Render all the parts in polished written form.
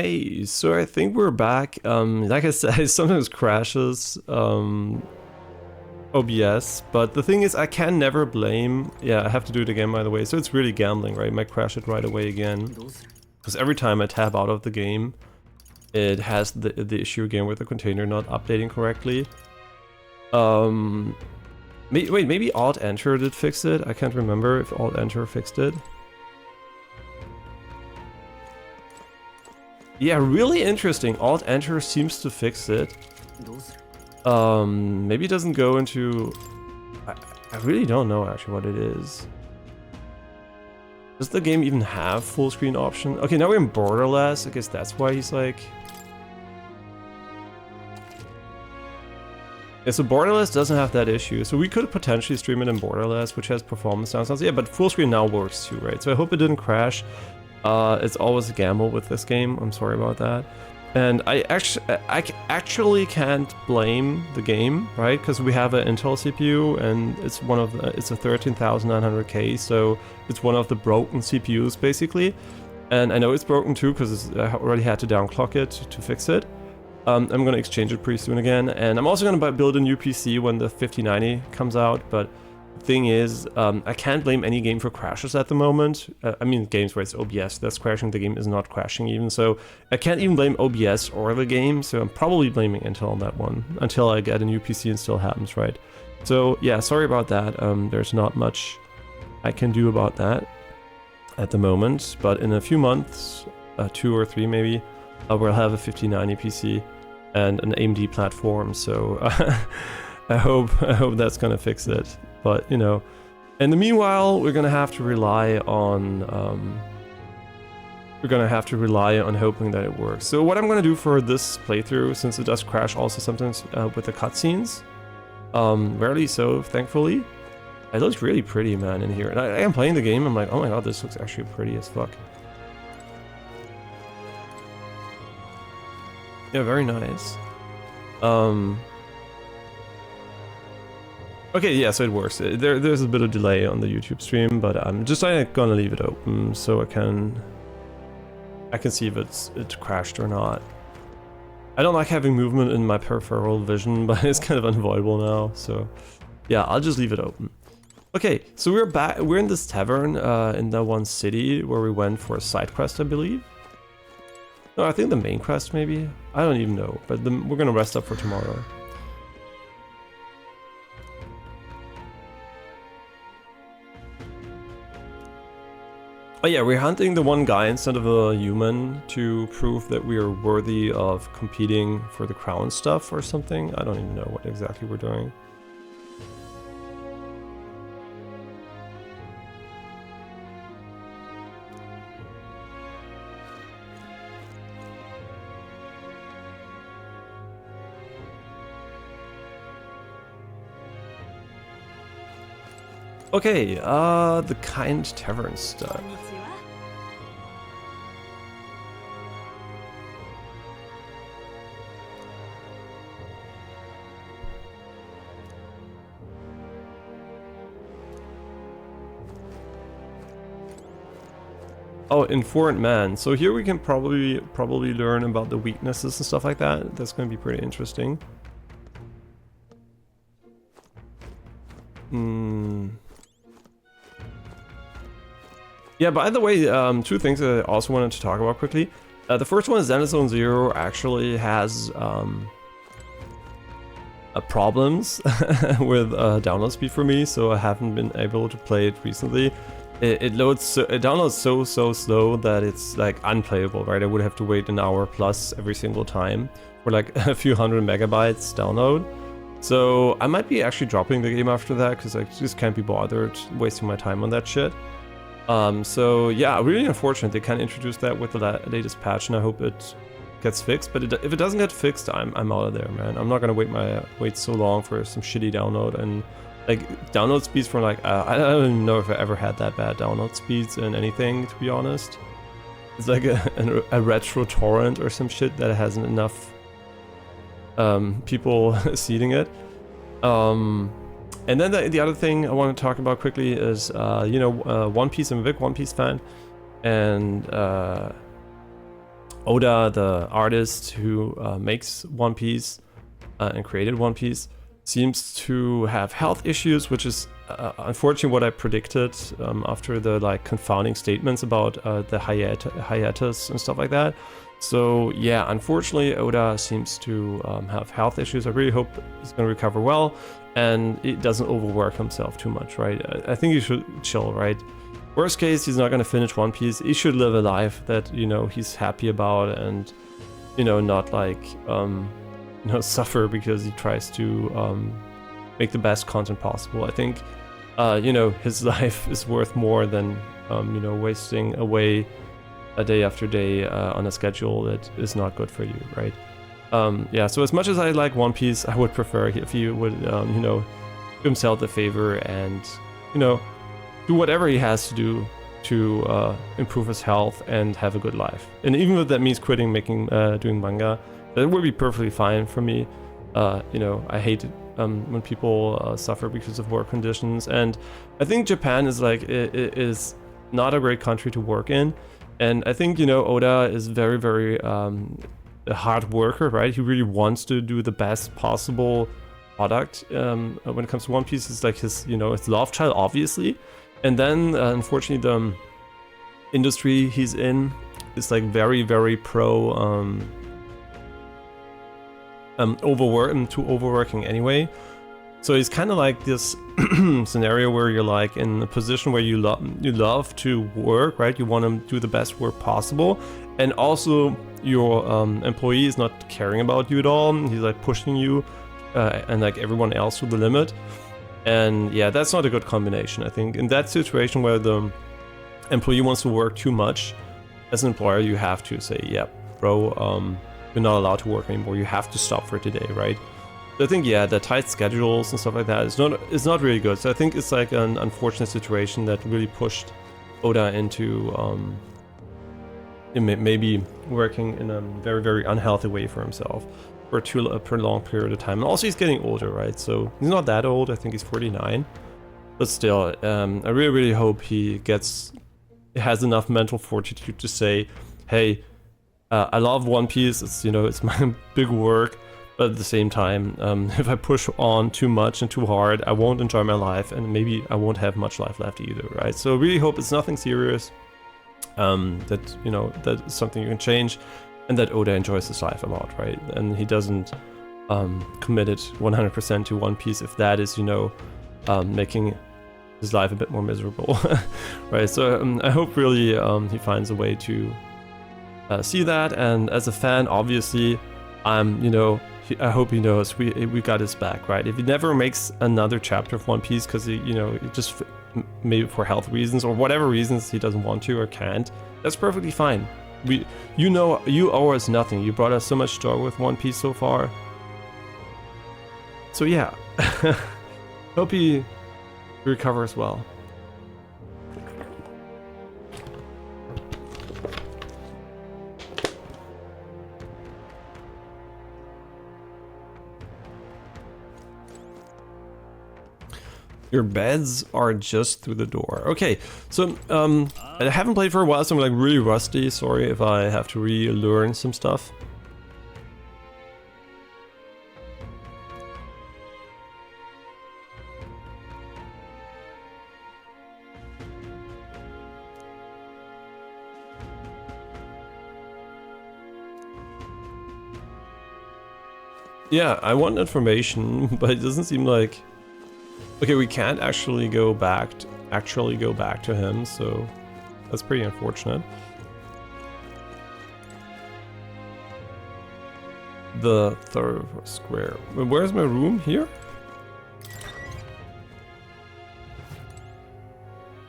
Hey, so I think we're back. Like I said, it sometimes crashes OBS, but the thing is I can never blame... Yeah, I have to do it again, by the way, so it's really gambling, right? I might crash it right away again. Because every time I tab out of the game, it has the issue again with the container not updating correctly. Wait, maybe Alt-Enter did fix it? I can't remember if Alt-Enter fixed it. Yeah, really interesting. Alt-Enter seems to fix it. Maybe it doesn't go into... I really don't know actually what it is. Does the game even have full screen option? Okay, now we're in borderless. I guess that's why he's like... Yeah, so borderless doesn't have that issue. So we could potentially stream it in borderless, which has performance downsides. Yeah, but full screen now works too, right? So I hope it didn't crash. It's always a gamble with this game. I'm sorry about that. And I actually can't blame the game, right? Because we have an Intel CPU, and it's it's a 13,900K, so it's one of the broken CPUs basically. And I know it's broken too because I already had to downclock it to fix it. I'm gonna exchange it pretty soon again, and I'm also gonna build a new PC when the 5090 comes out. But the thing is, I can't blame any game for crashes at the moment. I mean, games where it's OBS that's crashing, the game is not crashing even, so I can't even blame OBS or the game, so I'm probably blaming Intel on that one, until I get a new PC and still happens, right? So yeah, sorry about that. There's not much I can do about that at the moment, but in a few months, 2 or 3 maybe, we'll have a 5090 PC and an AMD platform, so I hope that's gonna fix it. But, you know, in the meanwhile, we're gonna have to rely on hoping that it works. So what I'm gonna do for this playthrough, since it does crash also sometimes with the cutscenes, rarely so, thankfully. It looks really pretty, man, in here. And I am playing the game, I'm like, oh my god, this looks actually pretty as fuck. Yeah, very nice. Okay, yeah, so it works. There's a bit of delay on the YouTube stream, but I'm just gonna leave it open so I can see if it crashed or not. I don't like having movement in my peripheral vision, but it's kind of unavoidable now, so yeah, I'll just leave it open. Okay, so we're back. We're in this tavern in the one city where we went for a side quest, I believe. No, I think the main quest maybe. I don't even know, but we're gonna rest up for tomorrow. Oh yeah, we're hunting the one guy instead of a human to prove that we are worthy of competing for the crown stuff or something. I don't even know what exactly we're doing. Okay, the Kind Tavern stuff. Oh, Informed Man. So here we can probably learn about the weaknesses and stuff like that. That's going to be pretty interesting. Yeah, by the way, 2 things I also wanted to talk about quickly. The first one is Zenizone Zero actually has problems with download speed for me, so I haven't been able to play it recently. It downloads so slow that it's like unplayable, right? I would have to wait an hour plus every single time for like a few hundred megabytes download. So I might be actually dropping the game after that because I just can't be bothered wasting my time on that shit. So yeah, really unfortunate they can't introduce that with the latest patch, and I hope it gets fixed. But if it doesn't get fixed, I'm out of there, man. I'm not gonna wait so long for some shitty download, and like download speeds from like I don't even know if I ever had that bad download speeds in anything, to be honest. It's like a retro torrent or some shit that hasn't enough people seeding it. And then the other thing I want to talk about quickly is, you know, One Piece. I'm a big One Piece fan, and Oda, the artist who makes One Piece and created One Piece, seems to have health issues, which is unfortunately what I predicted after the like confounding statements about the hiatus and stuff like that. So yeah, unfortunately Oda seems to have health issues. I really hope he's going to recover well and it doesn't overwork himself too much, right? I think he should chill, right? Worst case, he's not going to finish One Piece. He should live a life that, you know, he's happy about and, you know, not like you know, suffer because he tries to make the best content possible. I think, you know, his life is worth more than, you know, wasting away a day after day on a schedule that is not good for you, right? Yeah, so as much as I like One Piece, I would prefer if he would, you know, do himself the favor and, you know, do whatever he has to do to improve his health and have a good life. And even if that means quitting doing manga, that would be perfectly fine for me. You know, I hate it when people suffer because of work conditions, and I think Japan is like it is not a great country to work in, and I think, you know, Oda is very, very a hard worker, right? He really wants to do the best possible product. When it comes to One Piece, it's like his, you know, his love child, obviously, and then unfortunately the industry he's in is like very, very pro overworking anyway. So it's kind of like this scenario where you're like in a position where you love to work, right? You want to do the best work possible, and also your employee is not caring about you at all. He's like pushing you and like everyone else to the limit. And yeah, that's not a good combination. I think in that situation where the employee wants to work too much, as an employer, you have to say, yeah, bro, you're not allowed to work anymore. You have to stop for today, right? So I think, yeah, the tight schedules and stuff like that is not really good. So I think it's like an unfortunate situation that really pushed Oda into maybe working in a very, very unhealthy way for himself for a prolonged period of time. And also he's getting older, right? So he's not that old. I think he's 49. But still, I really, really hope he has enough mental fortitude to say, hey, I love One Piece, it's, you know, it's my big work, but at the same time, if I push on too much and too hard, I won't enjoy my life, and maybe I won't have much life left either, right? So I really hope it's nothing serious, that, you know, that's something you can change, and that Oda enjoys his life a lot, right? And he doesn't commit it 100% to One Piece if that is, you know, making his life a bit more miserable, right? So I hope really he finds a way to see that, and as a fan, obviously, you know, I hope he knows we got his back, right? If he never makes another chapter of One Piece because he, you know, just maybe for health reasons or whatever reasons he doesn't want to or can't, that's perfectly fine. You know, you owe us nothing. You brought us so much joy with One Piece so far. So yeah, hope he recovers well. Your beds are just through the door. Okay, so I haven't played for a while, so I'm like really rusty. Sorry if I have to relearn some stuff. Yeah, I want information, but it doesn't seem like... Okay, we can't actually go back to him, so that's pretty unfortunate. The third square. Where's my room? Here?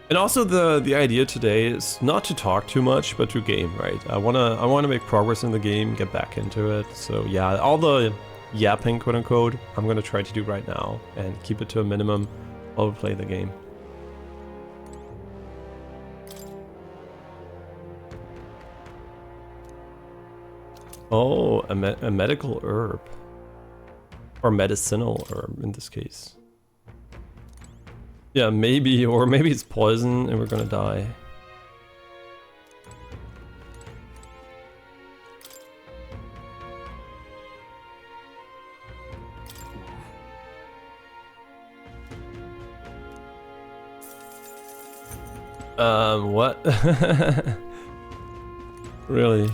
And also the idea today is not to talk too much, but to game, right? I wanna make progress in the game, get back into it. So yeah, all the yapping, quote unquote, I'm gonna try to do right now and keep it to a minimum while we play the game. Oh, a medical herb. Or medicinal herb in this case. Yeah, maybe, or maybe it's poison and we're gonna die. What? Really?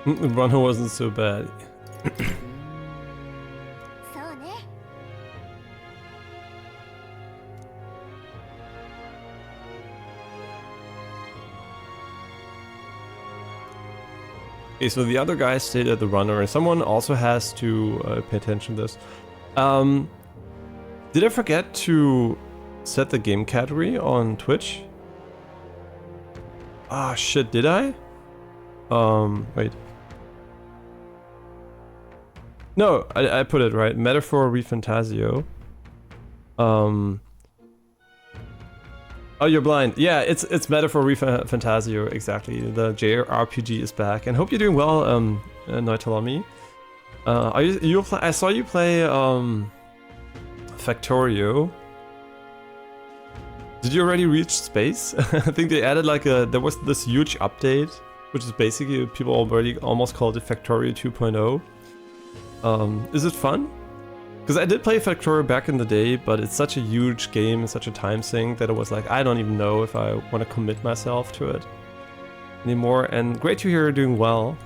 The runner wasn't so bad. Okay, so the other guy stayed at the runner, and someone also has to pay attention to this. Did I forget to set the game category on Twitch? Ah, shit, did I? Wait. No, I put it right. Metaphor ReFantazio. Oh, you're blind. Yeah, it's Metaphor ReFantazio, exactly. The JRPG is back, and hope you're doing well, Noitalomi. I saw you play Factorio. Did you already reach space? I think they added like there was this huge update, which is basically people already almost called it Factorio 2.0. Is it fun? Because I did play Factorio back in the day, but it's such a huge game and such a time sink that it was like, I don't even know if I want to commit myself to it anymore. And great to hear you're doing well.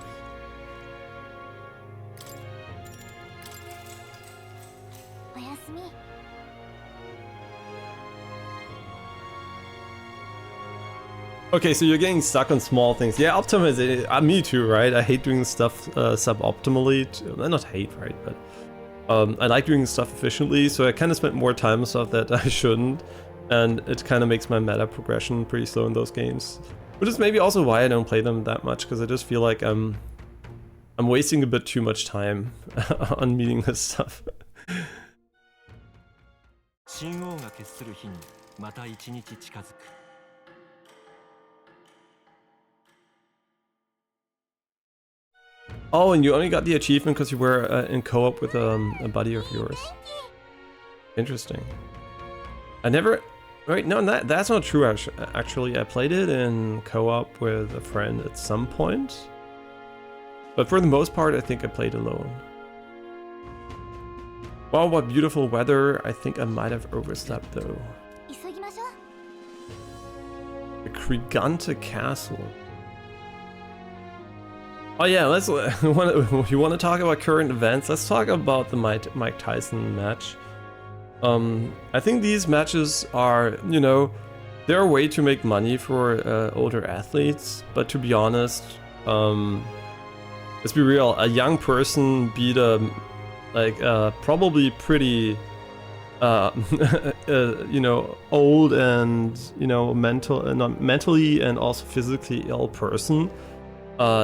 Okay, so you're getting stuck on small things. Yeah, optimization. Me too, right? I hate doing stuff suboptimally. Not hate, right? But I like doing stuff efficiently, so I kind of spent more time on stuff that I shouldn't, and it kind of makes my meta progression pretty slow in those games. Which is maybe also why I don't play them that much, because I just feel like I'm wasting a bit too much time on meaningless stuff. Oh, and you only got the achievement because you were in co-op with a buddy of yours. Interesting. I never... Right, no, that's not true actually. I played it in co-op with a friend at some point. But for the most part, I think I played alone. Wow, what beautiful weather. I think I might have overslept though. The Krigante Castle. Oh yeah, let's. If you want to talk about current events, let's talk about the Mike Tyson match. I think these matches are, you know, they're a way to make money for older athletes. But to be honest, let's be real. A young person beat a probably pretty, you know, old and mentally and also physically ill person.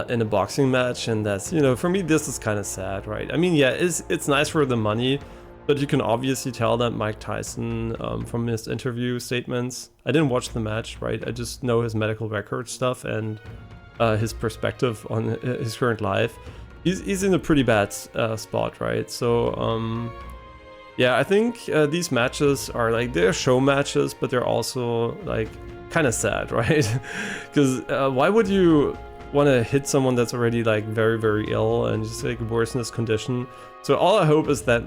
In a boxing match, and that's, you know, for me this is kind of sad, right? I mean, yeah, it's nice for the money, but you can obviously tell that Mike Tyson, from his interview statements, I didn't watch the match, right? I just know his medical record stuff and his perspective on his current life. He's in a pretty bad spot, right? So yeah, I think these matches are like, they're show matches, but they're also like kind of sad, right? Because why would you want to hit someone that's already like very, very ill and just like worsen his condition? So all I hope is that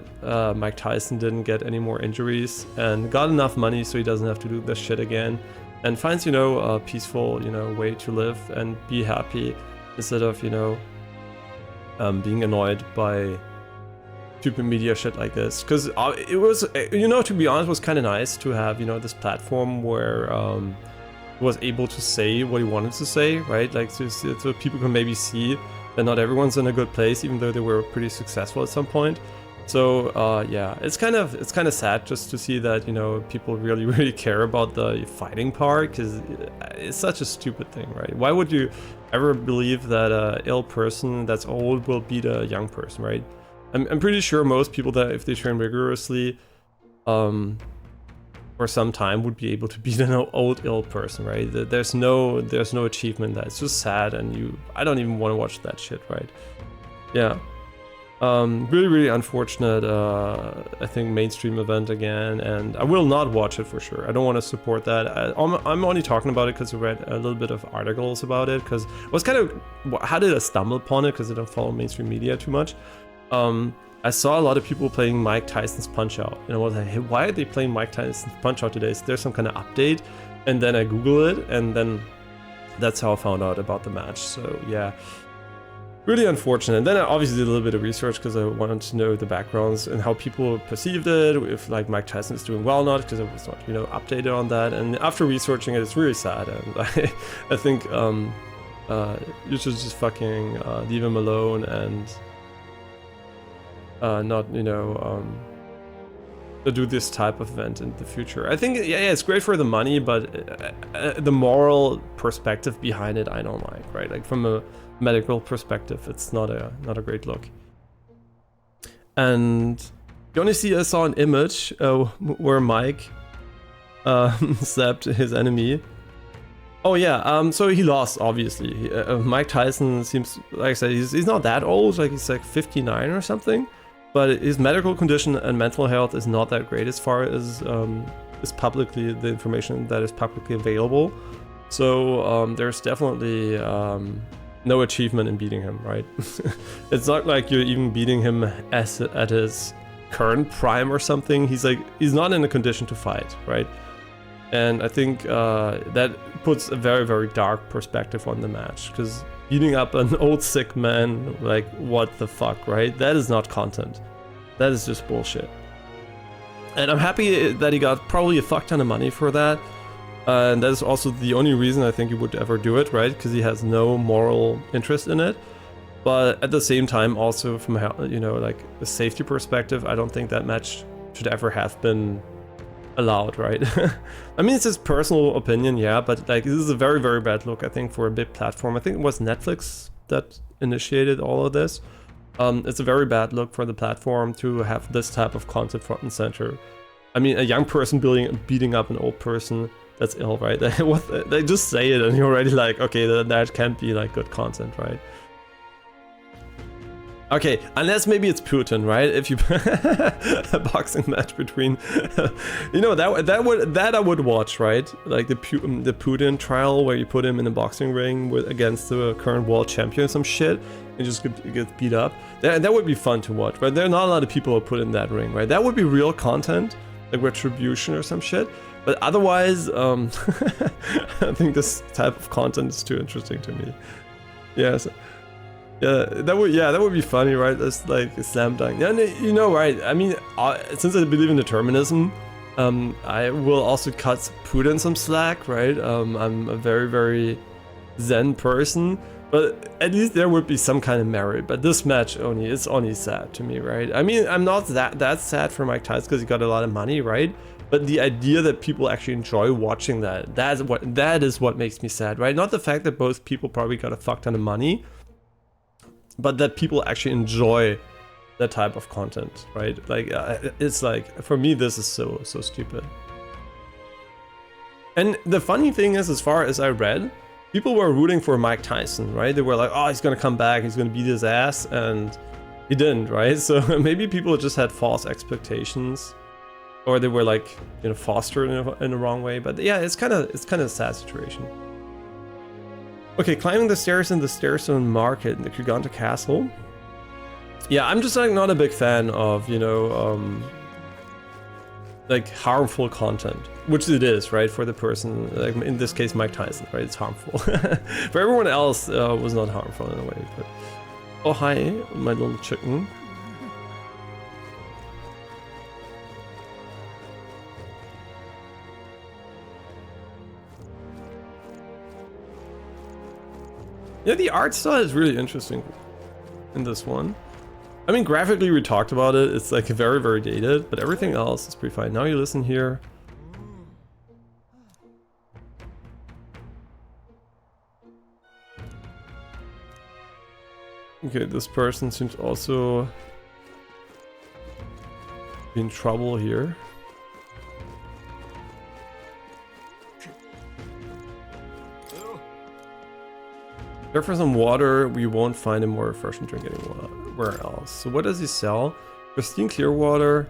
Mike Tyson didn't get any more injuries and got enough money so he doesn't have to do this shit again, and finds, you know, a peaceful, you know, way to live and be happy instead of, you know, being annoyed by stupid media shit like this. Because it was, you know, to be honest, it was kind of nice to have, you know, this platform where was able to say what he wanted to say, right? Like, so people can maybe see that not everyone's in a good place, even though they were pretty successful at some point. So yeah, it's kind of sad just to see that, you know, people really care about the fighting part, because it's such a stupid thing, right? Why would you ever believe that a ill person that's old will beat a young person, right? I'm pretty sure most people that, if they train rigorously, for some time, would be able to beat an old ill person, right? There's no achievement. That's just sad, and I don't even want to watch that shit, right? Yeah. Really, really unfortunate, I think, mainstream event again, and I will not watch it for sure. I don't want to support that. I'm only talking about it because I read a little bit of articles about it, because it was kind of, how did I stumble upon it, because I don't follow mainstream media too much. I saw a lot of people playing Mike Tyson's Punch-Out, and I was like, hey, why are they playing Mike Tyson's Punch-Out today? Is there some kind of update? And then I Googled it, and then that's how I found out about the match, so yeah. Really unfortunate. And then I obviously did a little bit of research because I wanted to know the backgrounds and how people perceived it, if like Mike Tyson is doing well or not, because I was not, you know, updated on that. And after researching it, it's really sad. And I think you should just fucking leave him alone and not, you know, to do this type of event in the future. I think, yeah, it's great for the money, but the moral perspective behind it, I don't like, right? Like from a medical perspective, it's not a great look. And you only see, I saw an image where Mike slapped his enemy. Oh yeah, so he lost, obviously. Mike Tyson seems, like I said, he's not that old, like he's like 59 or something, but his medical condition and mental health is not that great as far as is publicly, the information that is publicly available. So there's definitely no achievement in beating him, right? It's not like you're even beating him at his current prime or something. He's not in a condition to fight, right? And I think that puts a very, very dark perspective on the match, because beating up an old sick man, like, what the fuck, right? That is not content. That is just bullshit. And I'm happy that he got probably a fuck ton of money for that. And that is also the only reason I think he would ever do it, right? Because he has no moral interest in it. But at the same time, also from, you know, like a safety perspective, I don't think that match should ever have been allowed, right? I mean, it's his personal opinion, yeah, but like this is a very, very bad look, I think, for a big platform. I think it was Netflix that initiated all of this. It's a very bad look for the platform to have this type of content front and center. I mean, a young person beating up an old person, that's ill, right? They just say it and you're already like, okay, that can't be like good content, right? Okay, unless maybe it's Putin, right? If you a boxing match between, you know, that I would watch, right? Like the Putin trial where you put him in a boxing ring against the current world champion or some shit, and just get beat up. That would be fun to watch, but there are not a lot of people who put in that ring, right? That would be real content, like Retribution or some shit. But otherwise, I think this type of content is too interesting to me. Yes. Yeah, that would be funny, right? That's like a slam dunk. Yeah, you know, right? I mean, since I believe in determinism, I will also cut Putin some slack, right? I'm a very, very zen person, but at least there would be some kind of merit. But this match it's only sad to me, right? I mean, I'm not that sad for Mike Tyson because he got a lot of money, right? But the idea that people actually enjoy watching that is what makes me sad, right? Not the fact that both people probably got a fuck ton of money, but that people actually enjoy that type of content, right? Like, it's like, for me, this is so stupid. And the funny thing is, as far as I read, people were rooting for Mike Tyson, right? They were like, oh, he's gonna come back, he's gonna beat his ass, and he didn't, right? So maybe people just had false expectations, or they were like, you know, fostered in the wrong way. But yeah, it's kind of a sad situation. Okay, climbing the stairs in the Stairstone Market in the Giganta Castle. Yeah, I'm just like not a big fan of, you know, like harmful content, which it is, right? For the person, like in this case, Mike Tyson, right? It's harmful. For everyone else, was not harmful in a way. But oh hi, my little chicken. Yeah, the art style is really interesting in this one. I mean, graphically we talked about it, it's like very, very dated, but everything else is pretty fine. Now you listen here. Okay, this person seems also be in trouble here. There for some water, we won't find a more refreshing drink anymore. where else? So what does he sell? Pristine clear water,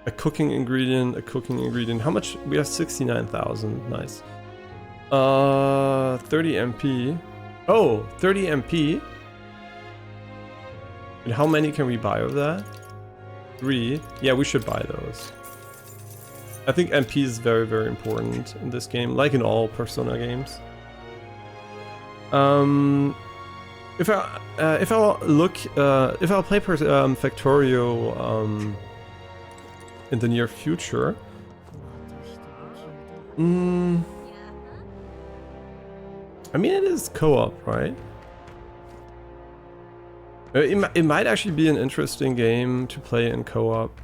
a cooking ingredient, a cooking ingredient. How much? We have 69,000. Nice. 30 MP. Oh, 30 MP. And how many can we buy of that? 3. Yeah, we should buy those. I think MP is very, very important in this game, like in all Persona games. If I'll play Factorio in the near future, I mean it is co-op, right? It might actually be an interesting game to play in co-op.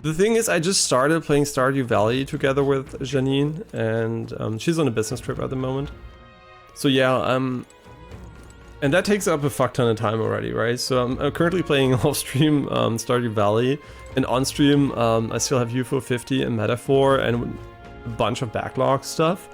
The thing is, I just started playing Stardew Valley together with Janine, and she's on a business trip at the moment. So yeah, and that takes up a fuck ton of time already, right? So I'm currently playing off stream Stardew Valley, and on stream I still have UFO 50 and Metaphor and a bunch of backlog stuff.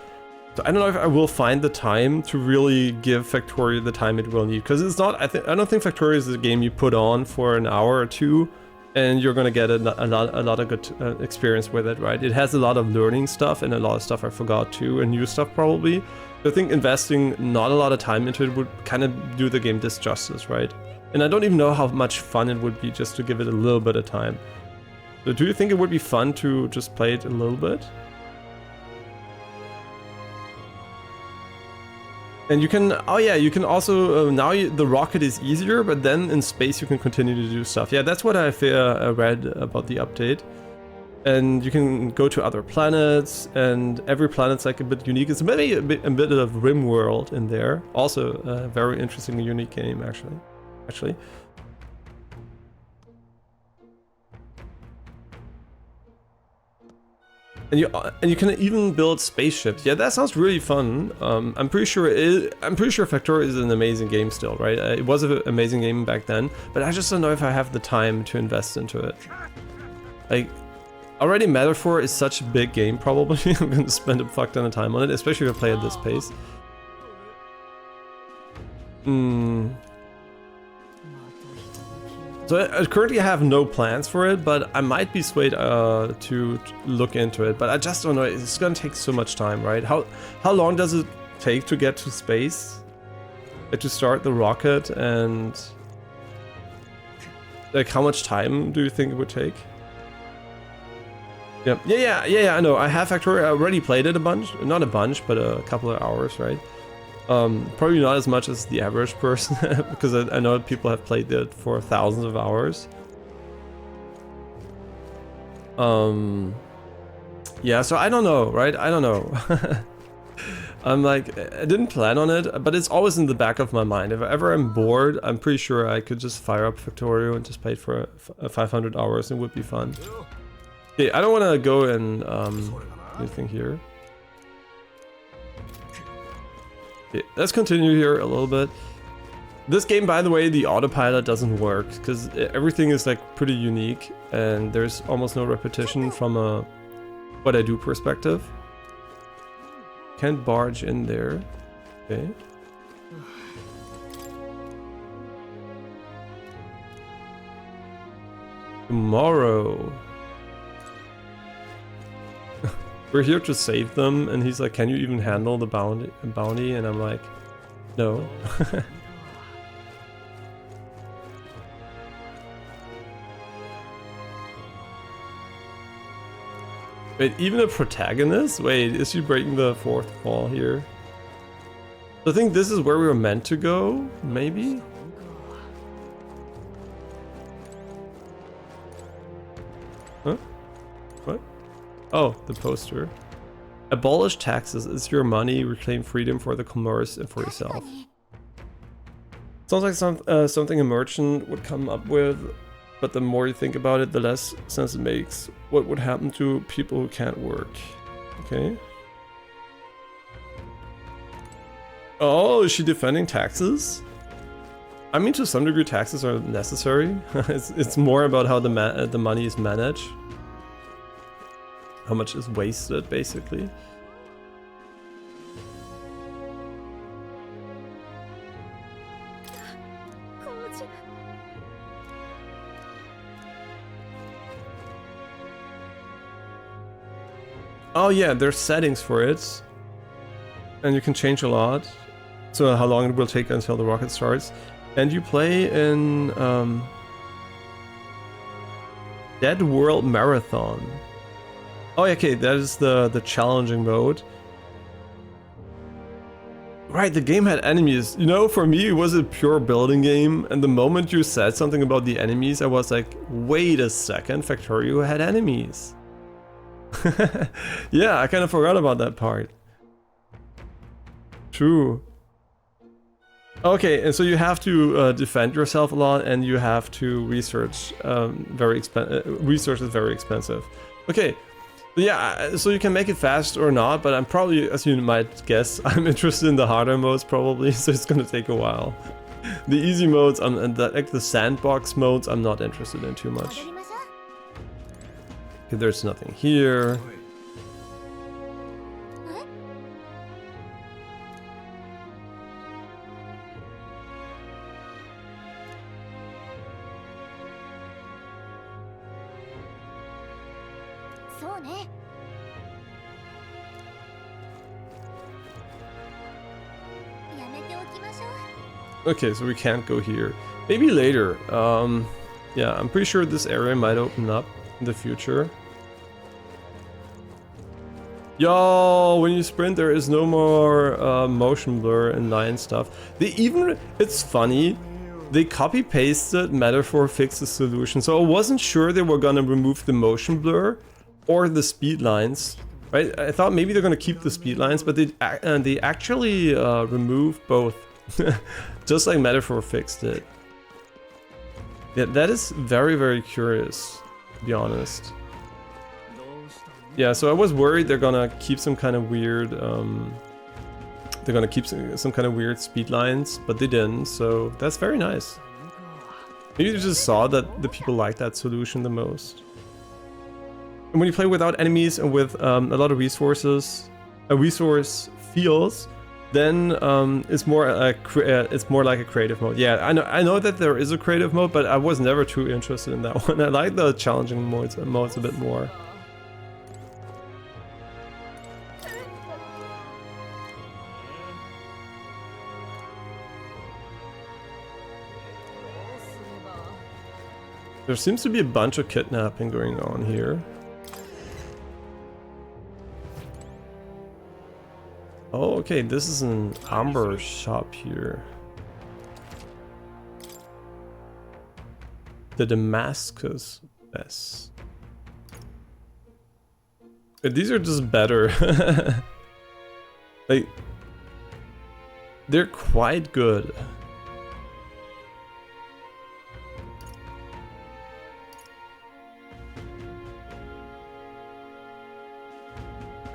So I don't know if I will find the time to really give Factorio the time it will need, because it's not. I don't think Factorio is a game you put on for an hour or two, and you're gonna get a lot of good experience with it, right? It has a lot of learning stuff and a lot of stuff I forgot too, and new stuff probably. I think investing not a lot of time into it would kind of do the game disjustice, right? And I don't even know how much fun it would be just to give it a little bit of time. So do you think it would be fun to just play it a little bit? And you can, oh yeah, you can also, now the rocket is easier, but then in space you can continue to do stuff. Yeah, that's what I read about the update. And you can go to other planets, and every planet's like a bit unique. It's maybe a bit of Rim World in there. Also a very interesting and unique game, actually. And you can even build spaceships. Yeah, that sounds really fun. I'm pretty sure Factorio is an amazing game still, right? It was an amazing game back then, but I just don't know if I have the time to invest into it. Like, already Metaphor is such a big game, probably. I'm gonna spend a fuck ton of time on it, especially if I play at this pace. So I currently have no plans for it, but I might be swayed to look into it. But I just don't know. It's gonna take so much time, right? How long does it take to get to space? To start the rocket, and like how much time do you think it would take? Yeah. I know. I have Factorio. I already played it a bunch. Not a bunch, but a couple of hours, right? Probably not as much as the average person, because I know people have played it for thousands of hours. Yeah, so I don't know, right? I don't know. I'm like, I didn't plan on it, but it's always in the back of my mind. If ever I'm bored, I'm pretty sure I could just fire up Factorio and just play it for 500 hours. It would be fun. Okay, I don't want to go and anything here. Okay, let's continue here a little bit. This game, by the way, the autopilot doesn't work because everything is like pretty unique, and there's almost no repetition from a what I do perspective. Can't barge in there. Okay. Tomorrow. We're here to save them, and he's like, can you even handle the bounty? And I'm like, no. Wait, even a protagonist? Wait, is she breaking the fourth wall here? I think this is where we were meant to go, maybe? Huh? What? Oh, the poster. Abolish taxes. It's your money. Reclaim freedom for the commerce and for yourself. Sounds like something a merchant would come up with, but the more you think about it, the less sense it makes. What would happen to people who can't work? Okay. Oh, is she defending taxes? I mean, to some degree, taxes are necessary. it's more about how the money is managed. How much is wasted, basically. Oh yeah, there's settings for it. And you can change a lot. So how long it will take until the rocket starts. And you play in Dead World Marathon. Oh, okay, that is the challenging mode. Right, the game had enemies. You know, for me, it was a pure building game. And the moment you said something about the enemies, I was like, wait a second, Factorio had enemies. Yeah, I kind of forgot about that part. True. Okay, and so you have to defend yourself a lot, and you have to research. Research is very expensive. Okay, yeah, so you can make it fast or not, but I'm probably, as you might guess, I'm interested in the harder modes probably, so it's gonna take a while. The easy modes, and like the sandbox modes, I'm not interested in too much. Okay, there's nothing here. Okay, so we can't go here. Maybe later. Yeah, I'm pretty sure this area might open up in the future. Yo, when you sprint, there is no more motion blur and line stuff. They even, it's funny, they copy pasted Metaphor Fix's solution. So I wasn't sure they were gonna remove the motion blur or the speed lines. Right? I thought maybe they're gonna keep the speed lines, but they actually removed both. Just like Metaphor fixed it. Yeah, that is very, very curious, to be honest. Yeah, so I was worried they're gonna keep some kind of weird, they're gonna keep some kind of weird speed lines, but they didn't, so that's very nice. Maybe they just saw that the people like that solution the most. And when you play without enemies and with a lot of resources, resource fields, then it's more like a creative mode. Yeah, I know that there is a creative mode, but I was never too interested in that one. I like the challenging modes a bit more. There seems to be a bunch of kidnapping going on here. Oh, okay, this is an amber shop here. The Damascus mess. But these are just better. Like, they're quite good.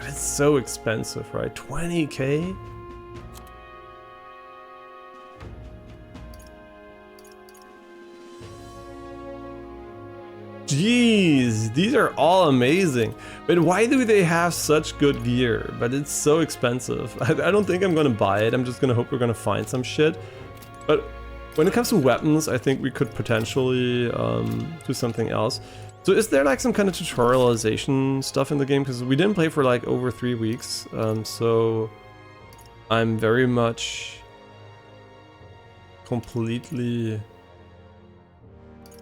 It's so expensive, right? 20k? Jeez, these are all amazing. But why do they have such good gear? But it's so expensive. I don't think I'm gonna buy it. I'm just gonna hope we're gonna find some shit. But when it comes to weapons, I think we could potentially do something else. So is there like some kind of tutorialization stuff in the game? Because we didn't play for like over 3 weeks, so I'm very much completely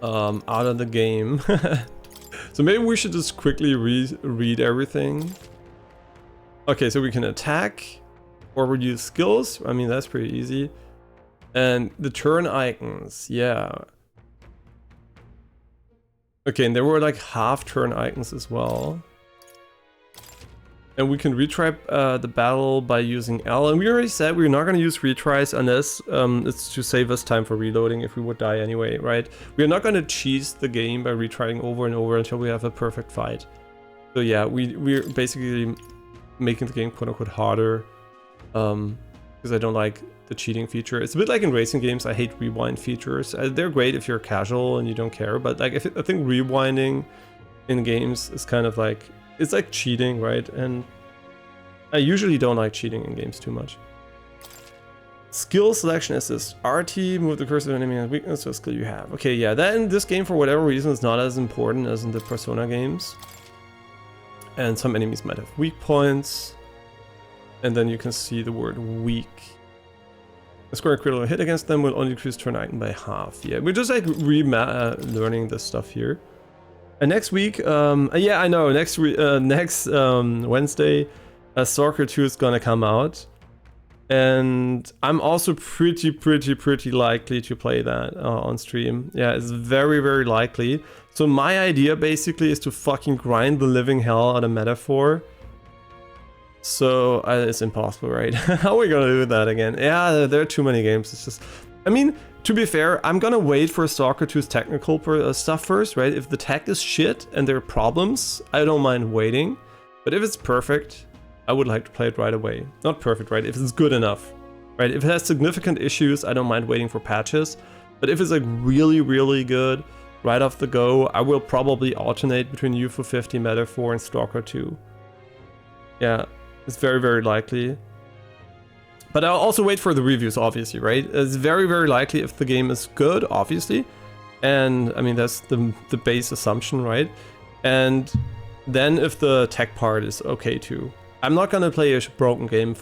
out of the game. So maybe we should just quickly read everything. Okay, so we can attack or reduce skills. I mean, that's pretty easy. And the turn icons, yeah. Okay, and there were like half turn icons as well. And we can retry the battle by using L. And we already said we're not going to use retries unless it's to save us time for reloading if we would die anyway, right? We're not going to cheese the game by retrying over and over until we have a perfect fight. So yeah, we're basically making the game quote-unquote harder. Because I don't like the cheating feature. It's a bit like in racing games. I hate rewind features. They're great if you're casual and you don't care, but like I think rewinding in games is kind of like, it's like cheating, right? And I usually don't like cheating in games too much. Skill selection assist. RT, move the cursor of enemy and weakness to a skill you have. Okay, yeah, that in this game for whatever reason is not as important as in the Persona games. And some enemies might have weak points. And then you can see the word weak. A score a critical hit against them will only decrease turn icon by half. Yeah, we're just like learning this stuff here. And next week, yeah, I know, next Wednesday, Stalker 2 is gonna come out. And I'm also pretty likely to play that on stream. Yeah, it's very, very likely. So my idea basically is to fucking grind the living hell out of Metaphor. So it's impossible, right? How are we gonna do that again? Yeah, there are too many games. It's just, I mean, to be fair, I'm gonna wait for Stalker 2's technical stuff first, right? If the tech is shit and there are problems, I don't mind waiting. But if it's perfect, I would like to play it right away. Not perfect, right? If it's good enough, right? If it has significant issues, I don't mind waiting for patches. But if it's like really, really good, right off the go, I will probably alternate between UFO 50, Metaphor, and Stalker 2. Yeah, it's very, very likely. But I'll also wait for the reviews, obviously, right? It's very, very likely if the game is good, obviously. And I mean, that's the base assumption, right? And then if the tech part is okay too. I'm not gonna play a broken game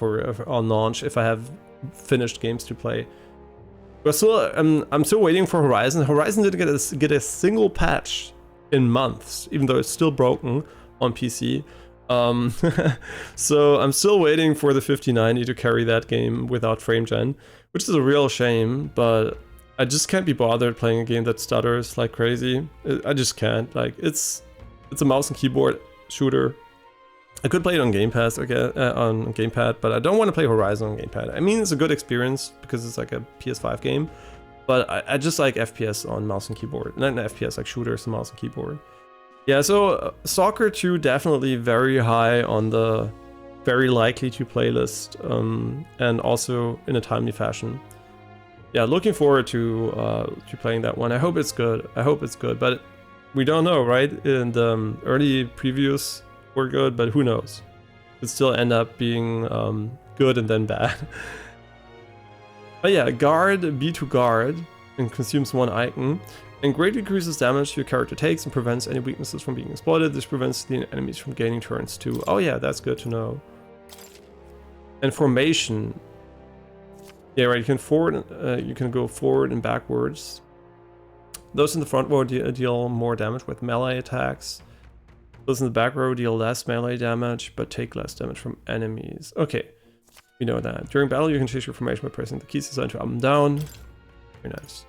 on launch if I have finished games to play. But still, I'm still waiting for Horizon. Horizon didn't get a single patch in months, even though it's still broken on PC. So I'm still waiting for the 5090 to carry that game without frame gen, which is a real shame, but I just can't be bothered playing a game that stutters like crazy. I just can't. Like, it's a mouse and keyboard shooter. I could play it on Game Pass again, on Gamepad, but I don't want to play Horizon on Gamepad. I mean, it's a good experience because it's like a PS5 game, but I just like FPS on mouse and keyboard. Not an FPS, like shooters on mouse and keyboard. Yeah, so Stalker 2 definitely very high on the very likely to play list, and also in a timely fashion. Yeah, looking forward to playing that one. I hope it's good. I hope it's good, but we don't know, right? In the early previews were good, but who knows? It could still end up being good and then bad. But yeah, guard, B2 guard, and consumes 1 icon. And greatly increases damage your character takes and prevents any weaknesses from being exploited. This prevents the enemies from gaining turns too. Oh yeah, that's good to know. And formation. Yeah, right, you can go forward and backwards. Those in the front row deal more damage with melee attacks. Those in the back row deal less melee damage, but take less damage from enemies. Okay, we know that. During battle, you can change your formation by pressing the keys assigned to up and down. Very nice.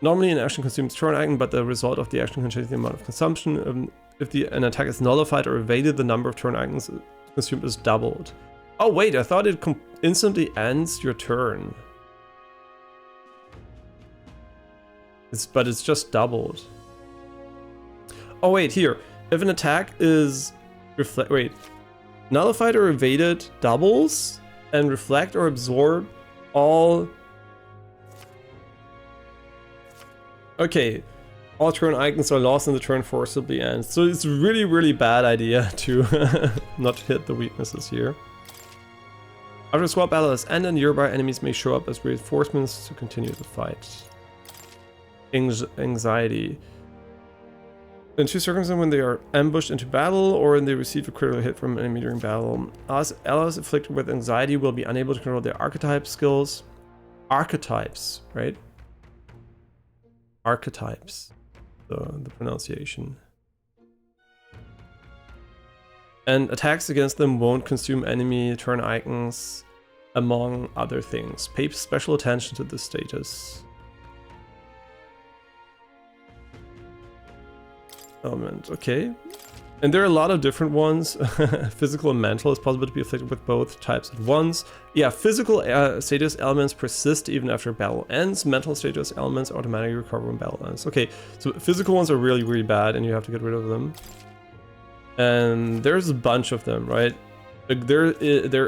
Normally an action consumes turn icon, but the result of the action can change the amount of consumption. If an attack is nullified or evaded, the number of turn icons consumed is doubled. Oh wait, I thought it instantly ends your turn. But it's just doubled. Oh wait, here. If an attack is nullified or evaded doubles, and reflect or absorb all. Okay, all turn icons are lost and the turn forcibly ends. So it's really, really bad idea to not hit the weaknesses here. After a swap battle has ended, nearby enemies may show up as reinforcements to continue the fight. Anxiety. In 2 circumstances, when they are ambushed into battle or when they receive a critical hit from an enemy during battle, allies afflicted with anxiety will be unable to control their archetype skills. Archetypes, right? Archetypes, the pronunciation. And attacks against them won't consume enemy turn icons, among other things. Pay special attention to this status. Element, okay. And there are a lot of different ones. Physical and mental. It's possible to be afflicted with both types at once. Yeah, physical status elements persist even after battle ends. Mental status elements automatically recover when battle ends. Okay, so physical ones are really, really bad and you have to get rid of them. And there's a bunch of them, right? Like there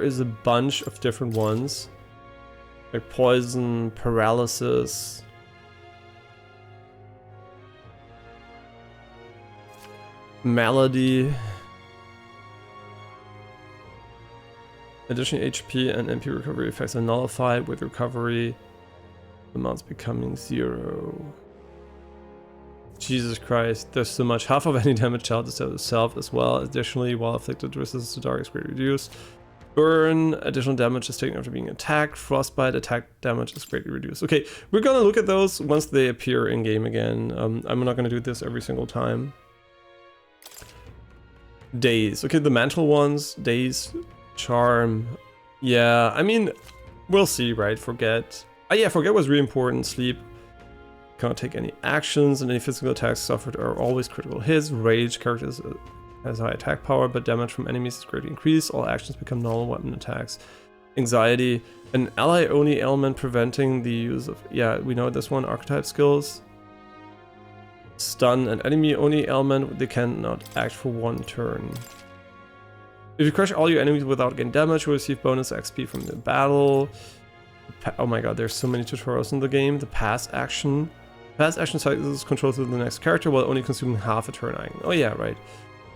is a bunch of different ones. Like poison, paralysis. Malady. Additionally, HP and MP recovery effects are nullified with recovery amounts becoming 0. Jesus Christ, there's so much. Half of any damage challenge is itself as well. Additionally, while afflicted, resistance to dark is greatly reduced. Burn, additional damage is taken after being attacked. Frostbite, attack damage is greatly reduced. Okay, we're gonna look at those once they appear in game again. I'm not gonna do this every single time. Daze. Okay, the mantle ones. Daze, charm. Yeah, I mean, we'll see, right? Forget. Oh yeah, forget was really important. Sleep. Can't take any actions, and any physical attacks suffered are always critical hits. Rage, characters has high attack power, but damage from enemies is greatly increased. All actions become normal weapon attacks. Anxiety, an ally only element preventing the use of, yeah, we know this one. Archetype skills. Stun, an enemy only element, they cannot act for 1 turn. If you crush all your enemies without getting damage, you receive bonus XP from the battle. Oh my god, there's so many tutorials in the game. The pass action. Pass action cycles control through the next character while only consuming half a turn icon. Oh yeah, right.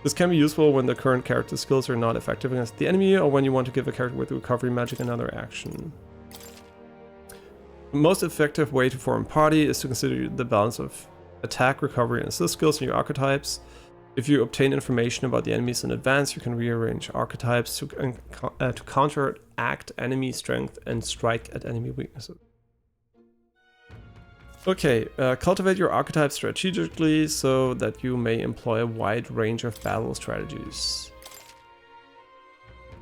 This can be useful when the current character skills are not effective against the enemy, or when you want to give a character with recovery magic another action. The most effective way to form a party is to consider the balance of attack, recovery, and assist skills in your archetypes. If you obtain information about the enemies in advance, you can rearrange archetypes to counteract enemy strength and strike at enemy weaknesses. Okay, cultivate your archetype strategically so that you may employ a wide range of battle strategies.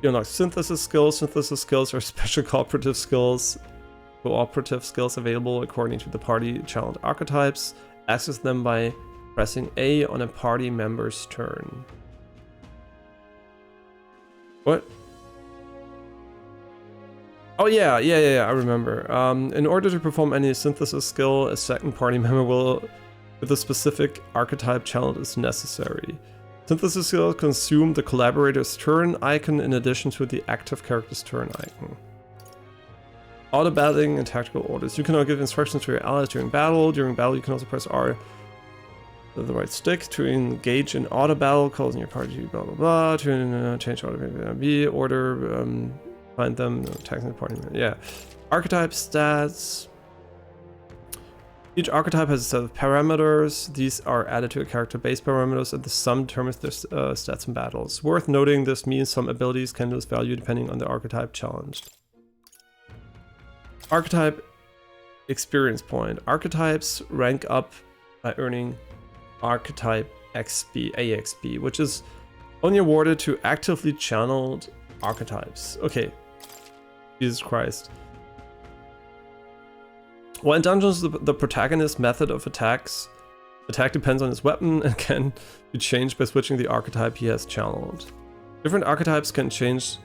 You unlock synthesis skills. Synthesis skills are special cooperative skills. Cooperative skills available according to the party challenge archetypes. Access them by pressing A on a party member's turn. What? Oh yeah, I remember. In order to perform any synthesis skill, a second party member with a specific archetype challenge is necessary. Synthesis skills consume the collaborator's turn icon in addition to the active character's turn icon. Auto battling and tactical orders. You cannot give instructions to your allies during battle. During battle, you can also press R, the right stick, to engage in auto battle, causing your party blah blah blah. To change order, B order, find them, attacking the party. Yeah. Archetype stats. Each archetype has a set of parameters. These are added to a character base parameters, and the sum determines their stats in battles. Worth noting, this means some abilities can lose value depending on the archetype challenged. Archetype experience point. Archetypes rank up by earning archetype XP, AXP, which is only awarded to actively channeled archetypes. Okay. Jesus Christ. While in dungeons, the protagonist's method of attack depends on his weapon and can be changed by switching the archetype he has channeled. Different archetypes can change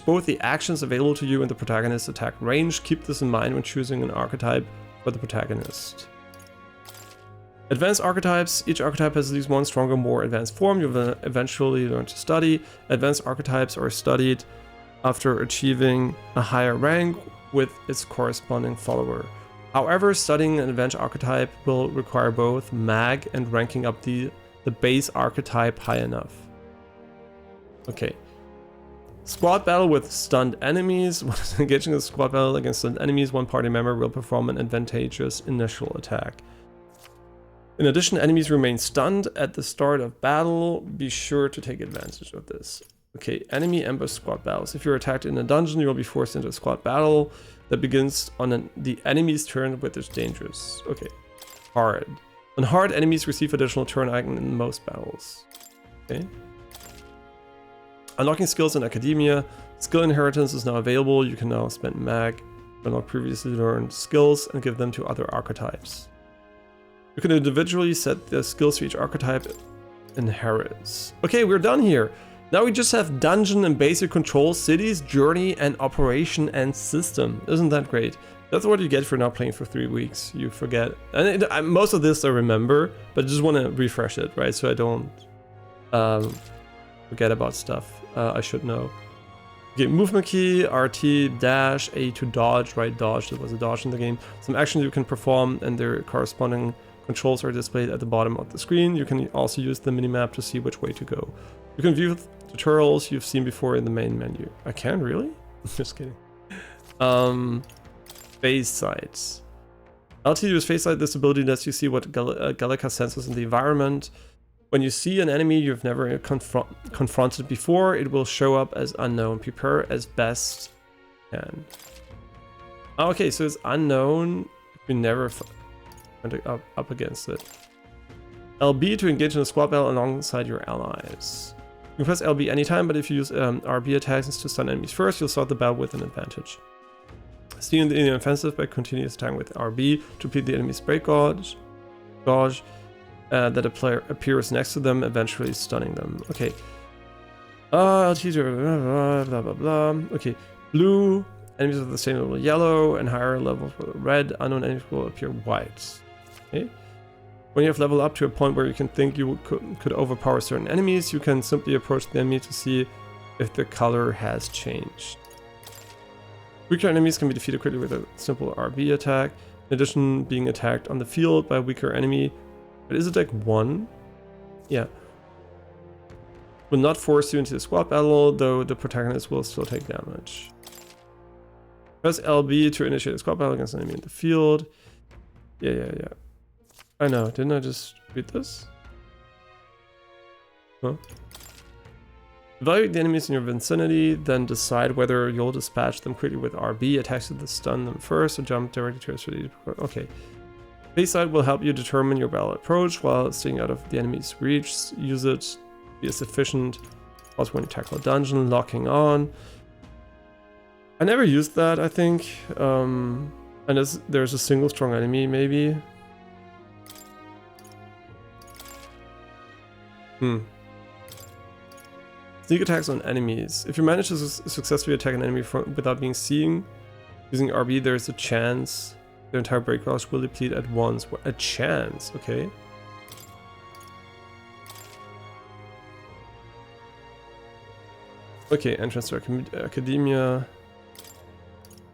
both the actions available to you and the protagonist's attack range. Keep this in mind when choosing an archetype for the protagonist. Advanced archetypes. Each archetype has at least one stronger, more advanced form you will eventually learn to study. Advanced archetypes are studied after achieving a higher rank with its corresponding follower. However, studying an advanced archetype will require both mag and ranking up the base archetype high enough. Okay. Squad battle with stunned enemies. When engaging a squad battle against stunned enemies, one party member will perform an advantageous initial attack. In addition, enemies remain stunned at the start of battle. Be sure to take advantage of this. Okay, enemy ambush squad battles. If you're attacked in a dungeon, you will be forced into a squad battle that begins on the enemy's turn, which is dangerous. Okay, hard. On hard, enemies receive additional turn icon in most battles. Okay. Unlocking skills in academia. Skill inheritance is now available. You can now spend mag to unlock previously learned skills and give them to other archetypes. You can individually set the skills for each archetype inherits. Okay, we're done here. Now we just have dungeon and basic control, cities, journey, and operation and system. Isn't that great? That's what you get for not playing for 3 weeks. You forget. And most of this I remember, but I just want to refresh it, right? So I don't forget about stuff I should know. Okay, movement key, RT, dash, A to dodge, right? Dodge, there was a dodge in the game. Some actions you can perform and their corresponding controls are displayed at the bottom of the screen. You can also use the minimap to see which way to go. You can view tutorials you've seen before in the main menu. I can, really? Just kidding. Base sites. Altitude face light. This ability lets you see what Gallica senses in the environment. When you see an enemy you've never confronted before, it will show up as unknown. Prepare as best you can. Okay, so it's unknown if you never went up against it. LB to engage in a squad battle alongside your allies. You can press LB anytime, but if you use RB attacks to stun enemies first, you'll start the battle with an advantage. Stealing the enemy offensive by continuous attacking with RB to beat the enemy's break gauge. That a player appears next to them, eventually stunning them. Okay. Blah, blah, blah, blah. Okay. Blue, enemies of the same level yellow, and higher levels will red. Unknown enemies will appear white. Okay. When you have leveled up to a point where you can think you could overpower certain enemies, you can simply approach the enemy to see if the color has changed. Weaker enemies can be defeated quickly with a simple RB attack. In addition, being attacked on the field by a weaker enemy. But is it like 1? Yeah. Will not force you into a squad battle, though the protagonist will still take damage. Press LB to initiate a squad battle against an enemy in the field. Yeah. I know, didn't I just read this? Huh? Evaluate the enemies in your vicinity, then decide whether you'll dispatch them quickly with RB, attacks to stun them first, or jump directly to a strategic. Okay. Base side will help you determine your battle approach while staying out of the enemy's reach. Use it to be as efficient as when you tackle a dungeon, locking on. I never used that, I think. And there's a single strong enemy, maybe. Sneak attacks on enemies. If you manage to successfully attack an enemy without being seen, using RB, there's a chance the entire break gauge will deplete at once. A chance, okay. Okay, entrance to academia.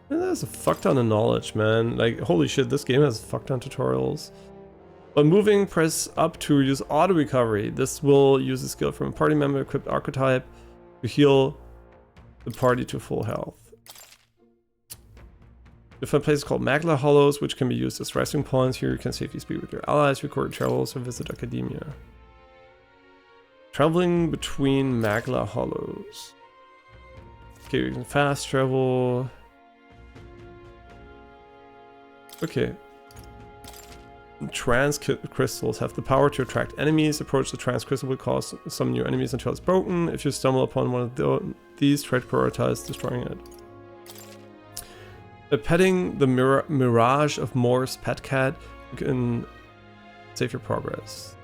Man, that's a fuck ton of knowledge, man. Like, holy shit, this game has a fuck ton of tutorials. When moving, press up to use auto recovery. This will use a skill from a party member equipped archetype to heal the party to full health. Different places called Magla Hollows, which can be used as resting points. Here you can safely speak with your allies, record travels, or visit academia. Traveling between Magla Hollows. Okay, you can fast travel. Okay. Trance crystals have the power to attract enemies. Approach the trance crystal will cause some new enemies until it's broken. If you stumble upon one of these, try to prioritize destroying it. Petting the mirage of Moore's pet cat, you can save your progress.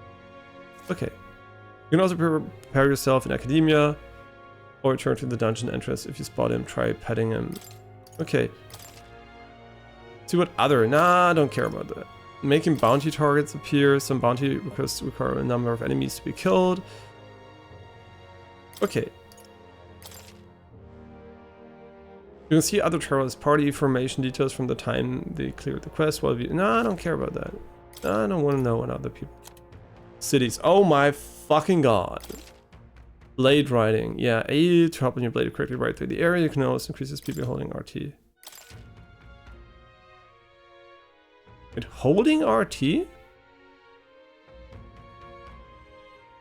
Okay. You can also prepare yourself in academia or return to the dungeon entrance. If you spot him, try petting him. Okay. See what other... Nah, I don't care about that. Making bounty targets appear. Some bounty requests require a number of enemies to be killed. Okay. You can see other travelers' party formation details from the time they cleared the quest. Well, no, I don't care about that. I don't want to know what other people. Cities. Oh my fucking god. Blade riding. Yeah, A to help on your blade to quickly ride through the area. You can also increase the speed by holding RT. Wait, holding RT?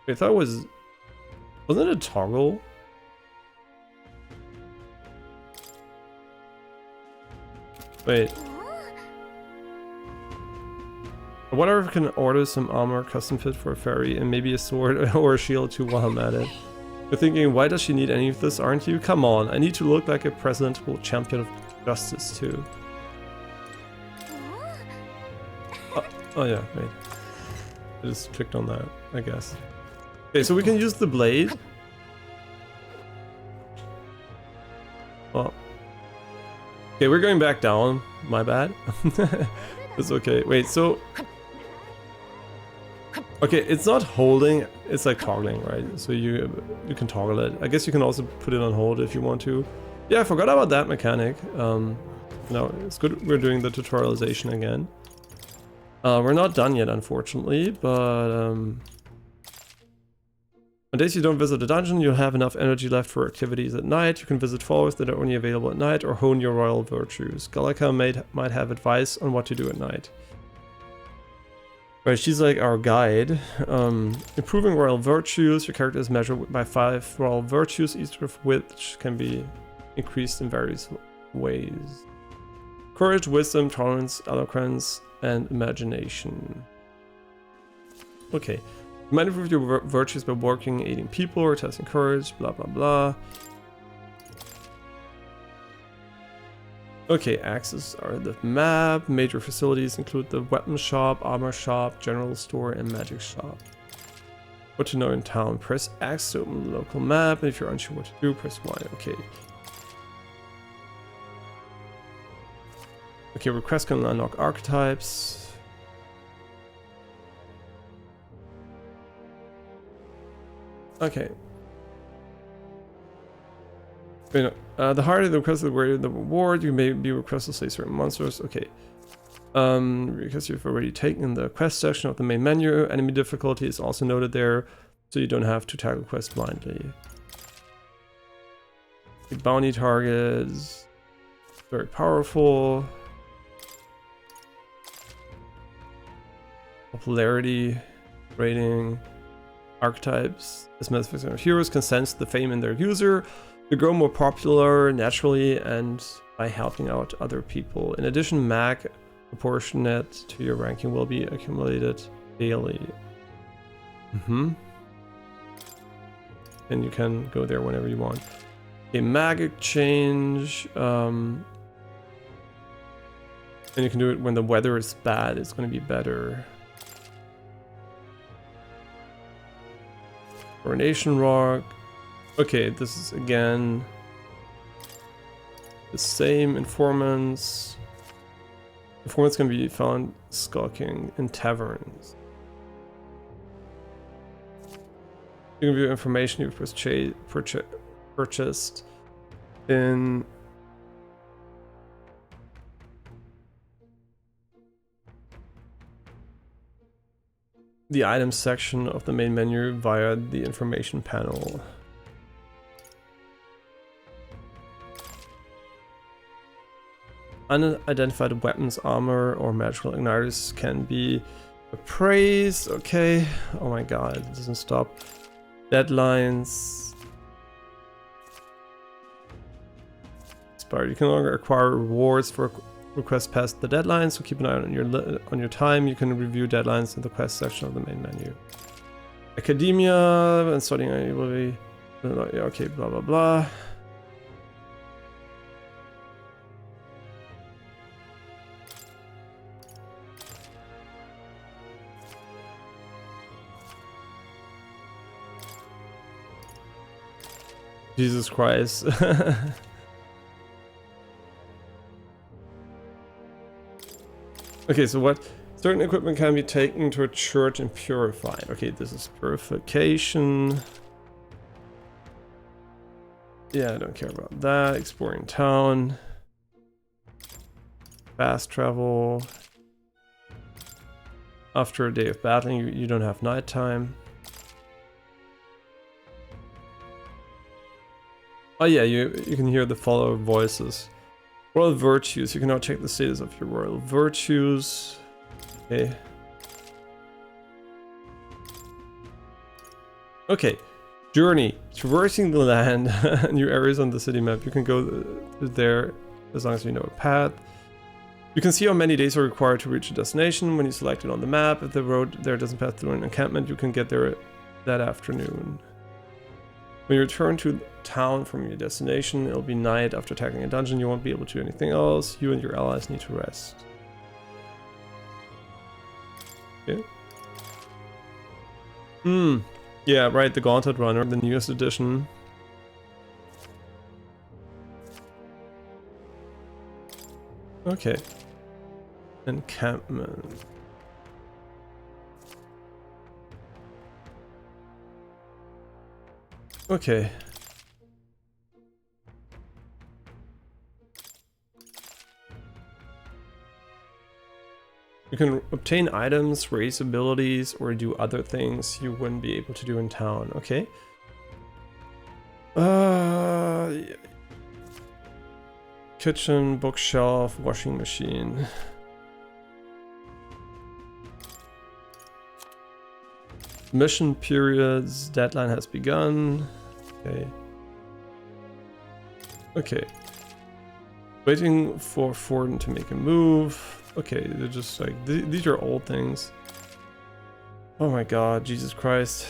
I thought it was... Wasn't it a toggle? Wait. I wonder if I can order some armor custom fit for a fairy and maybe a sword or a shield too while I'm at it. You're thinking, why does she need any of this, aren't you? Come on, I need to look like a presentable champion of justice too. Oh yeah, wait. I just clicked on that, I guess. Okay, so we can use the blade. Well. Okay, we're going back down. My bad. It's okay. Wait, so... Okay, it's not holding, it's like toggling, right? So you can toggle it. I guess you can also put it on hold if you want to. Yeah, I forgot about that mechanic. No, it's good we're doing the tutorialization again. We're not done yet, unfortunately, but... On days you don't visit a dungeon, you'll have enough energy left for activities at night. You can visit followers that are only available at night or hone your royal virtues. Gallica might have advice on what to do at night. Right, she's like our guide. Improving royal virtues. Your character is measured by 5 royal virtues, each of which can be increased in various ways. Courage, wisdom, tolerance, eloquence, and imagination. Okay. You might improve your virtues by working, aiding people, or testing courage, blah blah blah. Okay, access are the map. Major facilities include the weapon shop, armor shop, general store, and magic shop. What to know in town? Press X to open the local map, and if you're unsure what to do, press Y. Okay. Okay, requests can unlock archetypes. Okay. The harder the request, the greater the reward. You may be requested to slay certain monsters. Okay. Because you've already taken the quest section of the main menu, enemy difficulty is also noted there, so you don't have to tackle quests blindly. The bounty targets, very powerful. Popularity rating, archetypes. As metaphysics of heroes can sense the fame in their user. You grow more popular naturally and by helping out other people. In addition, mag proportionate to your ranking will be accumulated daily. And you can go there whenever you want. A mag exchange, and you can do it when the weather is bad. It's going to be better. Coronation rock. Okay, this is again the same. Informants. Informants can be found skulking in taverns. You can view information you've purchased in the items section of the main menu via the information panel. Unidentified weapons, armor, or magical igniters can be appraised. Okay. Oh my god, it doesn't stop. Deadlines. Expired. You can no longer acquire rewards for requests past the deadline, so keep an eye on your time. You can review deadlines in the quest section of the main menu. Academia and studying will be okay. Blah blah blah. Jesus Christ. Okay, so what? Certain equipment can be taken to a church and purified. Okay, this is purification. Yeah, I don't care about that. Exploring town. Fast travel. After a day of battling, you don't have nighttime. Oh yeah, you can hear the follower voices. Royal virtues. You can now check the status of your royal virtues. Okay. Okay. Journey. Traversing the land. New areas on the city map. You can go there as long as you know a path. You can see how many days are required to reach a destination when you select it on the map. If the road there doesn't pass through an encampment, you can get there that afternoon. When you return to town from your destination, it'll be night. After attacking a dungeon, you won't be able to do anything else. You and your allies need to rest. Okay. Yeah, right, the Gauntlet Runner, the newest edition. Okay. Encampment. Okay. You can obtain items, raise abilities, or do other things you wouldn't be able to do in town. Okay. Yeah. Kitchen, bookshelf, washing machine. Mission periods, deadline has begun. Okay. Okay. Waiting for Forden to make a move. Okay, they're just like, these are old things. Oh my god, Jesus Christ.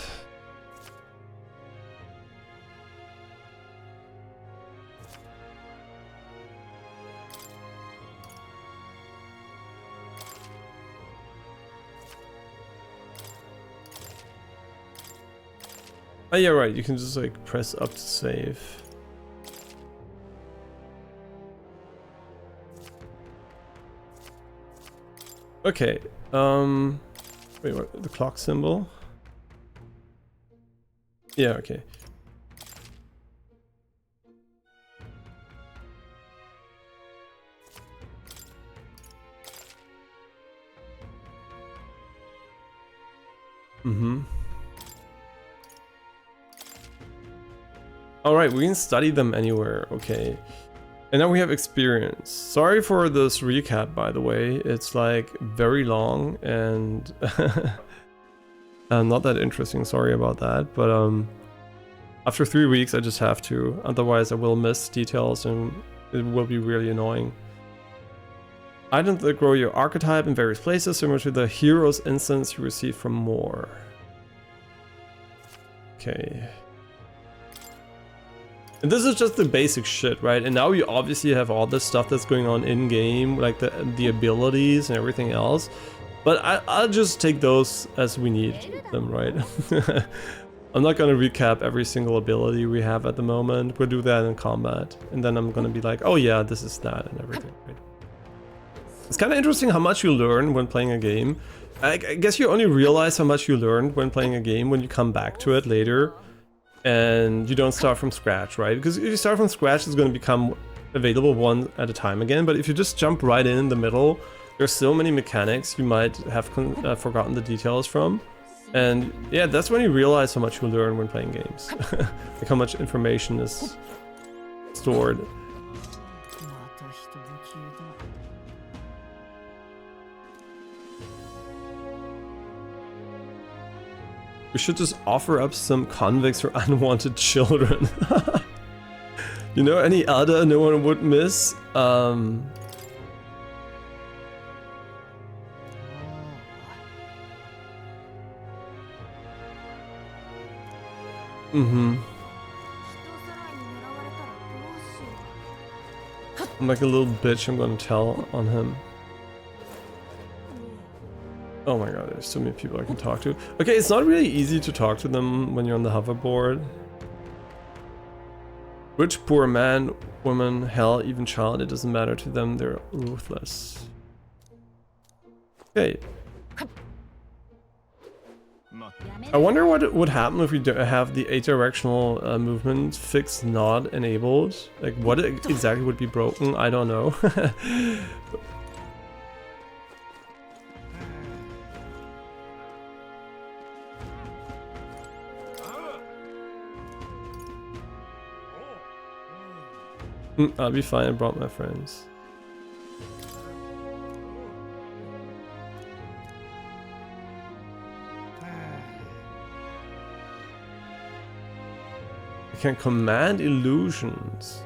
Oh yeah, right, you can just like press up to save. Okay, wait, what, the clock symbol? Yeah, okay. Mm-hmm. Alright, we can study them anywhere, okay. And now we have experience. Sorry for this recap, by the way. It's like very long and not that interesting, sorry about that. But after 3 weeks I just have to, otherwise I will miss details and it will be really annoying. Items that grow your archetype in various places, similar to the hero's instance you receive from more. Okay. And this is just the basic shit, right? And now we obviously have all this stuff that's going on in game, like the abilities and everything else. But I'll just take those as we need them, right? I'm not gonna recap every single ability we have at the moment. We'll do that in combat, and then I'm gonna be like, oh yeah, this is that and everything, right? It's kind of interesting how much you learn when playing a game. I guess you only realize how much you learned when playing a game when you come back to it later. And you don't start from scratch, right? Because if you start from scratch, it's going to become available one at a time again. But if you just jump right in the middle, there's so many mechanics you might have forgotten the details from. And yeah, that's when you realize how much you learn when playing games. Like how much information is stored. We should just offer up some convicts or unwanted children. You know, any other no one would miss? Mm-hmm. I'm like a little bitch, I'm gonna tell on him. Oh my god, there's so many people I can talk to. Okay, it's not really easy to talk to them when you're on the hoverboard. Rich, poor, man, woman, hell, even child, it doesn't matter to them, they're ruthless. Okay. I wonder what would happen if we have the 8-directional movement fix not enabled. Like, what exactly would be broken? I don't know. I'll be fine, I brought my friends. I can command illusions.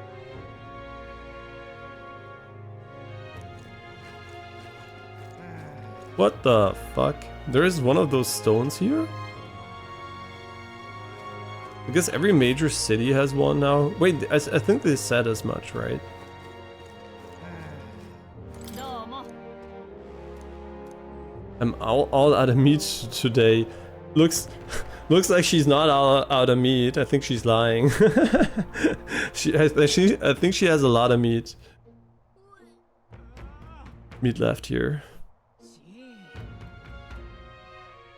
What the fuck? There is one of those stones here? I guess every major city has one now. Wait, I think they said as much, right? I'm all out of meat today. Looks like she's not all out of meat. I think she's lying. I think she has a lot of meat. Meat left here.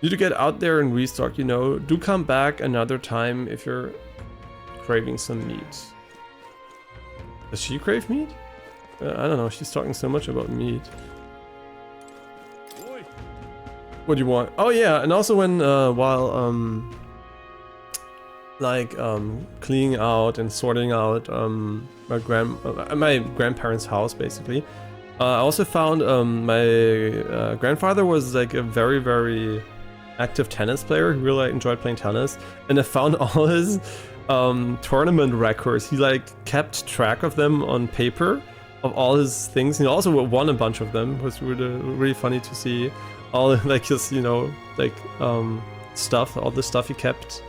Need to get out there and restock, you know. Do come back another time if you're craving some meat. Does she crave meat? I don't know, she's talking so much about meat. What do you want? Oh yeah, and also when while cleaning out and sorting out my grandparents' house, basically. I also found my grandfather was like a very active tennis player who really enjoyed playing tennis, and I found all his tournament records. He like kept track of them on paper, of all his things. He also won a bunch of them. It was really funny to see all like his, you know, like stuff, all the stuff he kept,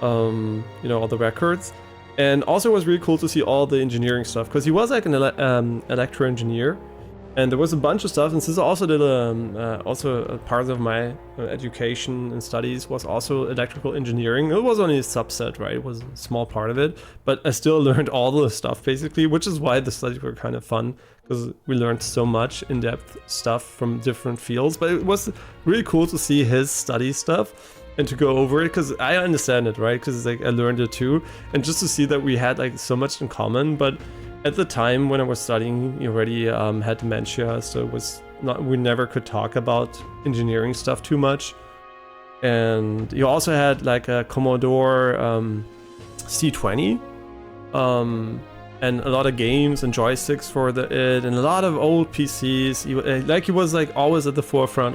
you know, all the records. And also it was really cool to see all the engineering stuff, because he was like an electro engineer. And there was a bunch of stuff, and since I also did also a part of my education and studies was also electrical engineering. It was only a subset, right? It was a small part of it, but I still learned all the stuff basically, which is why the studies were kind of fun, because we learned so much in-depth stuff from different fields. But it was really cool to see his study stuff and to go over it, because I understand it, right? Because like I learned it too, and just to see that we had like so much in common. But at the time when I was studying, he already had dementia, so it was not, we never could talk about engineering stuff too much. And he also had like a Commodore C20, and a lot of games and joysticks for it, and a lot of old PCs. He was like always at the forefront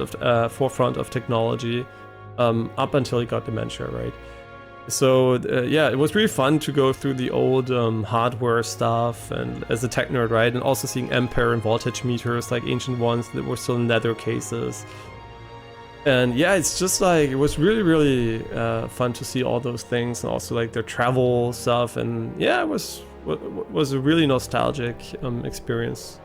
of technology, up until he got dementia, right? So yeah, it was really fun to go through the old hardware stuff, and as a tech nerd, right? And also seeing ampere and voltage meters, like ancient ones that were still in leather cases. And yeah, it's just like, it was really fun to see all those things, and also like their travel stuff. And yeah, it was a really nostalgic experience.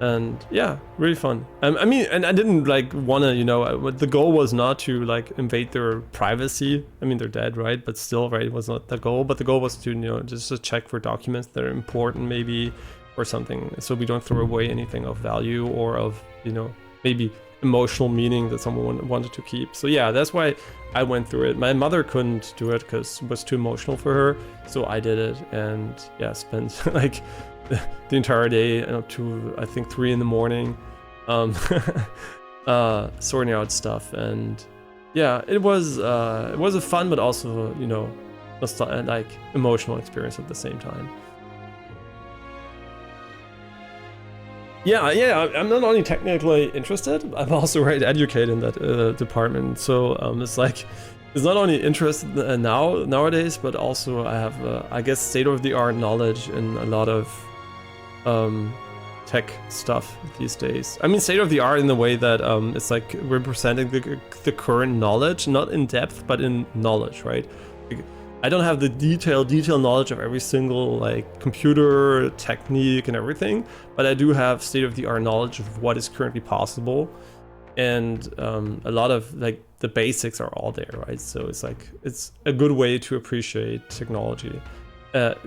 And yeah, really fun. I mean, and I didn't like wanna, you know, the goal was not to like invade their privacy. I mean, they're dead, right? But still, right, it was not the goal. But the goal was to, you know, just to check for documents that are important maybe, or something, so we don't throw away anything of value or of, you know, maybe emotional meaning that someone wanted to keep. So yeah, that's why I went through it. My mother couldn't do it because it was too emotional for her, so I did it. And yeah, spent like the entire day up to I think 3 in the morning sorting out stuff. And yeah, it was a fun but also, you know, like emotional experience at the same time. Yeah, I'm not only technically interested, I'm also very educated in that department. So it's like, it's not only interest nowadays, but also I have I guess state-of-the-art knowledge in a lot of tech stuff these days. I mean, state-of-the-art in the way that it's like representing the current knowledge, not in depth, but in knowledge, right? Like, I don't have the detailed knowledge of every single like computer technique and everything, but I do have state-of-the-art knowledge of what is currently possible, and a lot of like the basics are all there, right? So it's like, it's a good way to appreciate technology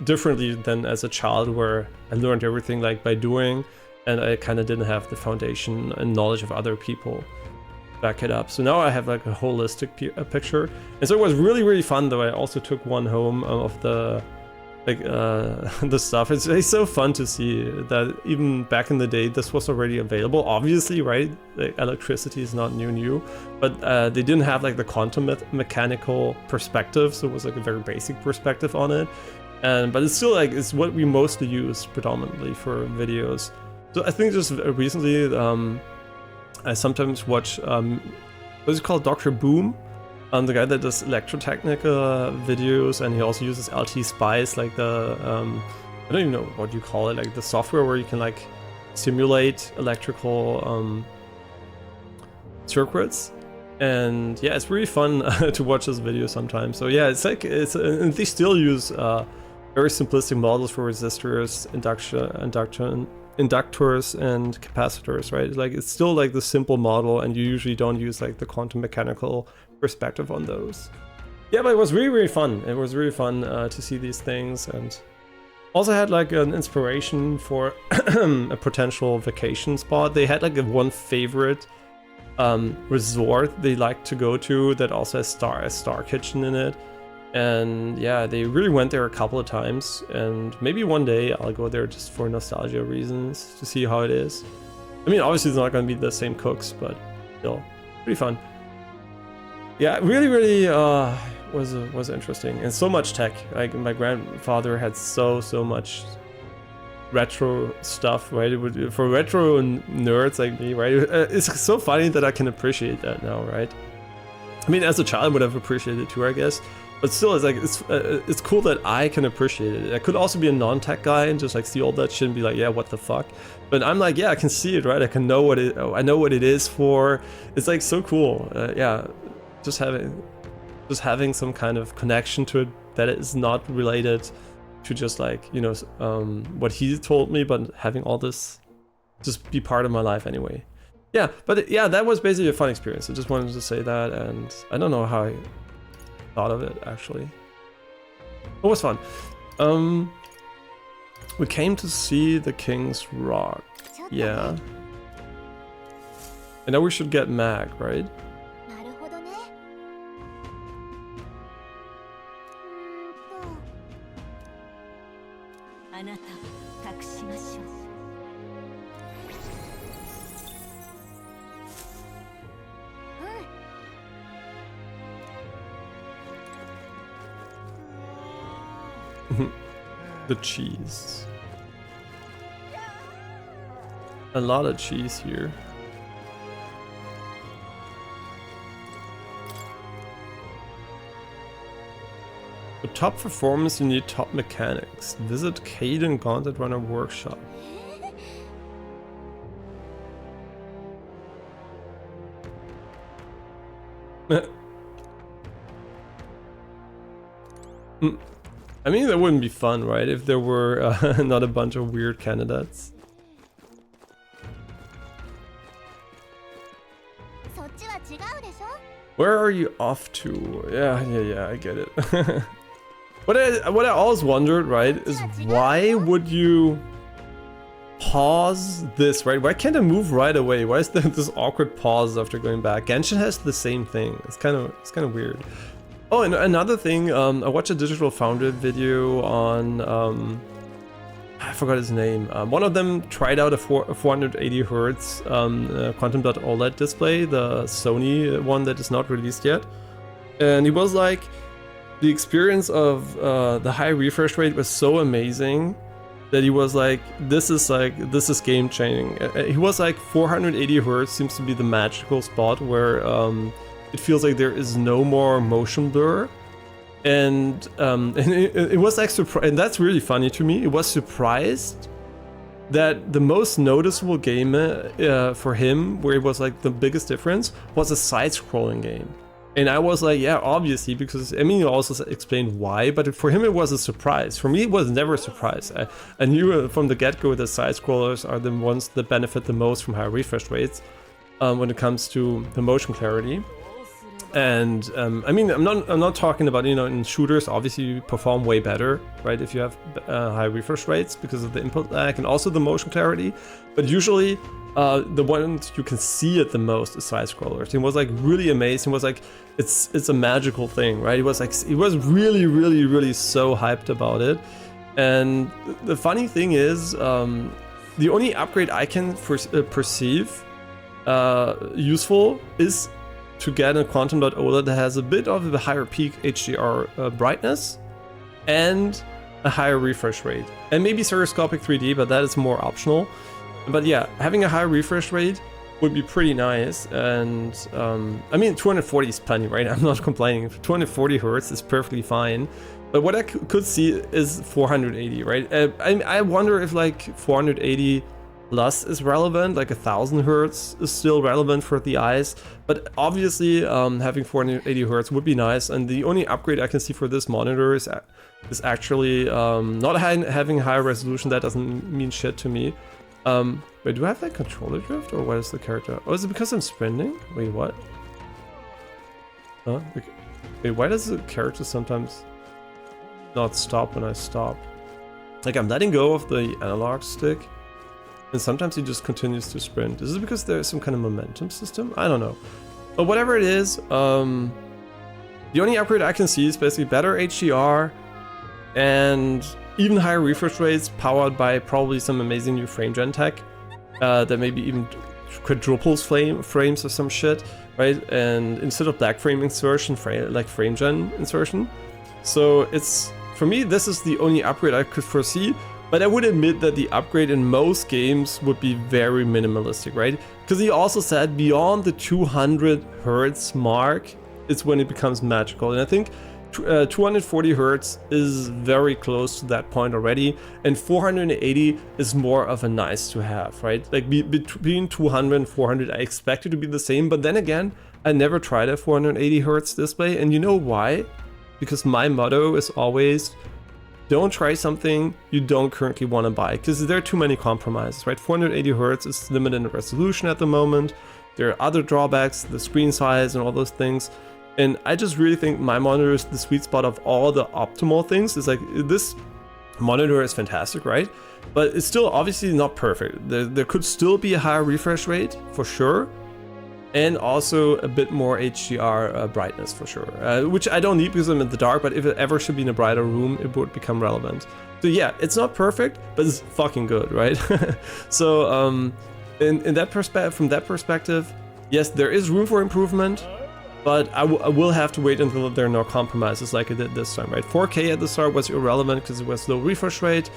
differently than as a child, where I learned everything like by doing, and I kind of didn't have the foundation and knowledge of other people back it up. So now I have like a holistic picture, and so it was really fun. Though I also took one home of the like the stuff. It's so fun to see that even back in the day this was already available, obviously, right? Like, electricity is not new, but they didn't have like the quantum mechanical perspective, so it was like a very basic perspective on it. But it's still like, it's what we mostly use predominantly for videos. So I think just recently I sometimes watch what's it called, Dr. Boom, the guy that does electrotechnical videos, and he also uses LT Spice, like the I don't even know what you call it, like the software where you can like simulate electrical circuits. And yeah, it's really fun to watch this video sometimes. So yeah, it's like, and they still use very simplistic models for resistors, inductors and capacitors, right? Like, it's still like the simple model, and you usually don't use like the quantum mechanical perspective on those. Yeah, but it was really fun. It was really fun to see these things, and also had like an inspiration for a potential vacation spot. They had like one favorite resort they like to go to that also has a star kitchen in it. And yeah, they really went there a couple of times, and maybe one day I'll go there just for nostalgia reasons to see how it is. I mean, obviously it's not going to be the same cooks, but still pretty fun. Yeah, really was interesting, and so much tech. Like, my grandfather had so much retro stuff, right? For retro nerds like me, right? It's so funny that I can appreciate that now, right? I mean, as a child, I would have appreciated it too, I guess. But still, it's like it's cool that I can appreciate it. I could also be a non-tech guy and just like see all that shit and be like, yeah, what the fuck. But I'm like, yeah, I can see it, right? I can know what it. I know what it is for. It's like so cool. Yeah, just having some kind of connection to it that is not related to just like, you know, what he told me, but having all this just be part of my life anyway. Yeah, but yeah, that was basically a fun experience. I just wanted to say that, and I don't know how I thought of it actually. It was fun. We came to see the King's Rock. Yeah. And now we should get Mag, right? The cheese. A lot of cheese here. For top performance, you need top mechanics. Visit Caden Gauntlet Runner Workshop. I mean, that wouldn't be fun, right? If there were not a bunch of weird candidates. Where are you off to? Yeah, I get it. What I always wondered, right, is why would you pause this, right? Why can't I move right away? Why is there this awkward pause after going back? Genshin has the same thing. It's kind of weird. Oh, and another thing, I watched a Digital Foundry video on, I forgot his name. One of them tried out a 480 Hz Quantum Dot OLED display, the Sony one that is not released yet. And he was like, the experience of the high refresh rate was so amazing that he was like, this is game changing. He was like, 480 Hz seems to be the magical spot where it feels like there is no more motion blur. And it was like and that's really funny to me. It was surprised that the most noticeable game for him, where it was like the biggest difference, was a side-scrolling game. And I was like, yeah, obviously, because I mean, you also explained why, but for him it was a surprise. For me, it was never a surprise. I knew from the get-go that side-scrollers are the ones that benefit the most from high refresh rates when it comes to the motion clarity. And I mean, I'm not talking about, you know, in shooters, obviously you perform way better, right, if you have high refresh rates because of the input lag and also the motion clarity. But usually the ones you can see it the most is side scrollers. It was like really amazing. It was like it's a magical thing, right? It was like it was really so hyped about it. And the funny thing is, the only upgrade I can perceive useful is to get a Quantum Dot OLED that has a bit of a higher peak HDR brightness and a higher refresh rate. And maybe stereoscopic 3D, but that is more optional. But yeah, having a high refresh rate would be pretty nice. And I mean, 240 is plenty, right? I'm not complaining. 240 Hz is perfectly fine. But what I could see is 480, right? I wonder if like 480 plus is relevant, like 1000 Hz is still relevant for the eyes. But obviously having 480 Hz would be nice. And the only upgrade I can see for this monitor is actually not having high resolution. That doesn't mean shit to me. Wait, do I have that controller drift, or what is the character? Oh, is it because I'm sprinting? Wait, what? Huh? Wait, why does the character sometimes not stop when I stop? Like, I'm letting go of the analog stick, and sometimes he just continues to sprint. Is it because there's some kind of momentum system? I don't know. But whatever it is, the only upgrade I can see is basically better HDR and even higher refresh rates, powered by probably some amazing new frame gen tech that maybe even quadruples frames or some shit, right? And instead of black frame insertion, like frame gen insertion. So it's, for me, this is the only upgrade I could foresee. But I would admit that the upgrade in most games would be very minimalistic, right? Because he also said beyond the 200 Hz mark it's when it becomes magical. And I think 240 hertz is very close to that point already, and 480 is more of a nice to have, right? Like between 200 and 400, I expect it to be the same, but then again, I never tried a 480 hertz display, and you know why? Because my motto is always, don't try something you don't currently want to buy, because there are too many compromises, right? 480 hertz is limited in resolution at the moment. There are other drawbacks, the screen size and all those things. And I just really think my monitor is the sweet spot of all the optimal things. It's like, this monitor is fantastic, right? But it's still obviously not perfect. There could still be a higher refresh rate for sure. And also a bit more HDR brightness for sure, which I don't need because I'm in the dark, but if it ever should be in a brighter room, it would become relevant. So yeah, it's not perfect, but it's fucking good, right? So in that from that perspective, yes, there is room for improvement, but I will have to wait until there are no compromises like I did this time, right? 4K at the start was irrelevant because it was low refresh rate,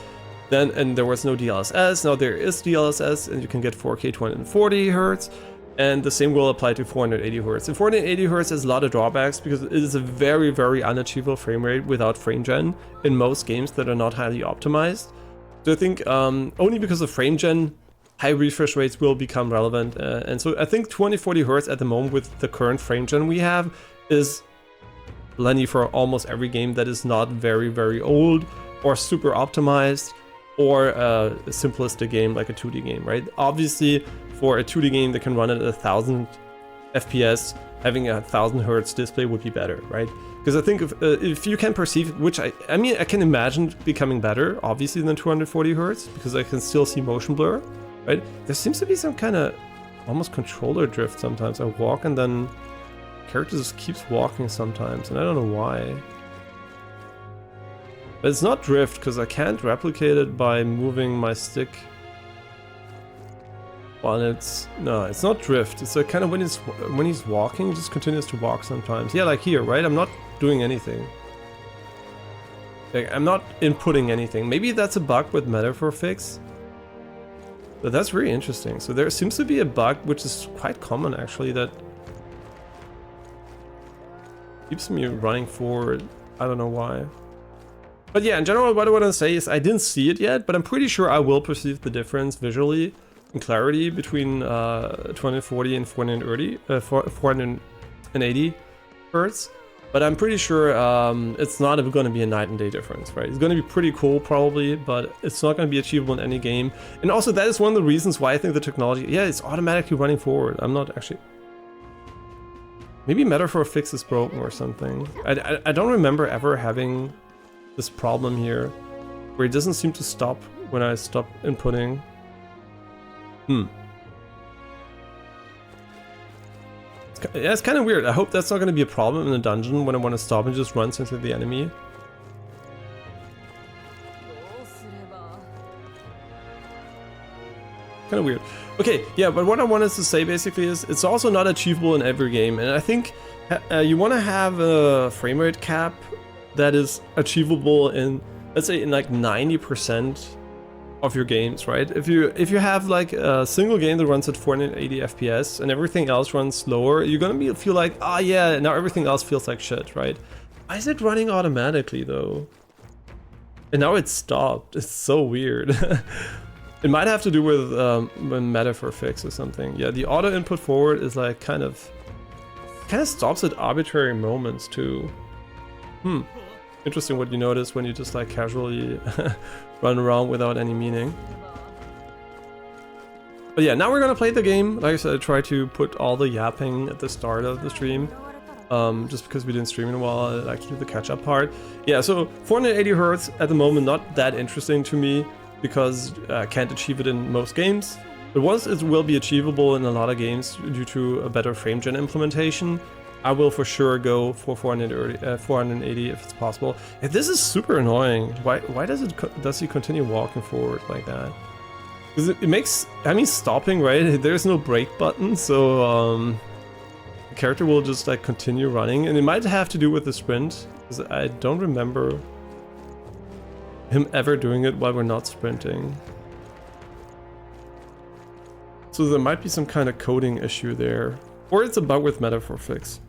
and there was no DLSS. Now there is DLSS, and you can get 4K 240 hertz. And the same will apply to 480 hertz. And 480 hertz has a lot of drawbacks because it is a very, very unachievable frame rate without frame gen in most games that are not highly optimized. So I think only because of frame gen, high refresh rates will become relevant. And so I think 240 hertz at the moment with the current frame gen we have is plenty for almost every game that is not very, very old or super optimized, or a simplistic game like a 2D game, right? Obviously, for a 2D game that can run at 1000 FPS, having a 1000 hertz display would be better, right? Because I think if you can perceive, which I mean, I can imagine becoming better, obviously, than 240 hertz, because I can still see motion blur, right? There seems to be some kind of almost controller drift sometimes. I walk and then the character just keeps walking sometimes, and I don't know why. But it's not drift, because I can't replicate it by moving my stick. Well, it's not drift. It's like kind of when he's walking, he just continues to walk sometimes. Yeah, like here, right? I'm not doing anything. Like, I'm not inputting anything. Maybe that's a bug with metaphor fix. But that's really interesting. So there seems to be a bug, which is quite common actually, that keeps me running forward. I don't know why. But yeah, in general, what I want to say is I didn't see it yet, but I'm pretty sure I will perceive the difference visually in clarity between 240 and 480 hertz. But I'm pretty sure it's not going to be a night and day difference, right? It's going to be pretty cool probably, but it's not going to be achievable in any game. And also that is one of the reasons why I think the technology, yeah, it's automatically running forward. I'm not actually... Maybe metaphor fix is broken or something. I don't remember ever having this problem here where it doesn't seem to stop when I stop inputting. Yeah, it's kind of weird. I hope that's not going to be a problem in a dungeon when I want to stop and just runs into the enemy. Kind of weird. Okay, yeah, but what I wanted to say basically is it's also not achievable in every game, and I think you want to have a frame rate cap that is achievable in, let's say, in like 90% of your games, right? If you have like a single game that runs at 480 FPS and everything else runs slower, you're gonna feel like, ah, yeah, now everything else feels like shit, right? Why is it running automatically though? And now it's stopped. It's so weird. It might have to do with metaphor fix or something. Yeah, the auto input forward is like kind of stops at arbitrary moments too. Interesting what you notice when you just like casually run around without any meaning. But yeah, now we're gonna play the game. Like I said, I try to put all the yapping at the start of the stream. Just because we didn't stream in a while, I like to do the catch-up part. Yeah, so 480 hertz at the moment, not that interesting to me because I can't achieve it in most games. But once it will be achievable in a lot of games due to a better frame gen implementation, I will for sure go for 480 if it's possible. And this is super annoying. Why does he continue walking forward like that? Because it makes, I mean, stopping, right? There's no brake button, so the character will just like continue running, and it might have to do with the sprint, because I don't remember him ever doing it while we're not sprinting. So there might be some kind of coding issue there, or it's a bug with metaphor fix.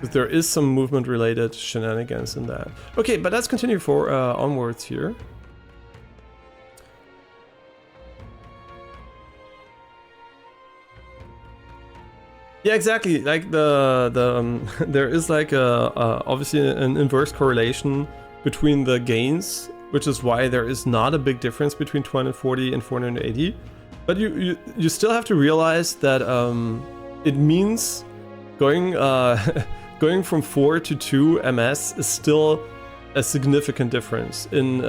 There is some movement related shenanigans in that. Okay, but let's continue for onwards here. Yeah, exactly. Like there is like obviously an inverse correlation between the gains, which is why there is not a big difference between 240 and 480. But you still have to realize that it means going going from 4 to 2 ms is still a significant difference in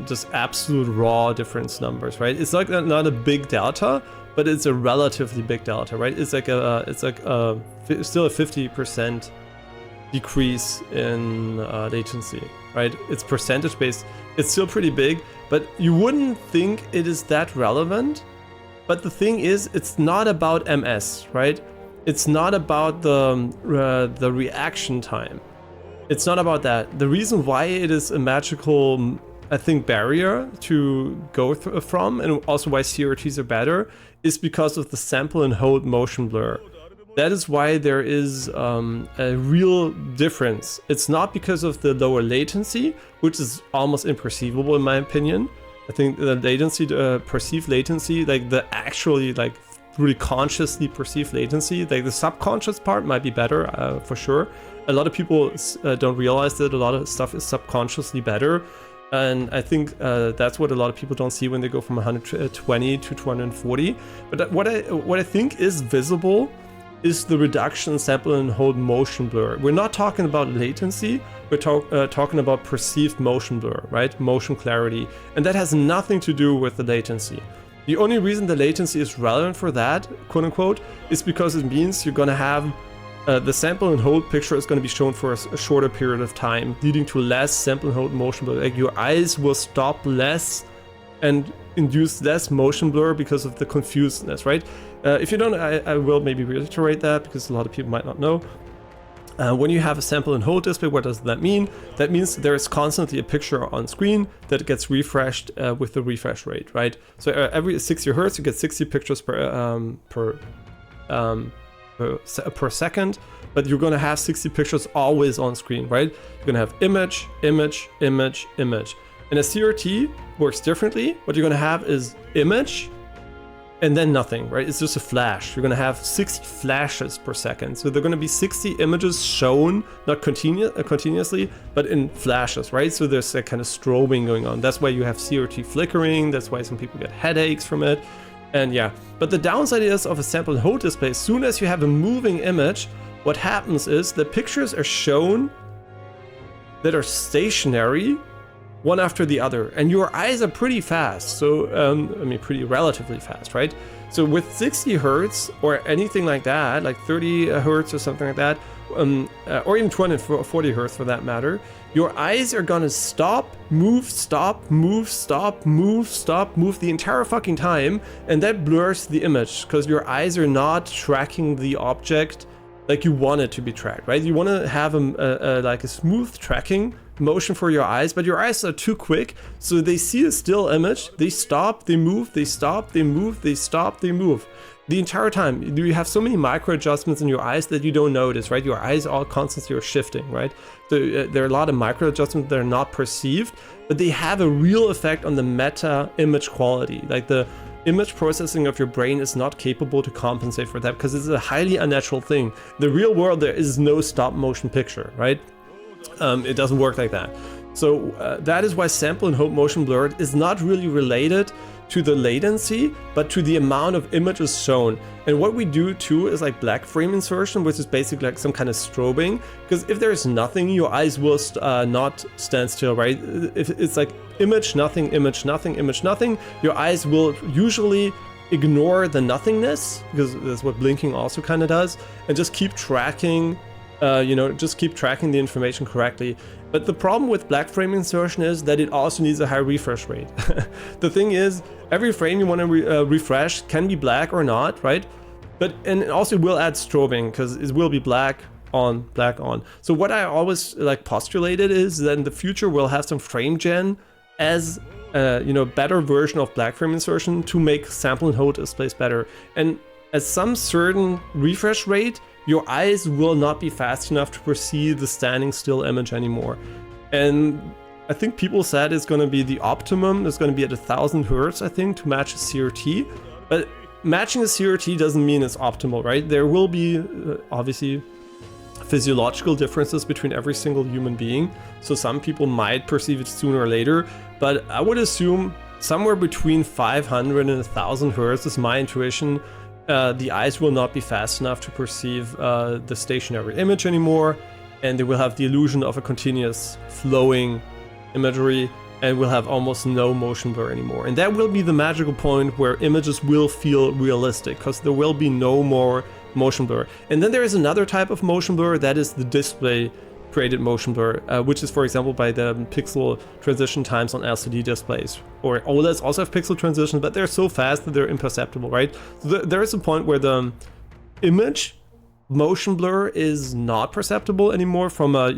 just absolute raw difference numbers, right? It's like not a big delta, but it's a relatively big delta, right? It's like still a 50% decrease in latency, right? It's percentage based. It's still pretty big, but you wouldn't think it is that relevant. But the thing is, it's not about ms, right? It's not about the reaction time. It's not about that. The reason why it is a magical, I think, barrier to go from, and also why CRTs are better, is because of the sample and hold motion blur. That is why there is a real difference. It's not because of the lower latency, which is almost imperceivable in my opinion. I think the latency, perceived latency, like the actually like really consciously perceived latency, like the subconscious part might be better for sure. A lot of people don't realize that a lot of stuff is subconsciously better. And I think that's what a lot of people don't see when they go from 120 to 240. But what I think is visible is the reduction in sample and hold motion blur. We're not talking about latency, we're talking about perceived motion blur, right? Motion clarity. And that has nothing to do with the latency. The only reason the latency is relevant for that, quote unquote, is because it means you're gonna have the sample and hold picture is going to be shown for a shorter period of time, leading to less sample and hold motion blur. Like your eyes will stop less and induce less motion blur because of the confusedness, right? If you don't, I will maybe reiterate that because a lot of people might not know. When you have a sample and hold display, what does that mean? That means there is constantly a picture on screen that gets refreshed with the refresh rate, right? So every 60 Hertz, you get 60 pictures per second, but you're going to have 60 pictures always on screen, right? You're going to have image, image, image, image. And a CRT works differently. What you're going to have is image and then nothing, right? It's just a flash. You're going to have 60 flashes per second. So they're going to be 60 images shown, not continuously, but in flashes, right? So there's a kind of strobing going on. That's why you have CRT flickering. That's why some people get headaches from it. And yeah, but the downside is of a sample and hold display, as soon as you have a moving image, what happens is the pictures are shown that are stationary, one after the other, and your eyes are pretty fast. So, I mean, pretty relatively fast, right? So with 60 Hertz or anything like that, like 30 Hertz or something like that, or even 240 Hertz for that matter, your eyes are gonna stop, move, stop, move, stop, move, stop, move the entire fucking time, and that blurs the image because your eyes are not tracking the object like you want it to be tracked, right? You want to have like a smooth tracking motion for your eyes, but your eyes are too quick, so they see a still image, they stop, they move, they stop, they move, they stop, they move. The entire time, you have so many micro adjustments in your eyes that you don't notice, right? Your eyes all constantly are shifting, right? So, there are a lot of micro adjustments that are not perceived, but they have a real effect on the meta image quality. Like the image processing of your brain is not capable to compensate for that because it's a highly unnatural thing. In the real world, there is no stop motion picture, right? It doesn't work like that. So that is why sample and hold motion blur is not really related to the latency, but to the amount of images shown. And what we do too is like black frame insertion, which is basically like some kind of strobing, because if there's nothing, your eyes will not stand still, right? If it's like image, nothing, image, nothing, image, nothing, your eyes will usually ignore the nothingness, because that's what blinking also kind of does, and just keep tracking just keep tracking the information correctly. But the problem with black frame insertion is that it also needs a high refresh rate. The thing is, every frame you want to refresh can be black or not, right? And it also will add strobing because it will be black on, black on. So what I always like postulated is that in the future we'll have some frame gen as better version of black frame insertion to make sample and hold displays better. And at some certain refresh rate, your eyes will not be fast enough to perceive the standing still image anymore. And I think people said it's going to be the optimum. It's going to be at 1000 Hertz, I think, to match a CRT. But matching a CRT doesn't mean it's optimal, right? There will be, obviously, physiological differences between every single human being. So some people might perceive it sooner or later. But I would assume somewhere between 500 and 1000 Hertz is my intuition. The eyes will not be fast enough to perceive the stationary image anymore. And they will have the illusion of a continuous flowing imagery, and will have almost no motion blur anymore. And that will be the magical point where images will feel realistic, because there will be no more motion blur. And then there is another type of motion blur, that is the display created motion blur, which is, for example, by the pixel transition times on LCD displays. Or OLEDs also have pixel transitions, but they're so fast that they're imperceptible, right? So there is a point where the image motion blur is not perceptible anymore from a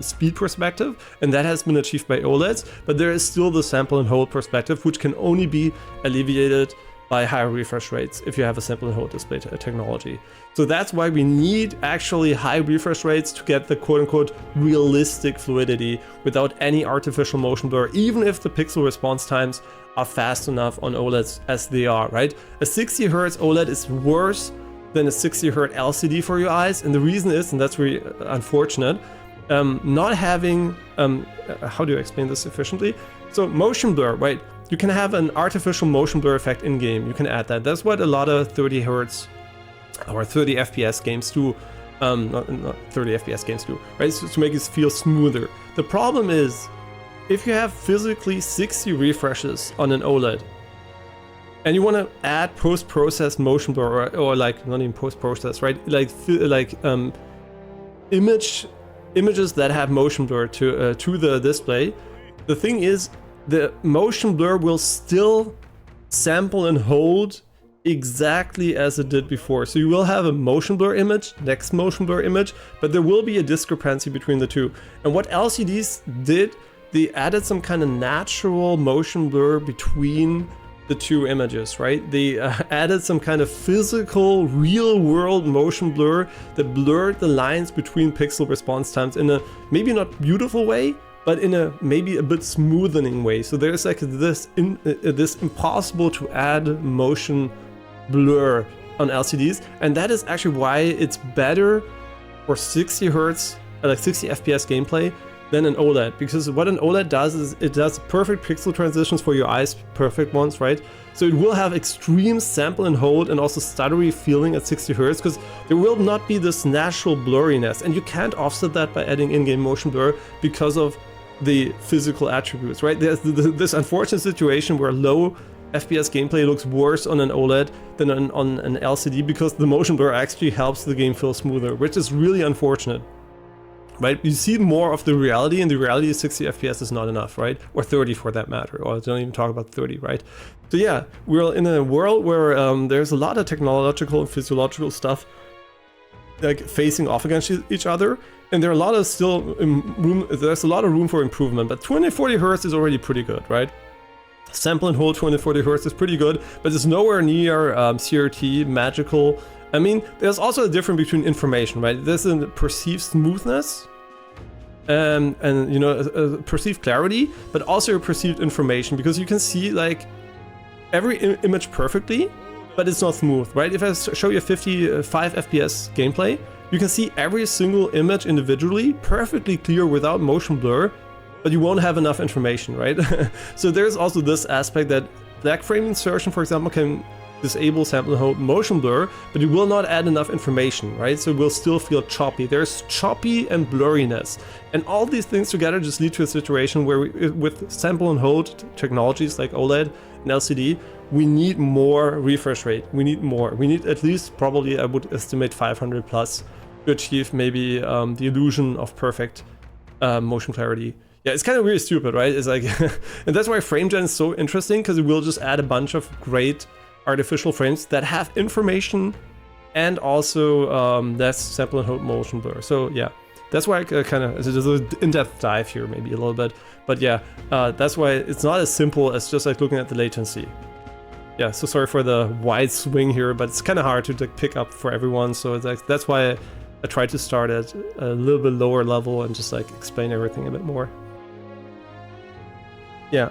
speed perspective, and that has been achieved by OLEDs. But there is still the sample and hold perspective, which can only be alleviated by higher refresh rates if you have a sample and hold display technology. So that's why we need actually high refresh rates to get the quote-unquote realistic fluidity without any artificial motion blur, even if the pixel response times are fast enough on OLEDs as they are, right? A 60 Hz OLED is worse than a 60 Hz LCD for your eyes, and the reason is, and that's really unfortunate, not having, how do you explain this efficiently? So motion blur, right? You can have an artificial motion blur effect in game. You can add that. That's what a lot of 30 Hz or 30 FPS games do. Not 30 FPS games do, right? So to make it feel smoother. The problem is, if you have physically 60 refreshes on an OLED, and you want to add post-processed motion blur, or like not even post-processed, right? Like images that have motion blur to the display. The thing is, the motion blur will still sample and hold exactly as it did before. So you will have a motion blur image, next motion blur image, but there will be a discrepancy between the two. And what LCDs did, they added some kind of natural motion blur between the two images, right? They added some kind of physical, real-world motion blur that blurred the lines between pixel response times in a maybe not beautiful way, but in a maybe a bit smoothing way. So there's like this impossible to add motion blur on LCDs, and that is actually why it's better for 60 Hz, like 60 FPS gameplay than an OLED, because what an OLED does is it does perfect pixel transitions for your eyes, perfect ones, right? So it will have extreme sample and hold and also stuttery feeling at 60 Hz, because there will not be this natural blurriness, and you can't offset that by adding in-game motion blur because of the physical attributes, right? There's this unfortunate situation where low FPS gameplay looks worse on an OLED than on an LCD, because the motion blur actually helps the game feel smoother, which is really unfortunate. Right, you see more of the reality, and the reality is 60 FPS is not enough, right? Or 30 for that matter, or don't even talk about 30, right? So yeah, we're in a world where there's a lot of technological and physiological stuff like facing off against each other, and there are a lot of there's a lot of room for improvement, but 240 Hz is already pretty good, right? Sample and hold 240 Hz is pretty good, but it's nowhere near CRT magical. I mean, there's also a difference between information, right? There's a perceived smoothness and you know, a perceived clarity, but also a perceived information, because you can see like every image perfectly, but it's not smooth, right? If I show you a 55 FPS gameplay, you can see every single image individually, perfectly clear without motion blur, but you won't have enough information, right? So there's also this aspect that black frame insertion, for example, can disable sample and hold motion blur, but it will not add enough information, right? So it will still feel choppy. There's choppy and blurriness, and all these things together just lead to a situation where with sample and hold technologies like OLED and LCD, we need more refresh rate. We need at least, probably I would estimate 500 plus to achieve maybe the illusion of perfect motion clarity. Yeah, it's kind of really stupid, right? It's like, and that's why frame gen is so interesting, because it will just add a bunch of great artificial frames that have information and also less sample and hold motion blur. So yeah, that's why I kind of, there's an in-depth dive here maybe a little bit, but yeah, that's why it's not as simple as just like looking at the latency. yeah, so sorry for the wide swing here, but it's kind of hard to like, pick up for everyone. So it's like, that's why I try to start at a little bit lower level and just like explain everything a bit more. Yeah.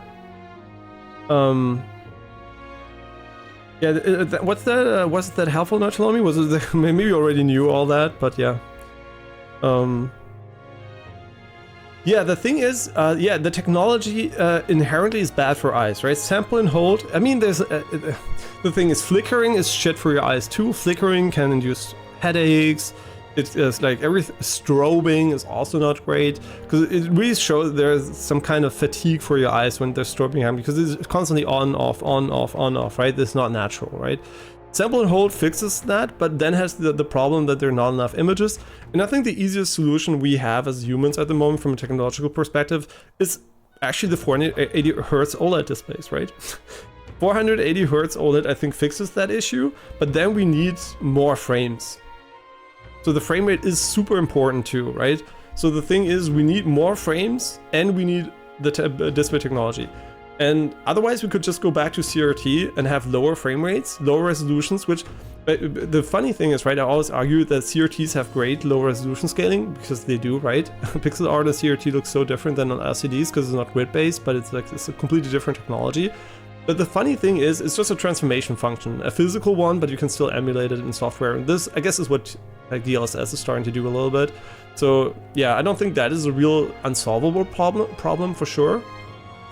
Yeah, what's that? Was that helpful not to tell me? Was it maybe you already knew all that, but yeah. Yeah, the thing is, yeah, the technology inherently is bad for eyes, right? Sample and hold. I mean, there's the thing is, flickering is shit for your eyes too. Flickering can induce headaches. It's like strobing is also not great, because it really shows there's some kind of fatigue for your eyes when they're strobing, because it's constantly on, off, on, off, on, off, right? It's not natural, right? Sample and hold fixes that, but then has the problem that there are not enough images. And I think the easiest solution we have as humans at the moment from a technological perspective is actually the 480 Hz OLED displays, right? 480 Hz OLED I think fixes that issue, but then we need more frames. So the frame rate is super important too, right? So the thing is, we need more frames and we need the display technology. And otherwise we could just go back to CRT and have lower frame rates, lower resolutions, which the funny thing is, right, I always argue that CRTs have great low resolution scaling, because they do, right? Pixel art on CRT looks so different than on LCDs because it's not grid based, but it's like it's a completely different technology. But the funny thing is, it's just a transformation function, a physical one, but you can still emulate it in software. And this, I guess, is what like DLSS is starting to do a little bit. So yeah, I don't think that is a real unsolvable problem for sure.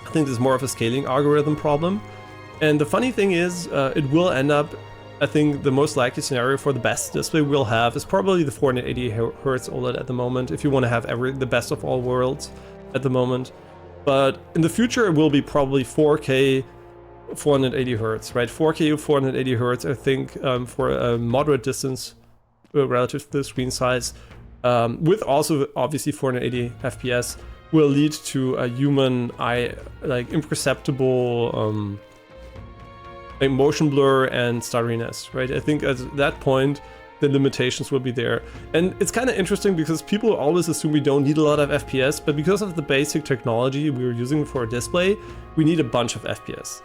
I think there's more of a scaling algorithm problem. And the funny thing is, it will end up, I think the most likely scenario for the best display we'll have is probably the 480 Hz OLED at the moment, if you want to have the best of all worlds at the moment. But in the future, it will be probably 4K 480 Hz, right? 4K 480 Hz, I think, for a moderate distance relative to the screen size, with also obviously 480 FPS, will lead to a human eye, like imperceptible like motion blur and stutteriness, right? I think at that point, the limitations will be there. And it's kind of interesting because people always assume we don't need a lot of FPS, but because of the basic technology we're using for a display, we need a bunch of FPS.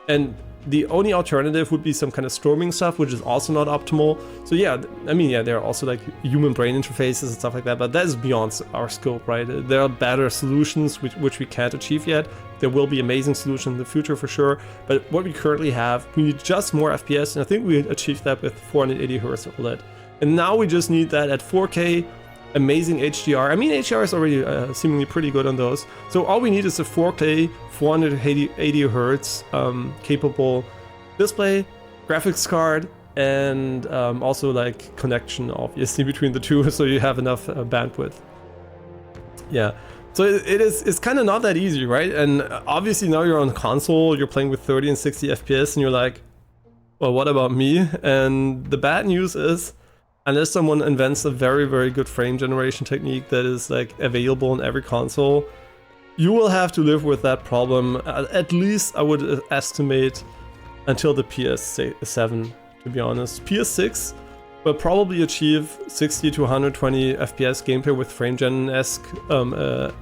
And the only alternative would be some kind of strobing stuff, which is also not optimal. So yeah, I mean, yeah, there are also like human brain interfaces and stuff like that, but that is beyond our scope, right? There are better solutions which we can't achieve yet. There will be amazing solutions in the future for sure, but what we currently have, we need just more FPS, and I think we achieved that with 480 Hz OLED. And now we just need that at 4K, amazing HDR. I mean, HDR is already seemingly pretty good on those. So all we need is a 4K 480 Hz capable display, graphics card, and also like connection obviously between the two, so you have enough bandwidth. Yeah, so it's kind of not that easy, right? And obviously now you're on console, you're playing with 30 and 60 FPS, and you're like, well, what about me? And the bad news is, unless someone invents a very, very good frame generation technique that is like available on every console, you will have to live with that problem, at least I would estimate until the PS7, to be honest. PS6 will probably achieve 60 to 120 FPS gameplay with frame gen-esque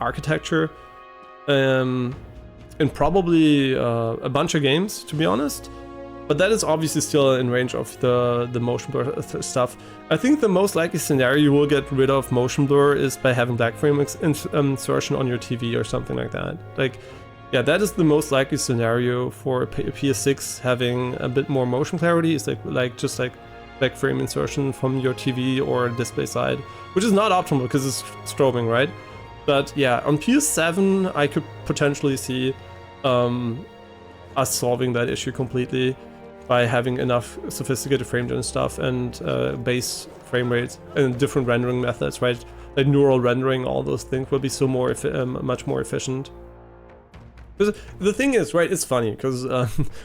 architecture, and probably a bunch of games, to be honest. But that is obviously still in range of the motion blur stuff. I think the most likely scenario you will get rid of motion blur is by having black frame insertion on your TV or something like that. Like, yeah, that is the most likely scenario for PS6 having a bit more motion clarity. Is just like black frame insertion from your TV or display side, which is not optimal because it's strobing, right? But yeah, on PS7 I could potentially see us solving that issue completely by having enough sophisticated frame gen stuff and base frame rates and different rendering methods, right? Like neural rendering, all those things will be so much more efficient. Because the thing is, right, it's funny because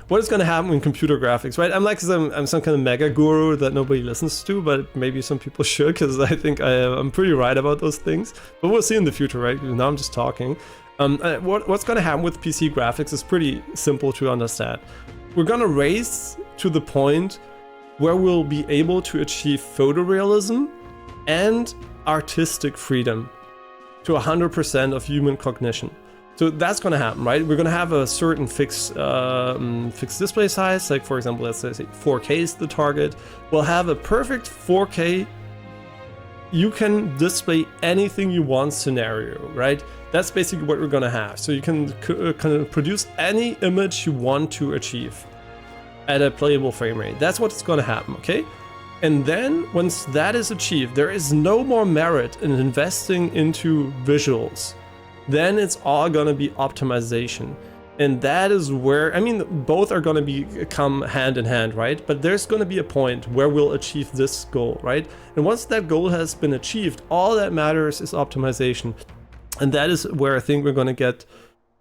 what is going to happen in computer graphics, right? I'm some kind of mega guru that nobody listens to, but maybe some people should, because I think I'm pretty right about those things. But we'll see in the future, right? Now I'm just talking. What's going to happen with PC graphics is pretty simple to understand. We're going to race to the point where we'll be able to achieve photorealism and artistic freedom to 100% of human cognition. So that's going to happen, right? We're going to have a certain fixed display size. Like for example, let's say 4K is the target. We'll have a perfect 4K. You can display anything you want scenario, right? That's basically what we're going to have. So you can produce any image you want to achieve at a playable frame rate. That's what's going to happen, okay? And then once that is achieved, there is no more merit in investing into visuals. Then it's all gonna be optimization. And that is where, I mean, both are gonna come hand in hand, right? But there's gonna be a point where we'll achieve this goal, right? And once that goal has been achieved, all that matters is optimization. And that is where I think we're gonna get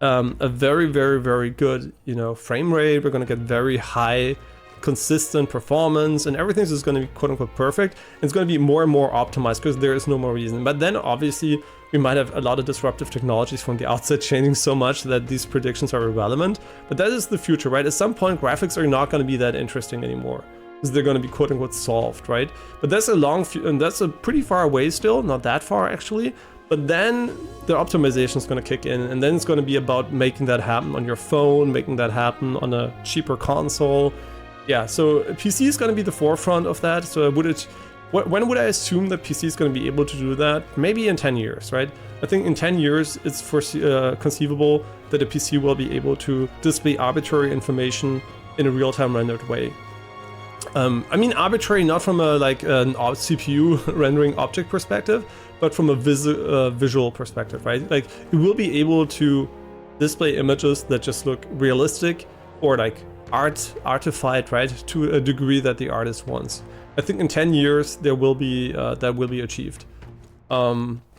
a very, very, very good, frame rate. We're gonna get very high, consistent performance, and everything's just going to be quote unquote perfect. It's going to be more and more optimized because there is no more reason. But then obviously we might have a lot of disruptive technologies from the outset changing so much that these predictions are irrelevant. But that is the future, right? At some point graphics are not going to be that interesting anymore because they're going to be quote unquote solved, right? But that's and that's a pretty far away still, not that far actually. But then the optimization is going to kick in, and then it's going to be about making that happen on your phone, making that happen on a cheaper console. Yeah, so PC is going to be the forefront of that. So when would I assume that PC is going to be able to do that? Maybe in 10 years, right? I think in 10 years, it's conceivable that a PC will be able to display arbitrary information in a real-time rendered way. I mean arbitrary not from an CPU rendering object perspective, but from a visual perspective, right? Like it will be able to display images that just look realistic or like artified, right, to a degree that the artist wants. I think in 10 years there will be that will be achieved.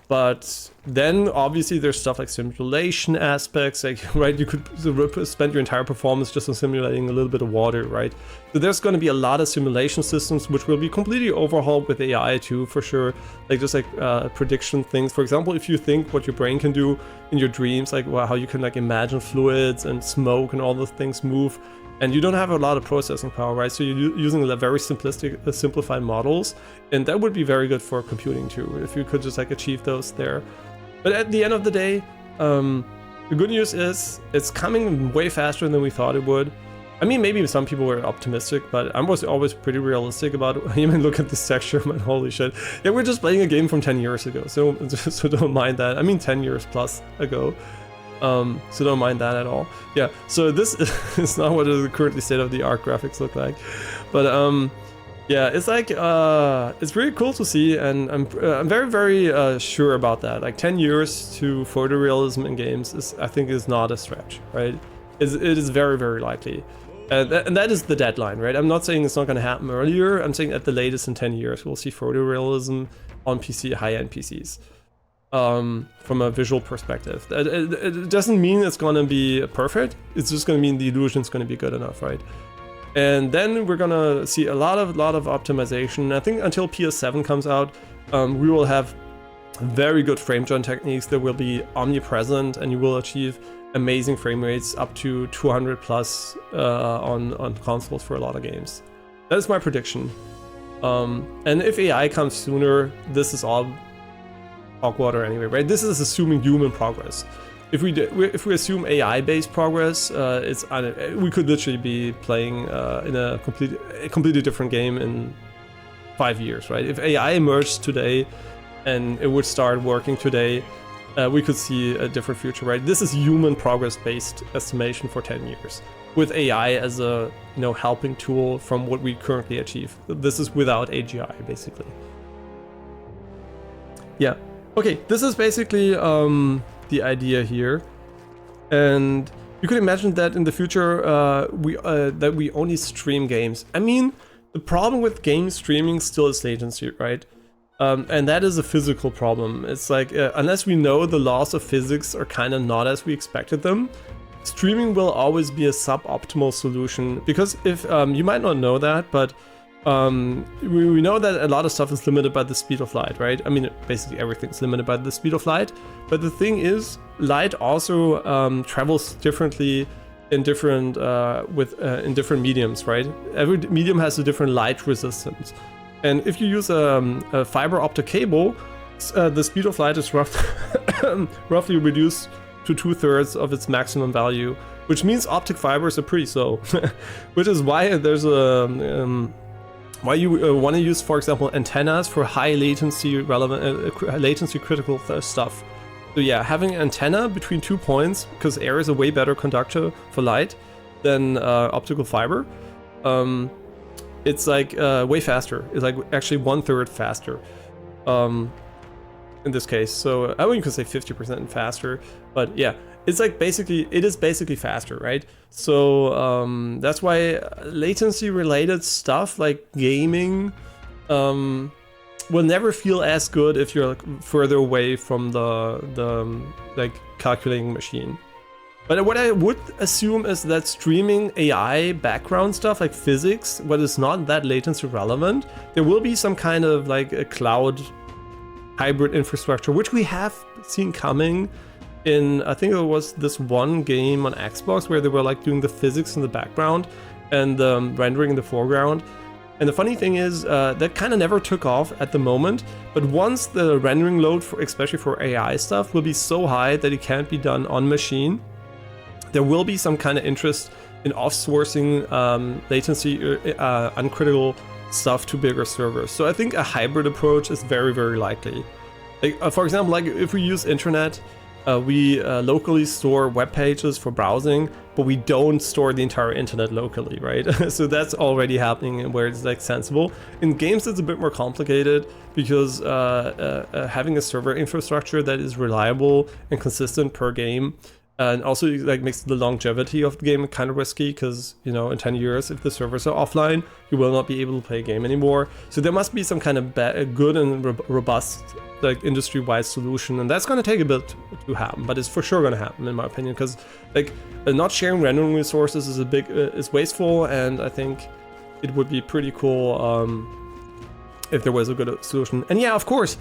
But then obviously there's stuff like simulation aspects, like right, you could spend your entire performance just on simulating a little bit of water, right? So there's going to be a lot of simulation systems which will be completely overhauled with AI too, for sure. Like just like prediction things. For example, if you think what your brain can do in your dreams, like how you can like imagine fluids and smoke and all those things move, and you don't have a lot of processing power, right? So you're using very simplified models, and that would be very good for computing too, if you could just like achieve those there. But at the end of the day, the good news is it's coming way faster than we thought it would. I mean, maybe some people were optimistic, but I was always pretty realistic about it. Even look at this texture, man, holy shit. Yeah, we're just playing a game from 10 years ago, so don't mind that. I mean, 10 years plus ago. So don't mind that at all. Yeah, so this is not what the currently state-of-the-art graphics look like, but yeah, it's like it's really cool to see, and I'm very, very sure about that. Like 10 years to photorealism in games I think is not a stretch, right? It is very, very likely, and that is the deadline, right? I'm not saying it's not going to happen earlier. I'm saying at the latest in 10 years we'll see photorealism on PC, high-end PCs. From a visual perspective. It doesn't mean it's gonna be perfect, it's just gonna mean the illusion is gonna be good enough, right? And then we're gonna see a lot of optimization. I think until PS7 comes out, we will have very good frame join techniques that will be omnipresent, and you will achieve amazing frame rates up to 200 plus on consoles for a lot of games. That is my prediction. And if AI comes sooner, this is all hot water anyway, right? This is assuming human progress. If we assume AI-based progress, we could literally be playing in a completely different game in 5 years, right? If AI emerged today and it would start working today, we could see a different future, right? This is human progress-based estimation for 10 years, with AI as a helping tool from what we currently achieve. This is without AGI, basically. Yeah. Okay, this is basically the idea here, and you could imagine that in the future that we only stream games. I mean, the problem with game streaming still is latency, right? And that is a physical problem. It's like unless we know the laws of physics are kind of not as we expected them, streaming will always be a suboptimal solution. Because if you might not know that, but we know that a lot of stuff is limited by the speed of light, right? I mean, basically everything's limited by the speed of light. But the thing is, light also travels differently in different in different mediums, right? Every medium has a different light resistance. And if you use a fiber optic cable, the speed of light is roughly reduced to 2/3 of its maximum value, which means optic fibers are pretty slow, which is why there's a why you want to use, for example, antennas for high latency relevant latency critical stuff. So yeah, having an antenna between 2 points, because air is a way better conductor for light than optical fiber. It's like way faster. It's like actually 1/3 faster in this case. So I wouldn't say 50% faster, but yeah, it's like it is basically faster, right? So that's why latency related stuff like gaming will never feel as good if you're like further away from the like calculating machine. But what I would assume is that streaming AI background stuff like physics, what is not that latency relevant, there will be some kind of like a cloud hybrid infrastructure, which we have seen coming in, I think it was this one game on Xbox where they were like doing the physics in the background and rendering in the foreground. And the funny thing is that kind of never took off at the moment, but once the rendering load, especially for AI stuff, will be so high that it can't be done on machine, there will be some kind of interest in off-sourcing latency uncritical stuff to bigger servers. So I think a hybrid approach is very, very likely. Like, for example, like if we use internet, we locally store web pages for browsing, but we don't store the entire internet locally, right? So that's already happening where it's like sensible. In games, it's a bit more complicated because having a server infrastructure that is reliable and consistent per game, and also like makes the longevity of the game kind of risky, because you know, in 10 years, if the servers are offline, you will not be able to play a game anymore. So there must be some kind of good and robust like industry-wide solution, and that's going to take a bit to happen, but it's for sure going to happen in my opinion, because like not sharing rendering resources is is wasteful, and I think it would be pretty cool if there was a good solution. And yeah, of course,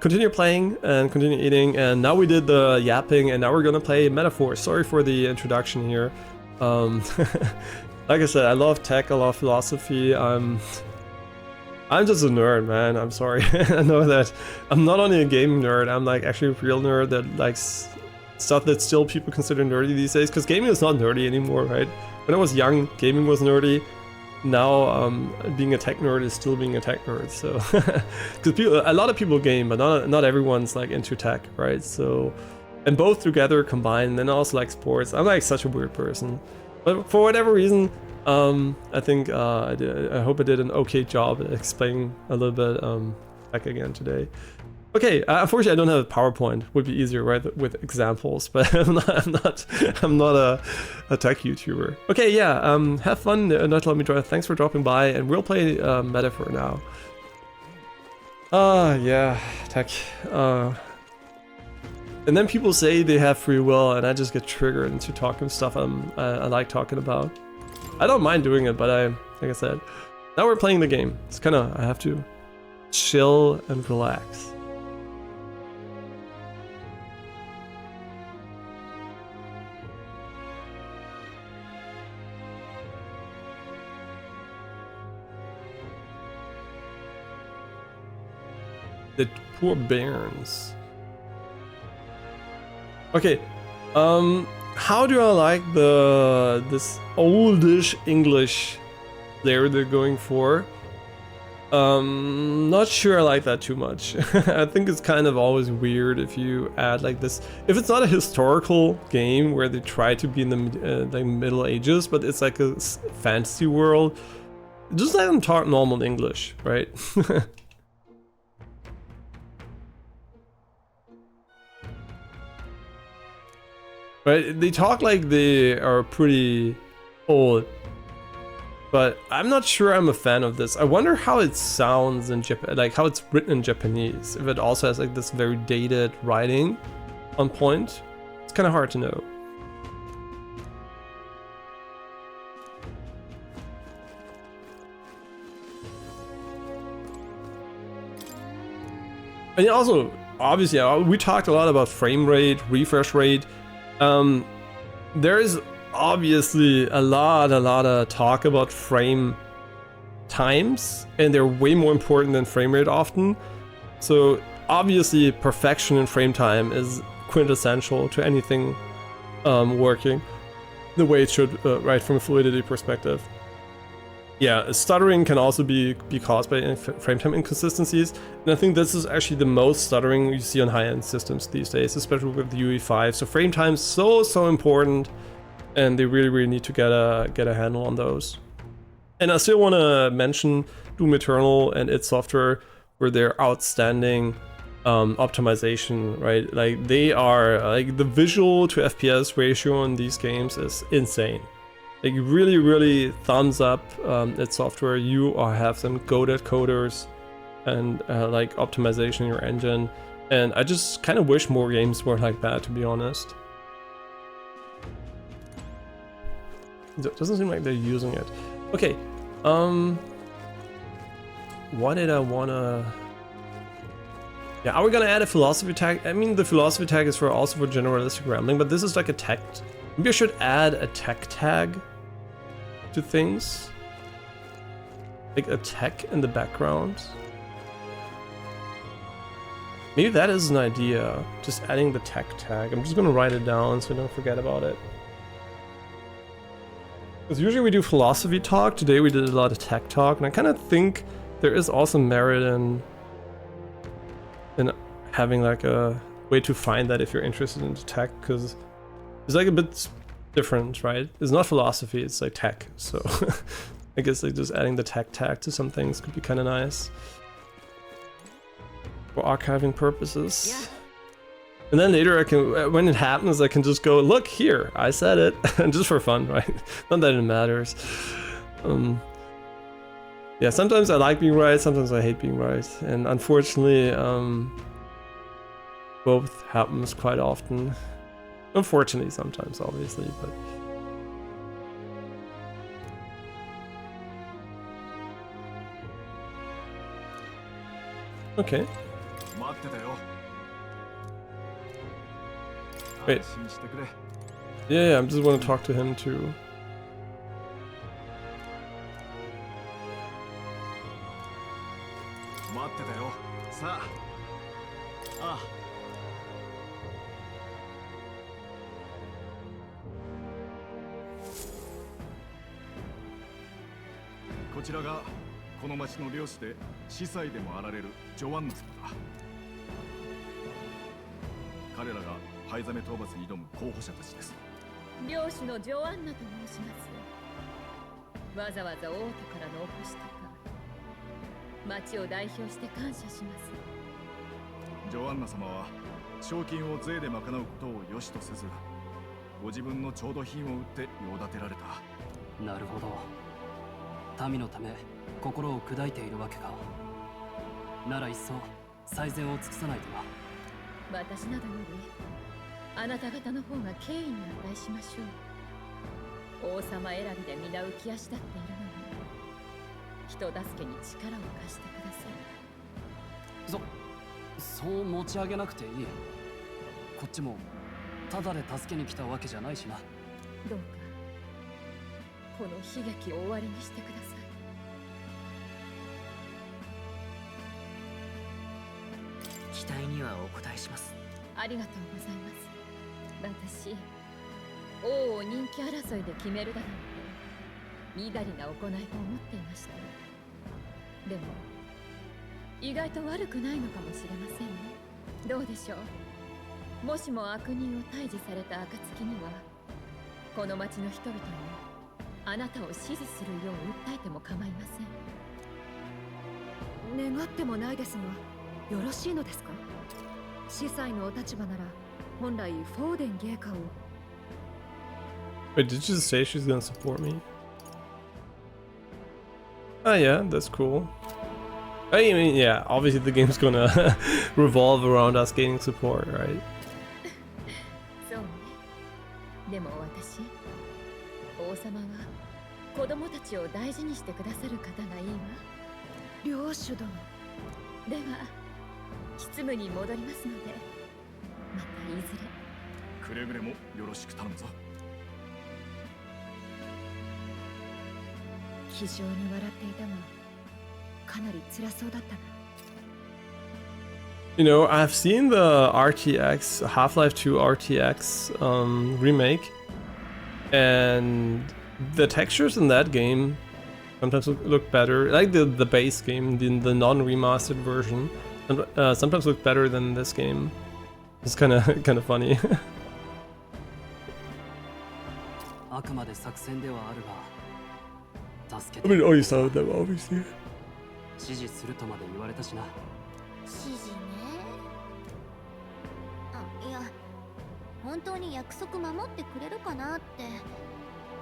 continue playing and continue eating, and now we did the yapping, and now we're gonna play Metaphor. Sorry for the introduction here. Like I said, I love tech, I love philosophy. I'm just a nerd, man. I'm sorry. I know that I'm not only a gaming nerd, I'm like actually a real nerd that likes stuff that still people consider nerdy these days, because gaming is not nerdy anymore, right? When I was young, gaming was nerdy. Now being a tech nerd is still being a tech nerd, so because a lot of people game, but not everyone's like into tech, right? So, and both together combined, and also like sports. I'm like such a weird person, but for whatever reason, I think I hope I did an okay job at explaining a little bit tech again today. Okay, unfortunately I don't have a PowerPoint. Would be easier, right, with examples, but I'm not a tech YouTuber. Okay, yeah, have fun, not let me try. Thanks for dropping by, and we'll play Metaphor now. Yeah, tech. And then people say they have free will, and I just get triggered into talking stuff I like talking about. I don't mind doing it, but like I said, now we're playing the game. It's kind of, I have to chill and relax. The poor bairns. Okay, how do I like this oldish English there they're going for? Not sure I like that too much. I think it's kind of always weird if you add like this. If it's not a historical game where they try to be in the Middle Ages, but it's like a fantasy world, just let them talk normal English, right? Right, they talk like they are pretty old, but I'm not sure I'm a fan of this. I wonder how it sounds in Japan, like how it's written in Japanese. If it also has like this very dated writing on point, it's kind of hard to know. And also, obviously, we talked a lot about frame rate, refresh rate. There is obviously a lot of talk about frame times, and they're way more important than frame rate often. So obviously perfection in frame time is quintessential to anything working the way it should, right, from a fluidity perspective. Yeah, stuttering can also be caused by frame time inconsistencies, and I think this is actually the most stuttering you see on high-end systems these days, especially with the UE5. So frame time is so important, and they really need to get a handle on those. And I still want to mention Doom Eternal and id Software for their outstanding optimization, right? Like they are like the visual to FPS ratio on these games is insane. Like really thumbs up id Software. You have some goated coders and like optimization in your engine, and I just kind of wish more games were like that, to be honest. It doesn't seem like they're using it. Okay, what did I wanna... Yeah, are we gonna add a philosophy tag? I mean, the philosophy tag is also for generalistic rambling, but this is like a tech... Maybe I should add a tech tag to things. Like a tech in the background. Maybe that is an idea, just adding the tech tag. I'm just gonna write it down so I don't forget about it. Because usually we do philosophy talk, today we did a lot of tech talk, and I kind of think there is also merit in having like a way to find that if you're interested in tech, because it's like a bit different, right? It's not philosophy, it's like tech, so I guess like just adding the tech tag to some things could be kind of nice for archiving purposes. Yeah. And then later I can, when it happens, I can just go, look here, I said it, and just for fun, right? Not that it matters. Yeah, sometimes I like being right, sometimes I hate being right, and unfortunately, both happens quite often. Unfortunately, sometimes, obviously, but... Okay. Wait. Yeah, I just want to talk to him too. Wait, did you say she's gonna support me? Oh yeah, that's cool. I mean, yeah, obviously the game's gonna revolve around us gaining support, right? You know, I've seen the RTX, Half-Life 2 RTX remake, and the textures in that game sometimes look better, like the base game, the non-remastered version, sometimes look better than this game. It's kind of funny. I mean, oh, you saw them obviously. 指示するとまで言われたしな。指示ね。あ、いや、本当に約束守ってくれるかなって。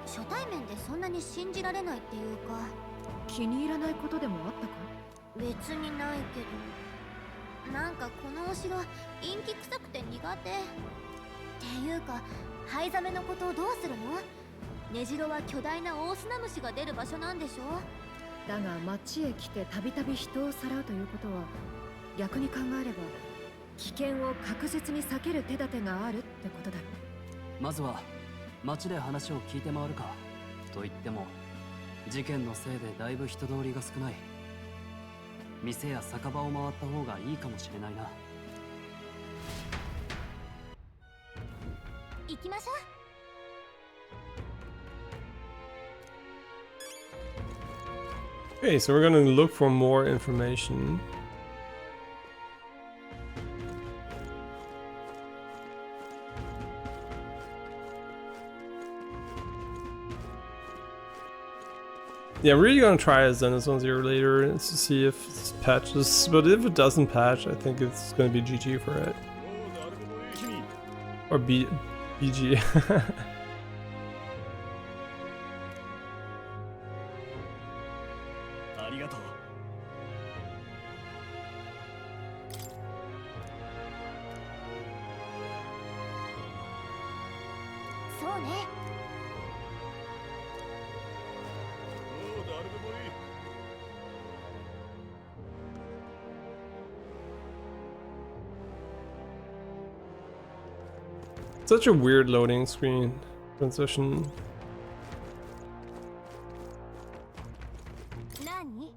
初対面でそんなに信じられないっていうか。気に入らないことでもあったか？別にないけど。なんかこのお城陰気臭くて苦手。っていうか、灰ザメのことをどうするの？根城は巨大なオオスナムシが出る場所なんでしょ？だが町へ来てたびたび人をさらうということは逆に考えれば危険を確実に避ける手立てがあるってことだろう。まずは町で話を聞いて回るか。と言っても事件のせいでだいぶ人通りが少ない。店や酒場を回った方がいいかもしれないな。行きましょう。Okay, so we're gonna look for more information. Yeah, we're really gonna try a Zenith 1-0 later to see if it patches, but if it doesn't patch, I think it's gonna be GG for it. Or BG. そうね。Such a weird loading screen transition. 何？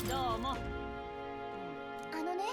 どうも。あのね。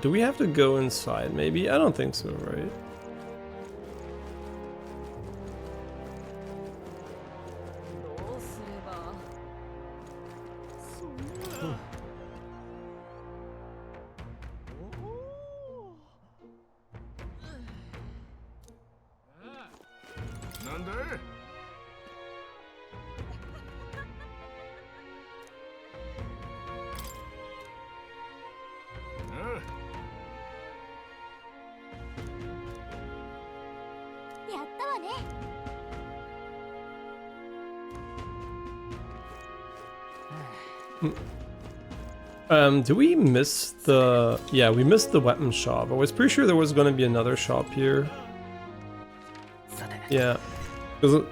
Do we have to go inside? Maybe? I don't think so, right? どうすれば。そんな。なんだい？やったわね。Do we miss the... Yeah, we missed the weapon shop. I was pretty sure there was gonna be another shop here. Yeah. Because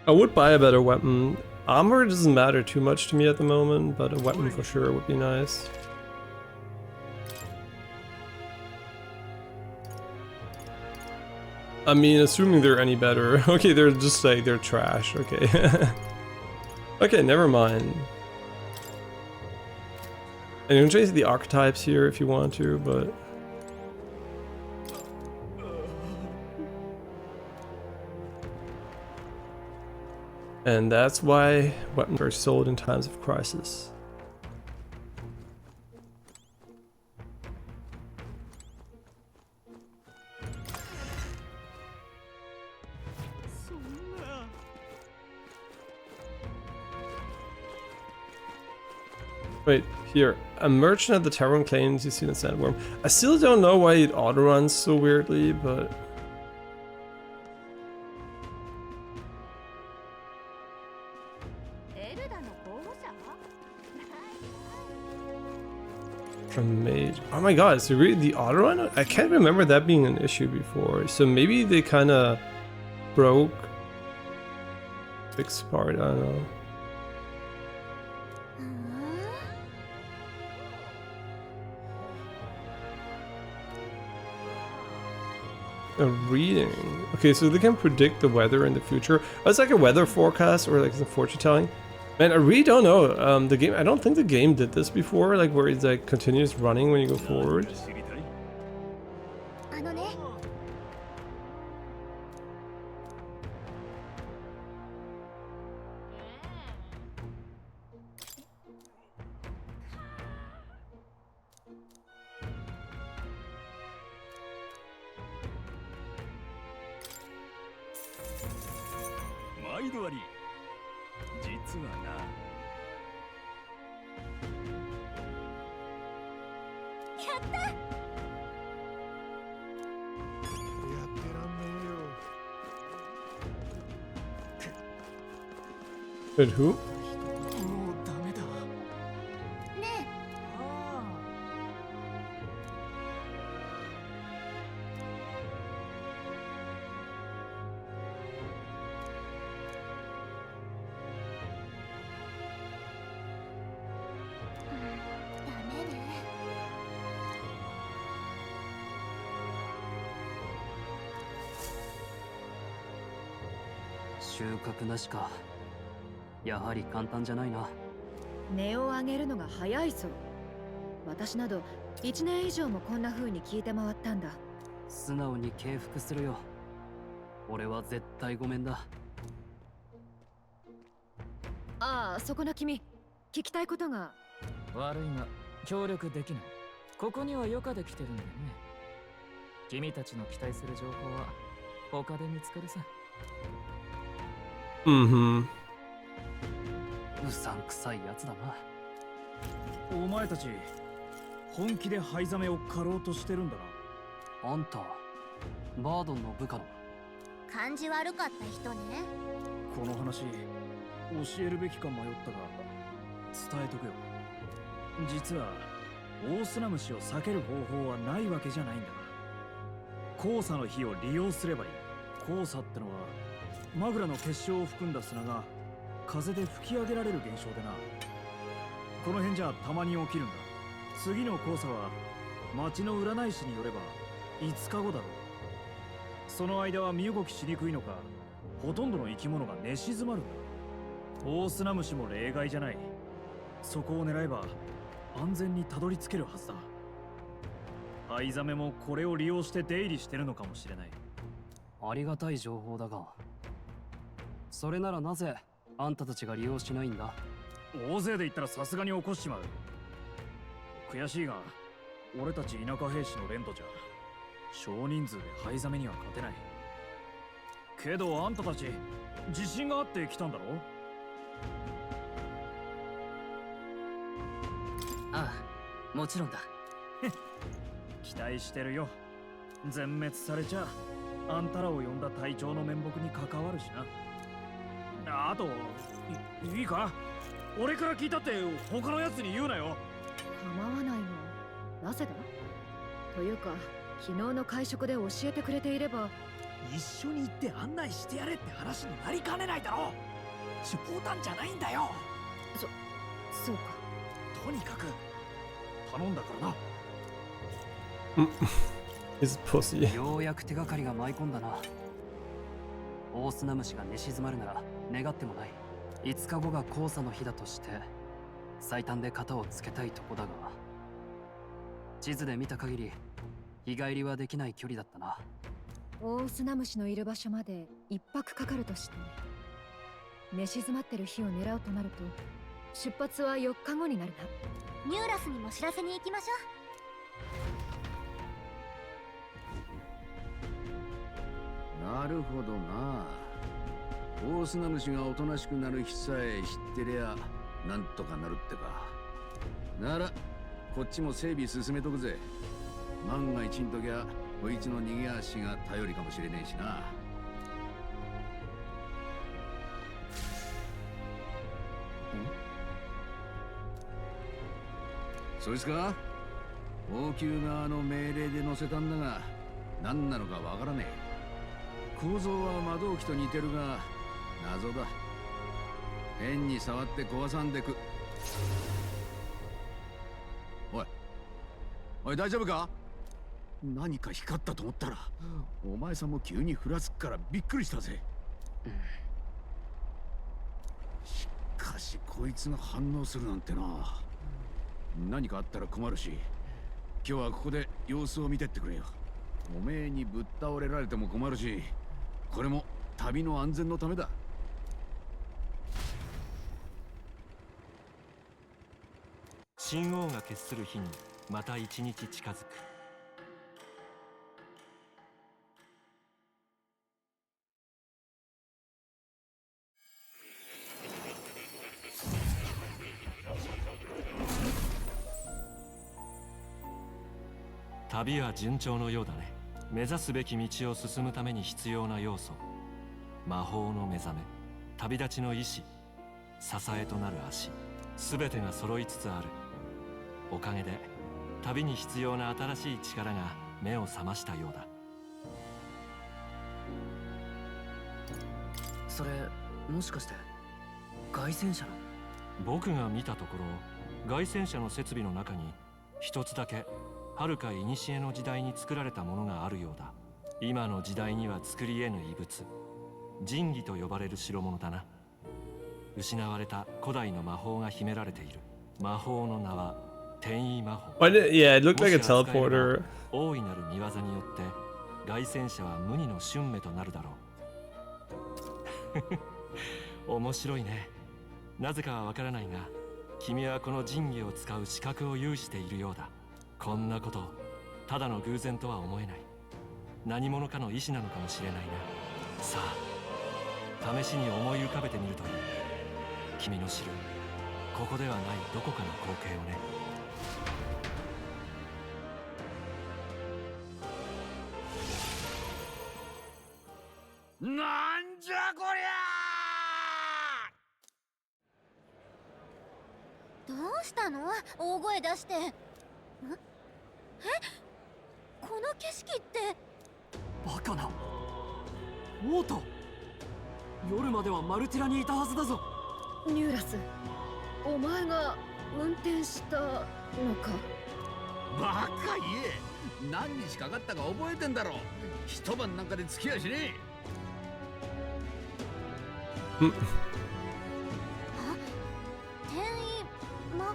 I would buy a better weapon. Armor doesn't matter too much to me at the moment, but a weapon for sure would be nice. I mean, assuming they're any better. Okay, they're just like, they're trash. Okay. Okay, never mind. And you can change the archetypes here if you want to, but... And that's why weapons are sold in times of crisis. Wait, here. A merchant at the tavern claims he's seen a sandworm. I still don't know why it auto-runs so weirdly, but... A mage. Oh my god, so really the auto-run? I can't remember that being an issue before. So maybe they kind of broke fixed part, I don't know. A reading. Okay, so they can predict the weather in the future. Oh, it's like a weather forecast or like some fortune telling. Man, I really don't know. The game. I don't think the game did this before, like where it's like continuous running when you go forward. But who?収穫なしか。やはり簡単じゃないな。値を上げるのが早いぞ。私など1年以上もこんな風に聞いて回ったんだ。素直に敬服するよ。俺は絶対ごめんだ。ああ、そこの君、聞きたいことが。悪いが協力できない。ここには余暇で来てるんだよね。君たちの期待する情報は他で見つかるさ。うさんくさいやつだな。お前たち本気で灰ザメを狩ろうとしてるんだな。あんたバードンの部下の感じ悪かった人ね。この話教えるべきか迷ったが伝えとくよ。実はオオスナムシを避ける方法はないわけじゃないんだ。黄砂の火を利用すればいい。黄砂ってのはマグラの結晶を含んだ砂が風で吹き上げられる現象でな。この辺じゃたまに起きるんだ。次の黄砂は町の占い師によれば5日後だろう。その間は身動きしにくいのか、ほとんどの生き物が寝静まるんだ。オオスナムシも例外じゃない。そこを狙えば安全にたどり着けるはずだ。藍ザメもこれを利用して出入りしてるのかもしれない。ありがたい情報だが、それならなぜあんたたちが利用しないんだ。大勢で行ったらさすがに起こしちまう。悔しいが俺たち田舎兵士の連とじゃ少人数で灰ザメには勝てない。けどあんたたち自信があって来たんだろ。ああ、もちろんだ。期待してるよ。全滅されちゃあんたらを呼んだ隊長の面目に関わるしな。あといいか、俺から聞いたって他のやつに言うなよ。構わないが、なぜだというか、昨日の会食で教えてくれていれば。一緒に行って案内してやれって話になりかねないだろ。冗談じゃないんだよ。そうか。とにかく頼んだからな。He's pussy. ようやく手がかりが舞い込んだな。オオスナムシが寝静まるなら願ってもない。5日後が黄砂の日だとして最短で型をつけたいとこだが、地図で見た限り日帰りはできない距離だったな。オオスナムシのいる場所まで1泊かかるとして、寝静まってる日を狙うとなると出発は4日後になるな。ニューラスにも知らせに行きましょう。なるほどな。オオスナムシがおとなしくなる日さえ知ってりゃなんとかなるってか。ならこっちも整備進めとくぜ。万が一んときゃこいつの逃げ足が頼りかもしれねえしな。そいつか王宮側の命令で乗せたんだが何なのかわからねえ。構造は魔導機と似てるが謎だ。変に触って壊さんでく。おい大丈夫か？何か光ったと思ったらお前さんも急にふらつくからびっくりしたぜ。しかしこいつが反応するなんてな。何かあったら困るし今日はここで様子を見てってくれよ。おめえにぶっ倒れられても困るしこれも旅の安全のためだ。神王が決する日にまた一日近づく。旅は順調のようだね。目指すべき道を進むために必要な要素、魔法の目覚め、旅立ちの意志、支えとなる足、すべてが揃いつつある。おかげで旅に必要な新しい力が目を覚ましたようだ。それもしかして凱旋者の？僕が見たところ凱旋者の設備の中に一つだけ遥か古の時代に作られたものがあるようだ。今の時代には作り得ぬ遺物、神器と呼ばれる代物だな。失われた古代の魔法が秘められている。魔法の名は転移魔法。Yeah, it looked like a teleporter. 大いなる見業によって凱旋者は無二の俊美となるだろう。面白いね。なぜかはわからないが君はこの神器を使う資格を有しているようだ。こんなことただの偶然とは思えない。何者かの意志なのかもしれないな。さあ試しに思い浮かべてみるといい。君の知るここではないどこかの光景をね。なんじゃこりゃ。どうしたの？大声出して。この景色って。バカな。オート、夜まではマルティラにいたはずだぞ。ニューラス、お前が運転したのか？バカ言え。何日かかったか覚えてんだろ。一晩なんかで付き合いしねえ。転移魔法？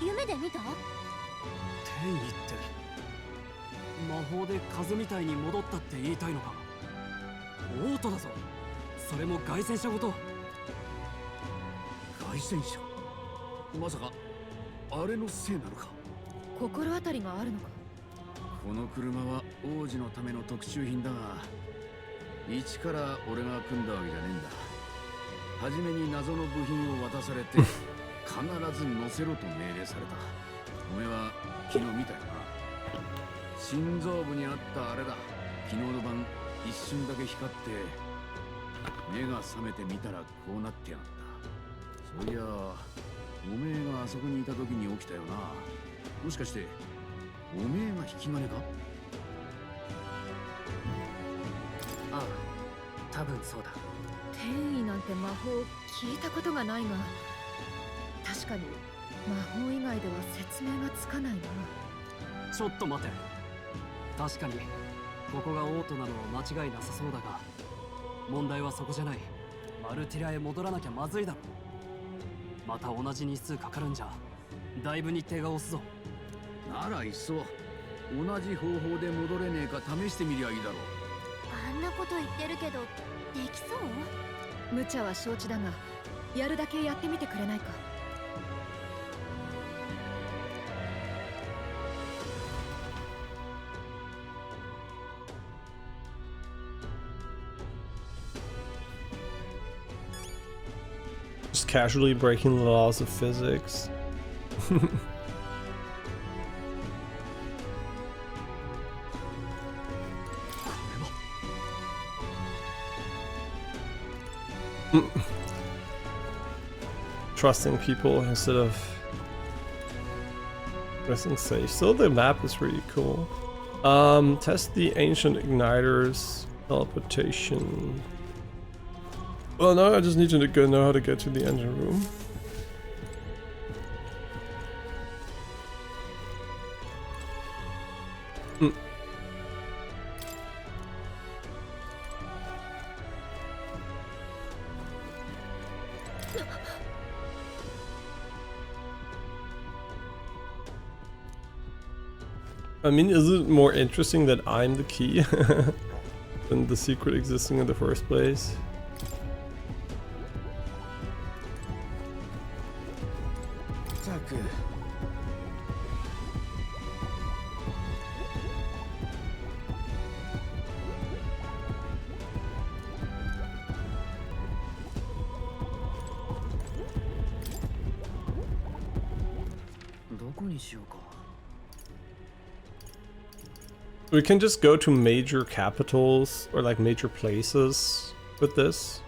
夢で見た？転移って魔法で風みたいに戻ったって言いたいのか？オートだぞ。それも凱旋者ごと。凱旋者？まさかあれのせいなのか？心当たりがあるのか？この車は王子のための特注品だが一から俺が組んだわけじゃねえんだ。初めに謎の部品を渡されて必ず乗せろと命令された。おめえは昨日見たよな。心臓部にあったあれだ。昨日の晩一瞬だけ光って目が覚めてみたらこうなってやがった。そういやおめえがあそこにいた時に起きたよな。もしかしておめえが引き金か？ああ、多分そうだ。転移なんて魔法聞いたことがないが、確かに魔法以外では説明がつかないな。ちょっと待て。確かにここがオートなのは間違いなさそうだが、問題はそこじゃない。マルティラへ戻らなきゃまずいだろ。また同じ日数かかるんじゃだいぶ日程が押すぞ。ならいっそ同じ方法で戻れねえか試してみりゃいいだろう。あんなこと言ってるけどできそう？無茶は承知だが、やるだけやってみてくれないか？Just casually breaking the laws of physics. Trusting people instead of pressing safe. Still, the map is really cool. Test the ancient igniters teleportation. Well, now I just need to know how to get to the engine room. I mean, is it more interesting that I'm the key than the secret existing in the first place? We can just go to major capitals or like major places with this.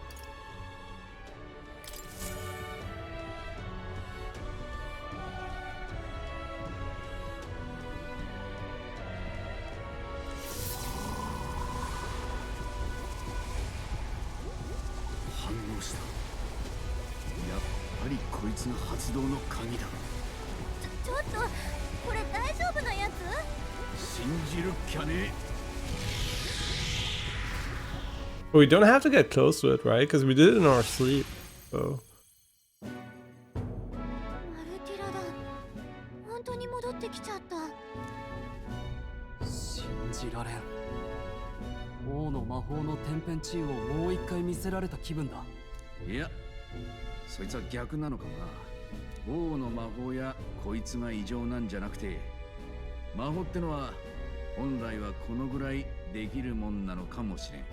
But we don't have to get close to it, right? Because we did it in our sleep. So. Yeah. そいつは逆なのかもな。王の魔法やこいつが異常なんじゃなくて、魔法ってのは本来はこのぐらいできるもんなのかもしれん。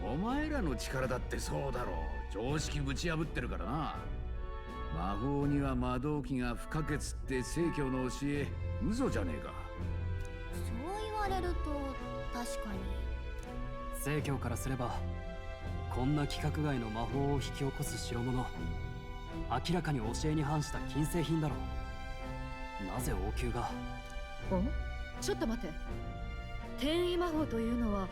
お前らの力だってそうだろう。常識ぶち破ってるからな。魔法には魔導器が不可欠って聖教の教え、嘘じゃねえか。そう言われると確かに。聖教からすればこんな規格外の魔法を引き起こす代物、明らかに教えに反した禁制品だろう。なぜ王宮が。ちょっと待って。転移魔法というのは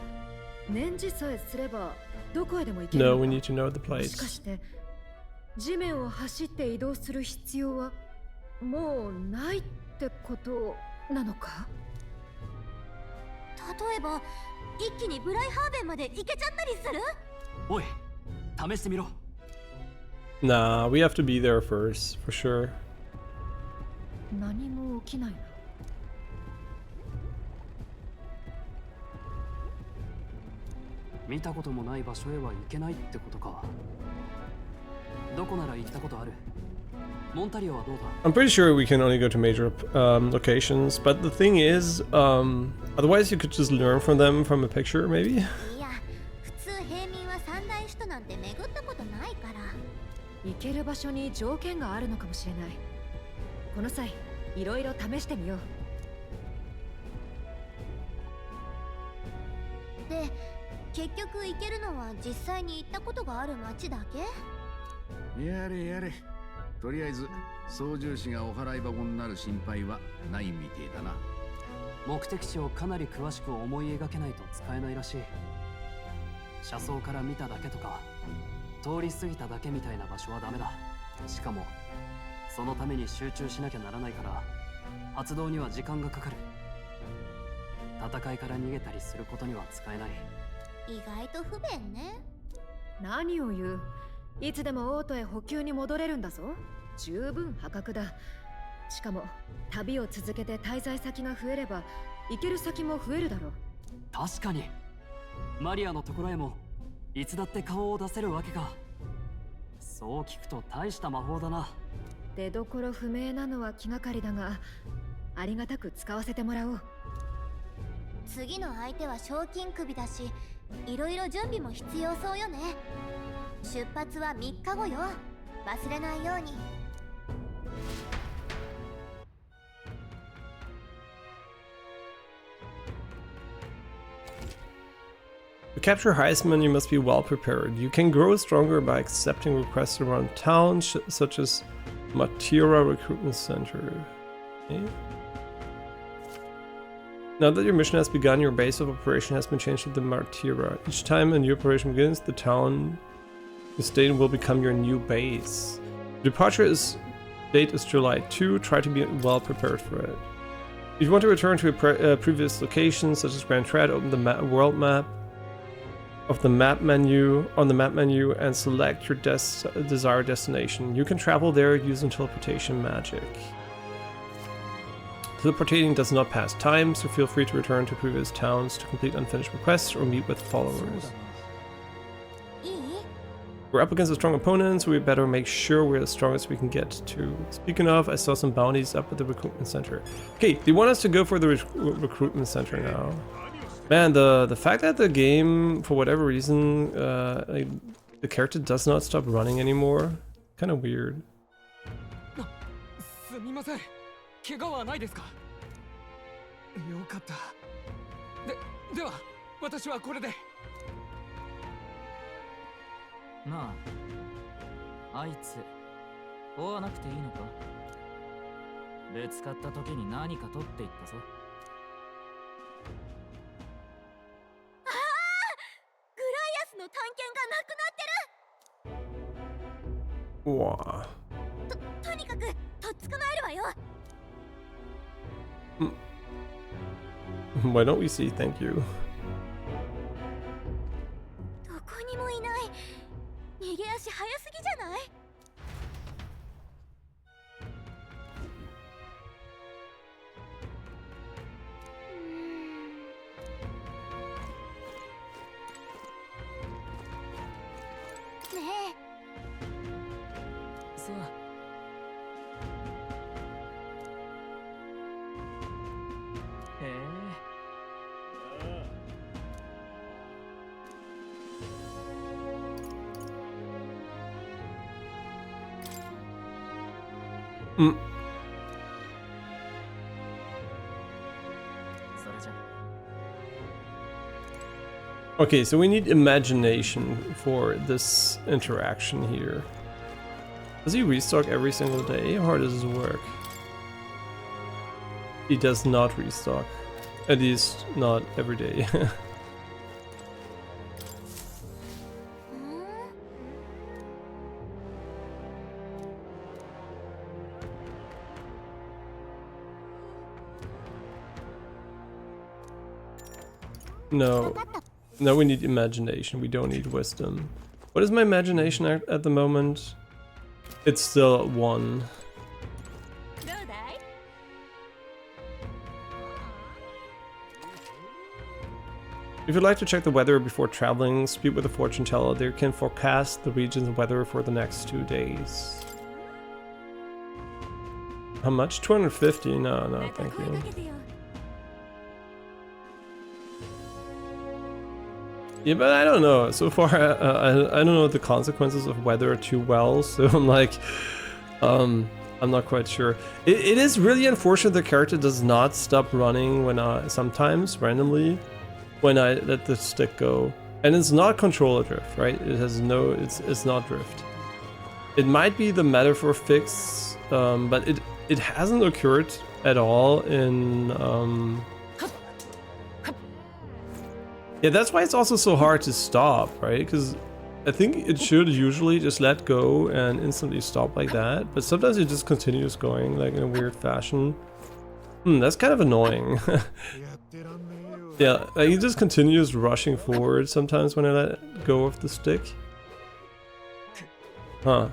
念じさえすればどこへでも行けるのか。 No, we need to know the place. もしかして地面を走って移動する必要はもうないってことなのか。例えば一気にブライハーベンまで行けちゃったりする？おい、試してみろ。Nah, we have to be there first, for sure. 何も起きないな。見たこともない場所へは行けないってことか。どこなら行ったことある？モンタリオはどうだ？ I'm pretty sure we can only go to major locations, but the thing is, otherwise you could just learn from them from a picture, maybe? いや、普通平民は三大首都なんて巡ったことないから。行ける場所に条件があるのかもしれない。この際、いろいろ試してみよう。で、結局行けるのは実際に行ったことがある町だけ？やれやれ。とりあえず操縦士がお払い箱になる心配はないみてえだな。目的地をかなり詳しく思い描けないと使えないらしい。車窓から見ただけとか通り過ぎただけみたいな場所はダメだ。しかもそのために集中しなきゃならないから発動には時間がかかる。戦いから逃げたりすることには使えない。意外と不便ね。何を言う。いつでも王都へ補給に戻れるんだぞ。十分破格だ。しかも旅を続けて滞在先が増えれば行ける先も増えるだろう。確かにマリアのところへもいつだって顔を出せるわけか。そう聞くと大した魔法だな。出どころ不明なのは気がかりだが、ありがたく使わせてもらおう。次の相手は賞金首だし、いろいろ準備も必要そうよね。出発は3日後よ。忘れないように。To capture Heisman, you must be well prepared. You can grow stronger by accepting requests around town, such as Matira Recruitment Center. Okay. Now that your mission has begun, your base of operation has been changed to the Martira. Each time a new operation begins, the town you stay in will become your new base. The departure date is July 2. Try to be well prepared for it. If you want to return to a previous location, such as Grand Thread, open the world map of the map menu and select your desired destination. You can travel there using teleportation magic. Teleportating does not pass time, so feel free to return to previous towns to complete unfinished requests or meet with followers. We're up against a strong opponent, so we better make sure we're as strong as we can get to. Speaking of, I saw some bounties up at the recruitment center. Okay, they want us to go for the recruitment center now. Man, the fact that the game, for whatever reason, the character does not stop running anymore, kind of weird. すみません。怪我はないですか。よかった。では私はこれで。なあ、あいつ追わなくていいのか。ぶつかった時に何か取っていったぞ。ああ、グライアスの探検がなくなってる。わあ。とにかくとっ捕まえるわよ。Why don't we see? Thank you. どこにもいない。逃げ足早すぎじゃない？ねえ。さあ。へえ。Okay, so we need imagination for this interaction here. Does he restock every single day? How does this work? He does not restock. At least not every day. No. No, we need imagination. We don't need wisdom. What is my imagination at the moment? It's still at 1. If you'd like to check the weather before traveling, speak with a fortune teller. They can forecast the region's weather for the next 2 days. How much? 250? No, thank you. Yeah, but I don't know. So far, I don't know the consequences of weather too well, so I'm like, I'm not quite sure. It is really unfortunate the character does not stop running when sometimes randomly when I let the stick go, and it's not controller drift, right? It has no, it's not drift. It might be the metaphor fix, but it hasn't occurred at all in. Yeah, that's why it's also so hard to stop, right? Because I think it should usually just let go and instantly stop like that, but sometimes it just continues going like in a weird fashion. That's kind of annoying. Yeah, like it just continues rushing forward sometimes when I let go of the stick. Huh.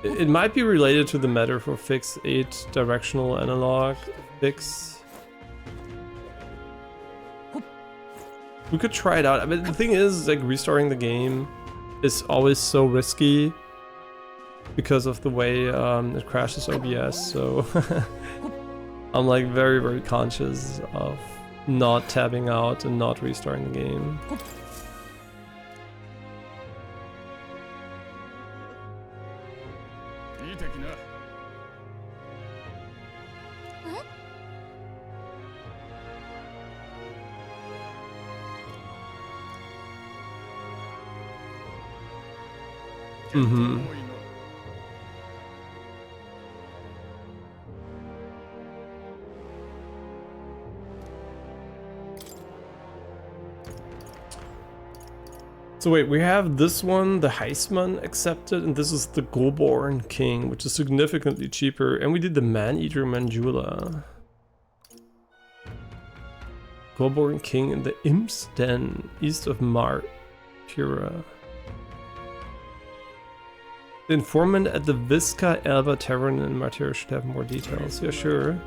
It might be related to the metaphor fix 8 directional analog fix. We could try it out. I mean, the thing is, like, restarting the game is always so risky because of the way it crashes OBS, so I'm like very, very conscious of not tabbing out and not restarting the game. Mm-hmm. So wait, we have this one, the Heisman accepted, and this is the Goborn King, which is significantly cheaper. And we did the Man-Eater Manjula. Goborn King in the Imp's Den, east of Martyra. The informant at the Visca Elba Tavern in Martyra should have more details. Yeah, sure.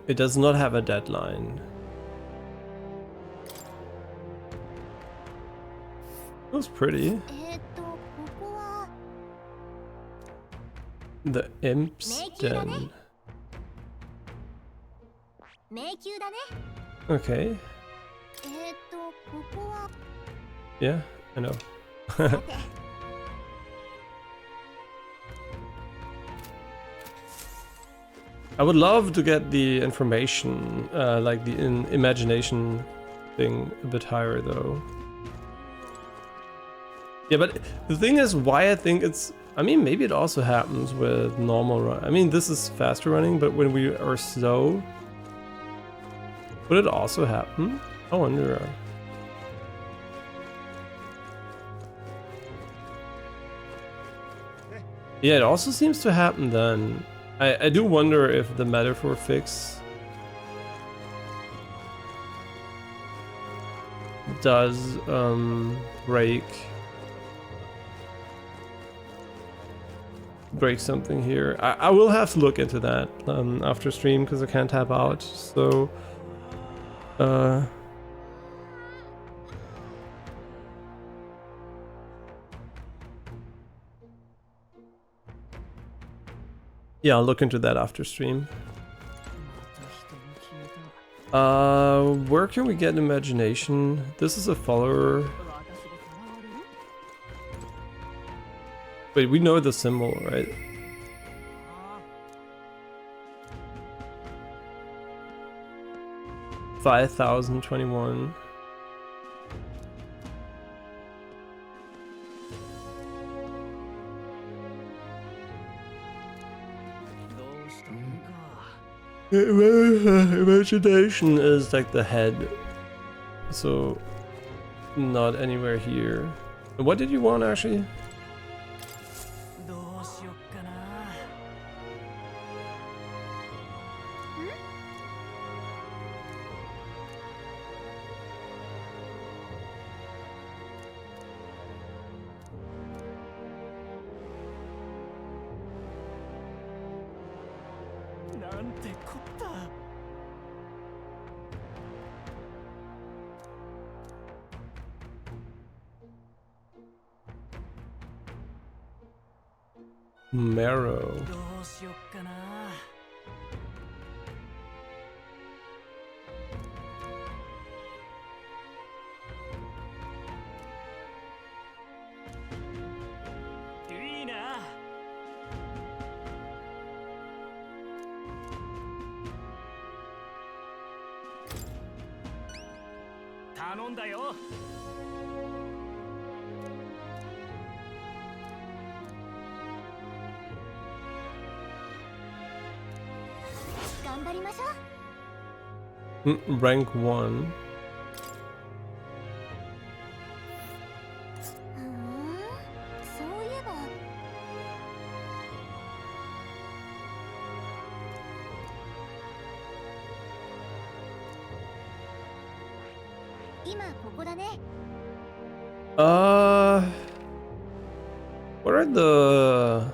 It does not have a deadline. It was pretty. The Imp's Den. Okay. Yeah, I know. I would love to get the information, like the imagination thing a bit higher though. Yeah, but the thing is why I think it's, I mean, maybe it also happens with normal run. I mean, this is faster running, but when we are slow, would it also happen? I wonder. Yeah, it also seems to happen then. I do wonder if the metaphor fix does break something here. I will have to look into that after stream because I can't tap out. So yeah, I'll look into that after stream. Where can we get imagination? This is a follower. Wait, we know the symbol, right? $5,021. Imagination is like the head, so not anywhere here. What did you want actually? Marrow. Rank 1. What are the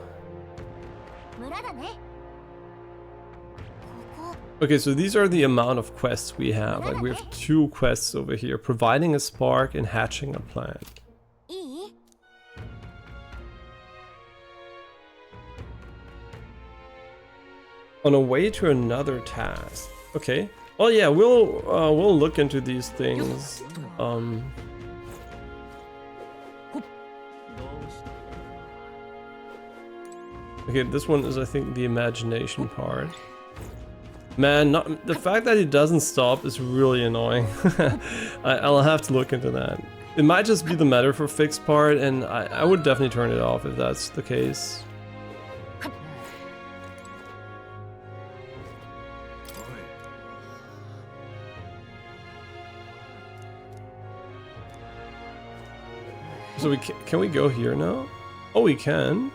Okay, so these are the amount of quests we have. Like we have 2 quests over here. Providing a spark and hatching a plant. いい On a way to another task. Okay. Well, yeah, we'll look into these things. Okay, this one is, I think, the imagination part. Man, the fact that it doesn't stop is really annoying. I'll have to look into that. It might just be the meta for fixed part, and I would definitely turn it off if that's the case. So can we go here now? Oh, we can.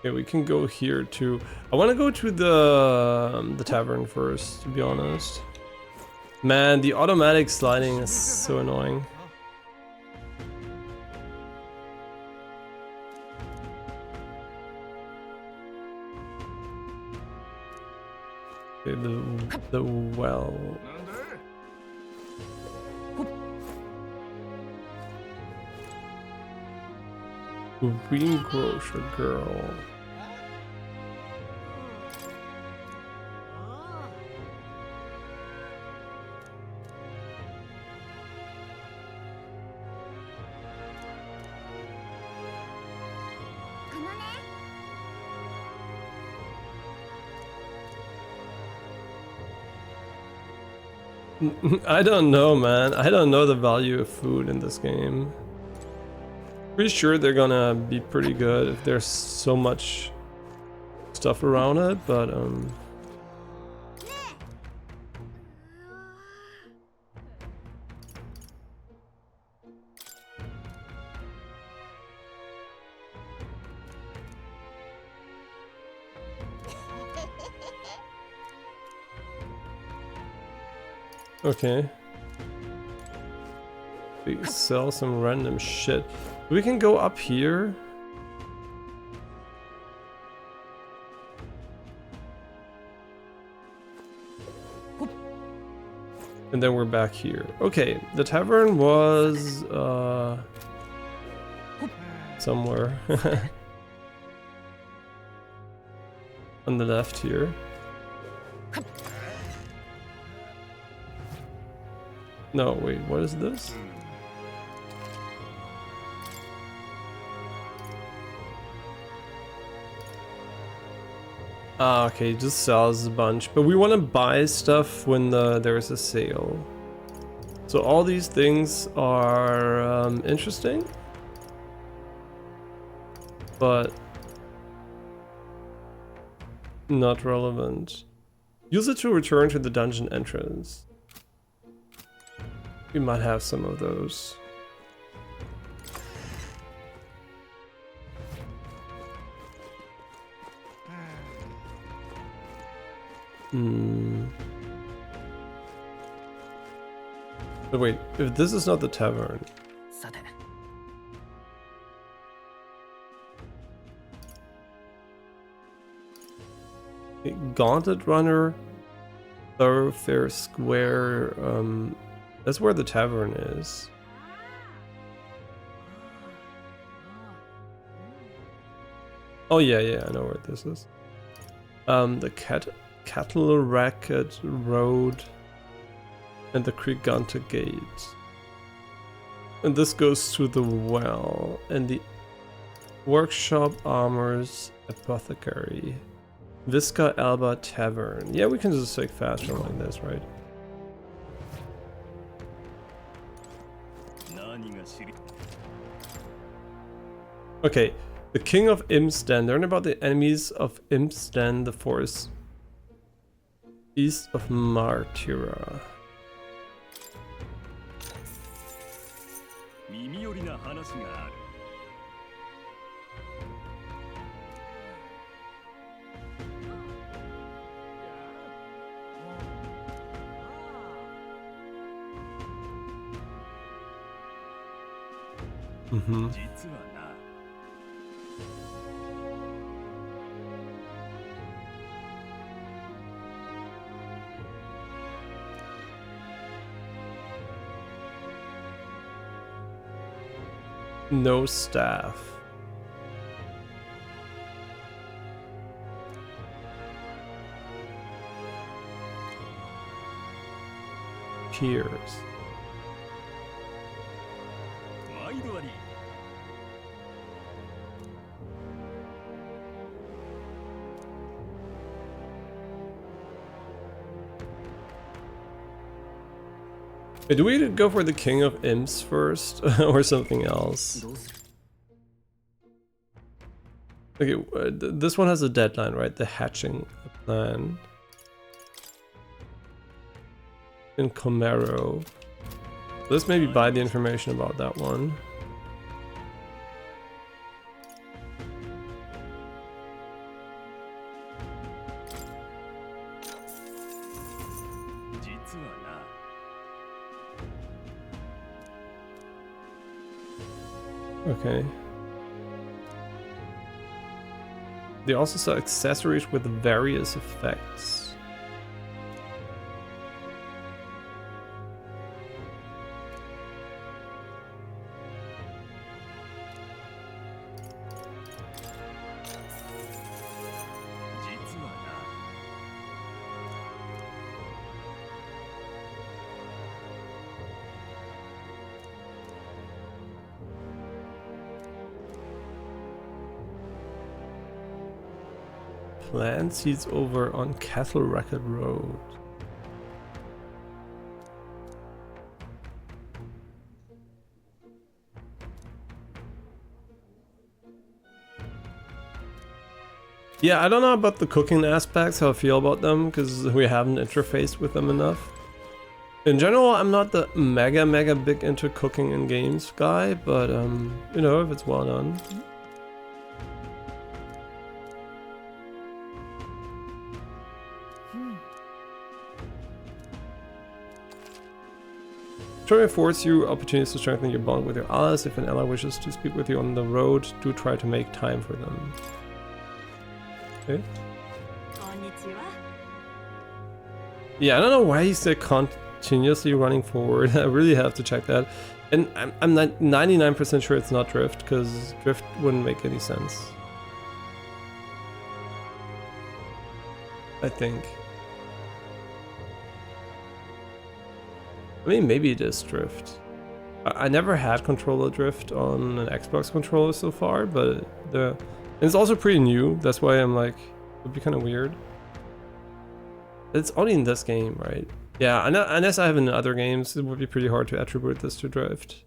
Okay, we can go here too. I want to go to the tavern first, to be honest. Man, the automatic sliding is so annoying. Okay, the well. Greengrocer girl. I don't know, man. I don't know the value of food in this game. Pretty sure they're gonna be pretty good if there's so much stuff around it, but okay. We sell some random shit. We can go up here. And then we're back here. Okay, the tavern was somewhere on the left here. No, wait, what is this? Ah, okay, just sells a bunch, but we want to buy stuff when there's a sale. So all these things are interesting, but not relevant. Use it to return to the dungeon entrance. We might have some of those. But wait, if this is not the tavern. Gauntlet Runner, Thoroughfare Square, that's where the tavern is. Oh yeah, I know where this is. The Cattle Racket Road and the Kriganta Gate. And this goes to the well and the Workshop Armors Apothecary. Visca Alba Tavern. Yeah, we can just take faster like this, right? Okay, the King of Imstan. Learn about the enemies of Imstan, the forest east of Martyra. 耳寄りな話がある。Mm-hmm. 実はな。No staff. Cheers. 毎度あり。Wait, do we go for the King of Imps first or something else? Okay, this one has a deadline, right? The hatching plan. In Comero. Let's maybe buy the information about that one. Okay. They also sell accessories with various effects. Plant seeds over on Cattle Racket Road. Yeah, I don't know about the cooking aspects, how I feel about them, because we haven't interfaced with them enough. In general, I'm not the mega big into cooking in games guy, but you know, if it's well done. Try to force you opportunities to strengthen your bond with your allies. If an ally wishes to speak with you on the road, do try to make time for them. Okay. Yeah, I don't know why he's like continuously running forward. I really have to check that. And I'm not 99% sure it's not drift, because drift wouldn't make any sense. I think. I mean, maybe it is drift. I never had controller drift on an Xbox controller so far, but and it's also pretty new. That's why I'm like, it would be kind of weird. It's only in this game, right? Yeah, unless I have in other games, it would be pretty hard to attribute this to drift.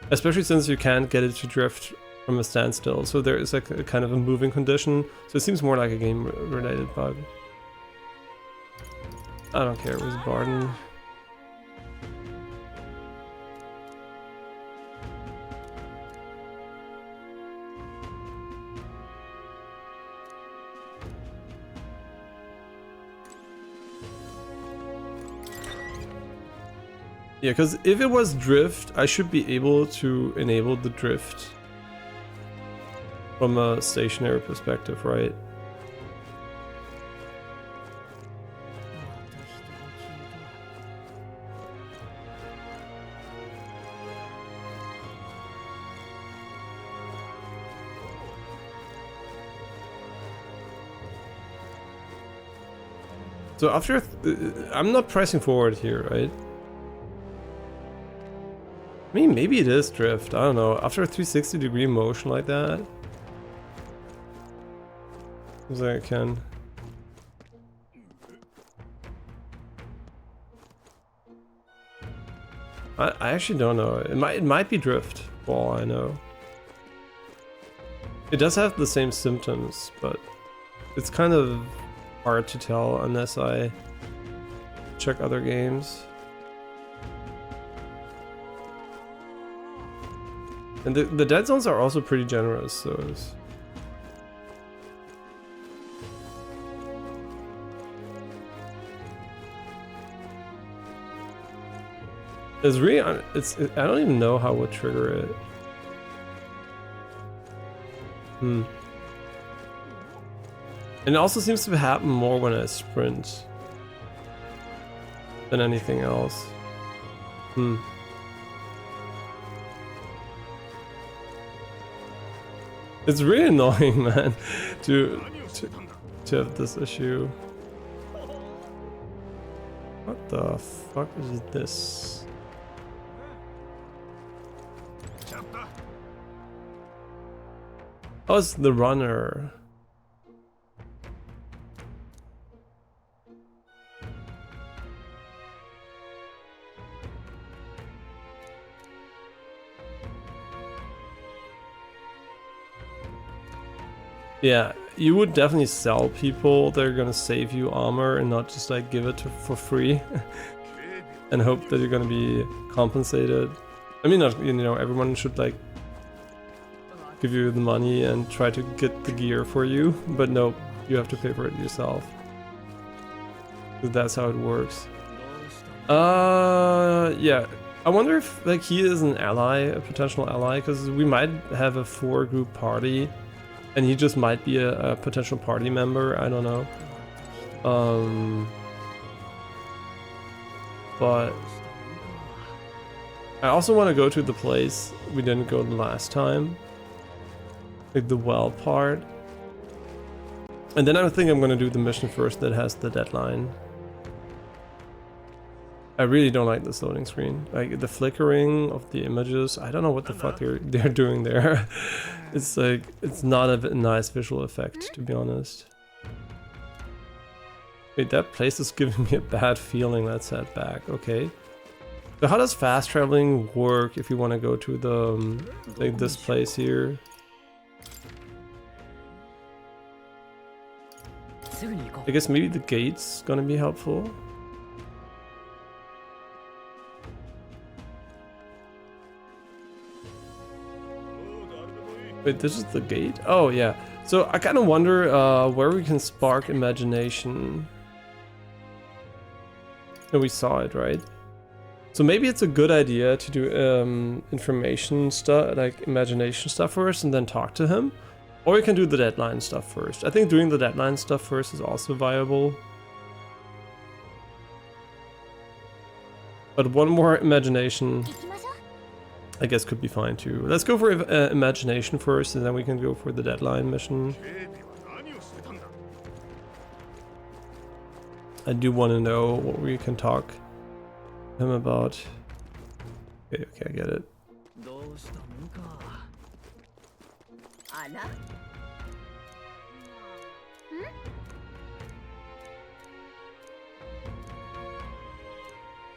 Especially since you can't get it to drift from a standstill, so there is like a kind of a moving condition. So it seems more like a game-related bug. I don't care, it was Barden. Yeah, because if it was drift, I should be able to enable the drift from a stationary perspective, right? So after, I'm not pressing forward here, right? I mean, maybe it is drift, I don't know. After a 360-degree motion like that, seems like I can. I actually don't know. It might be drift, for all I know. It does have the same symptoms, but it's kind of hard to tell unless I check other games. And the dead zones are also pretty generous, so it's really, I don't even know how would trigger it. And it also seems to happen more when I sprint than anything else. It's really annoying, man, to have this issue. What the fuck is this? Oh, it's the runner. Yeah, you would definitely sell people that are gonna save you armor and not just like give it for free and hope that you're gonna be compensated. I mean, you know, everyone should like give you the money and try to get the gear for you, but no, you have to pay for it yourself. That's how it works. Yeah. I wonder if like he is an ally, a potential ally, because we might have a 4-group party. And he just might be a potential party member, I don't know. But I also want to go to the place we didn't go the last time. Like the well part. And then I think I'm going to do the mission first that has the deadline. I really don't like this loading screen. Like the flickering of the images, I don't know what the fuck they're doing there. It's like, it's not a nice visual effect, to be honest. Wait, that place is giving me a bad feeling. Let's head back. Okay. So how does fast traveling work if you want to go to the like this place here? I guess maybe the gate's gonna be helpful. Wait, this is the gate? Oh, yeah. So I kind of wonder where we can spark imagination. No, we saw it, right? So maybe it's a good idea to do information stuff, like imagination stuff first and then talk to him. Or we can do the deadline stuff first. I think doing the deadline stuff first is also viable. But one more imagination, I guess, could be fine too. Let's go for imagination first, and then we can go for the deadline mission. I do want to know what we can talk to him about. Okay, I get it.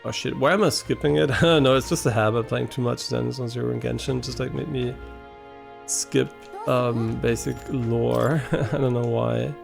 Oh shit, why am I skipping it? No, it's just a habit playing too much Zen's on Zero and Genshin. Just like made me skip basic lore. I don't know why.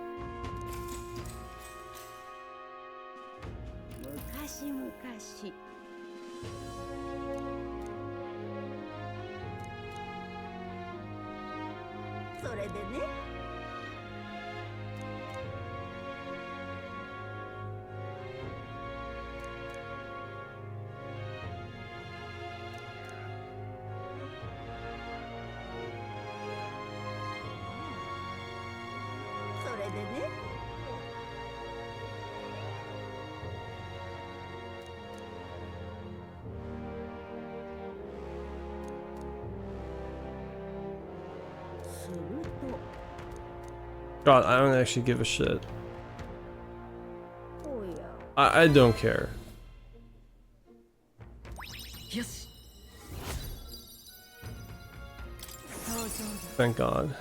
God, I don't actually give a shit. I don't care. Yes. Thank God.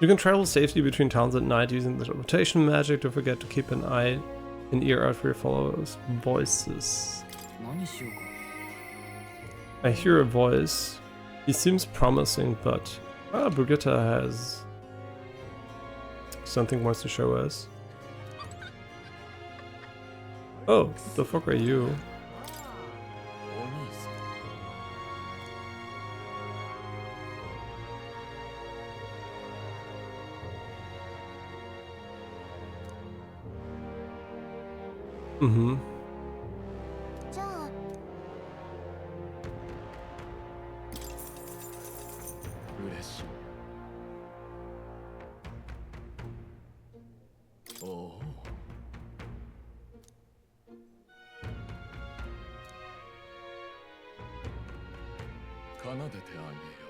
You can travel safely between towns at night using the teleportation magic. Don't forget to keep an eye and ear out for your followers' voices. I hear a voice. He seems promising, but Brigitte has something wants to show us. Oh, what the fuck are you? Mm-hmm. じゃあ 嬉しい。おお。奏でてあげよ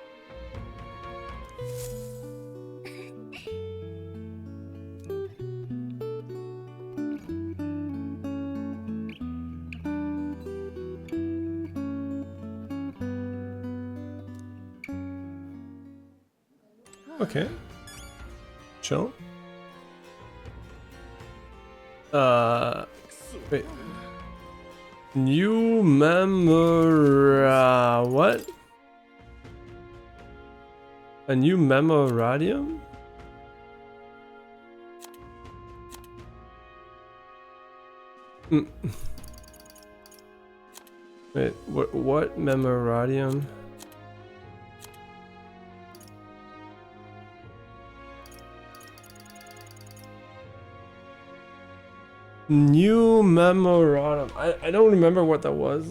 Okay. Chill. Wait. New what? A new memoradium? Wait, what memoradium? New memorandum. I don't remember what that was.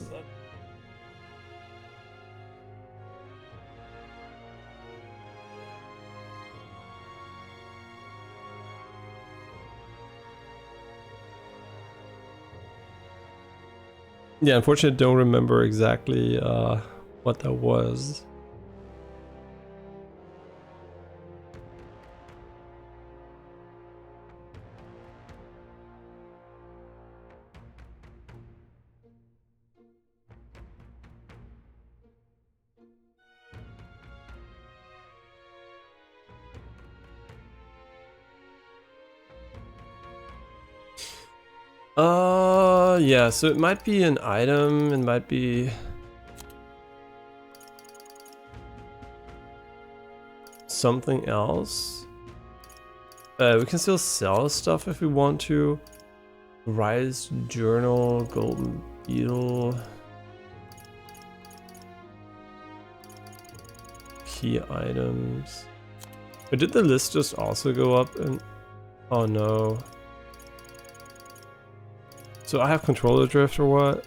Yeah, unfortunately, I don't remember exactly what that was. Yeah, so it might be an item, it might be something else. We can still sell stuff if we want to. Rise Journal, Golden Beetle. Key items. But did the list just also go up and... Oh no. So I have controller drift or what?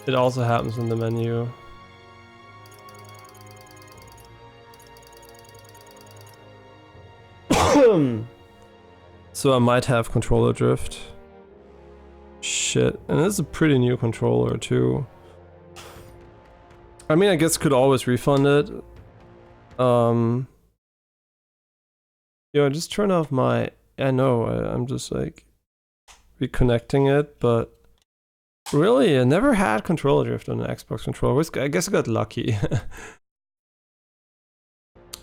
It also happens in the menu. So I might have controller drift. Shit. And this is a pretty new controller too. I mean, I guess could always refund it. Yo, just turn off my... I know, I'm just like reconnecting it, but really, I never had controller drift on an Xbox controller. I guess I got lucky.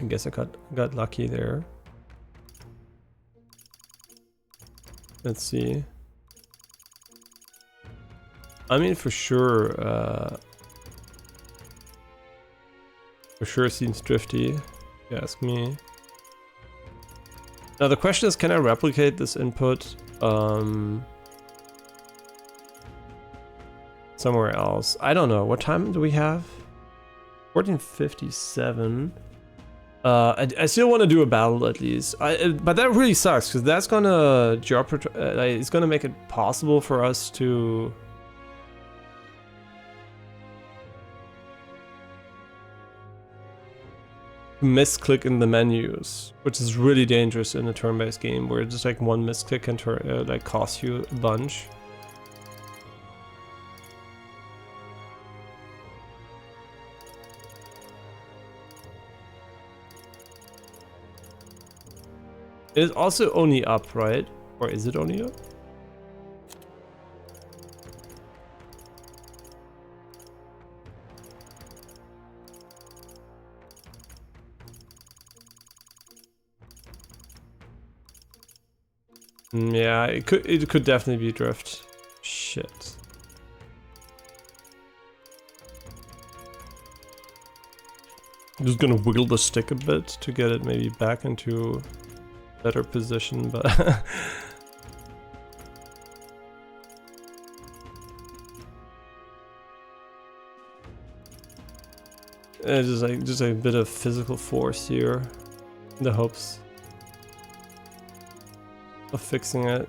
I guess I got lucky there. Let's see. I mean, for sure it seems drifty, if you ask me. Now the question is, can I replicate this input somewhere else? I don't know. What time do we have? 14:57. I still want to do a battle at least. But that really sucks because that's gonna it's gonna make it possible for us to misclick in the menus, which is really dangerous in a turn-based game where just like one misclick can like cost you a bunch. It is also only up, right? Or is it only up? Yeah, it could definitely be drift. Shit. I'm just gonna wiggle the stick a bit to get it maybe back into better position, but it's just a bit of physical force here in the hopes of fixing it.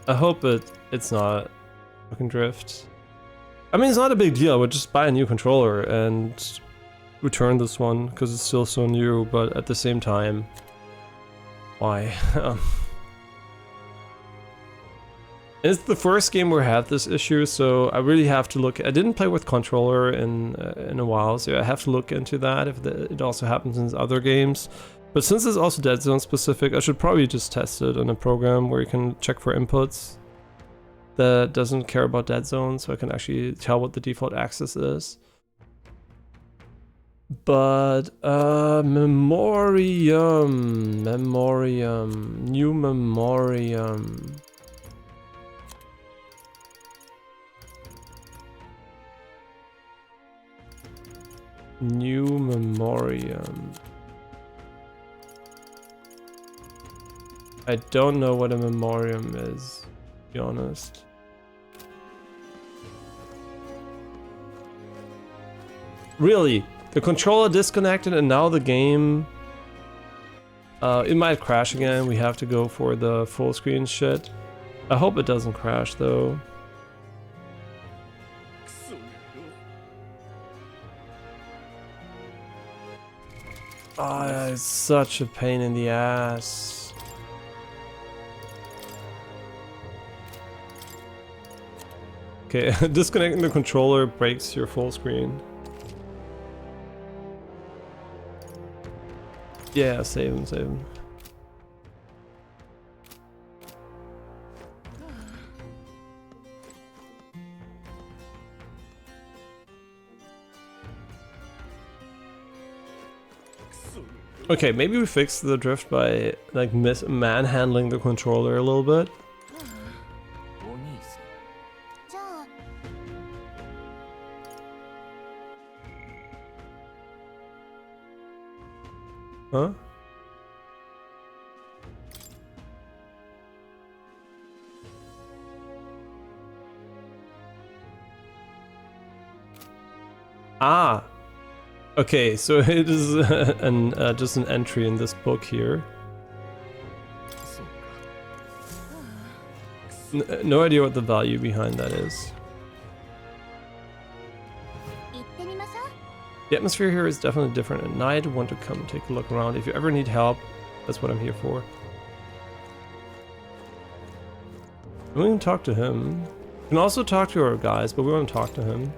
I hope it's not fucking drift. I mean, it's not a big deal. I would just buy a new controller and return this one because it's still so new, but at the same time, why? It's the first game where I had this issue, so I really have to look. I didn't play with controller in a while, so I have to look into that if it also happens in other games. But since it's also Dead Zone specific, I should probably just test it in a program where you can check for inputs that doesn't care about Dead Zone, so I can actually tell what the default access is. But memoriam, new memoriam. New memoriam. I don't know what a memoriam is, to be honest. Really? The controller disconnected and now the game... it might crash again. We have to go for the full screen shit. I hope it doesn't crash though. Oh, it's such a pain in the ass. Okay, disconnecting the controller breaks your full screen. Yeah, save him, save him. Okay, maybe we fix the drift by like manhandling the controller a little bit. Huh? Ah! Okay, so it is just an entry in this book here. No idea what the value behind that is. The atmosphere here is definitely different at night. Want to come take a look around. If you ever need help, that's what I'm here for. We can talk to him. We can also talk to our guys, but we want to talk to him.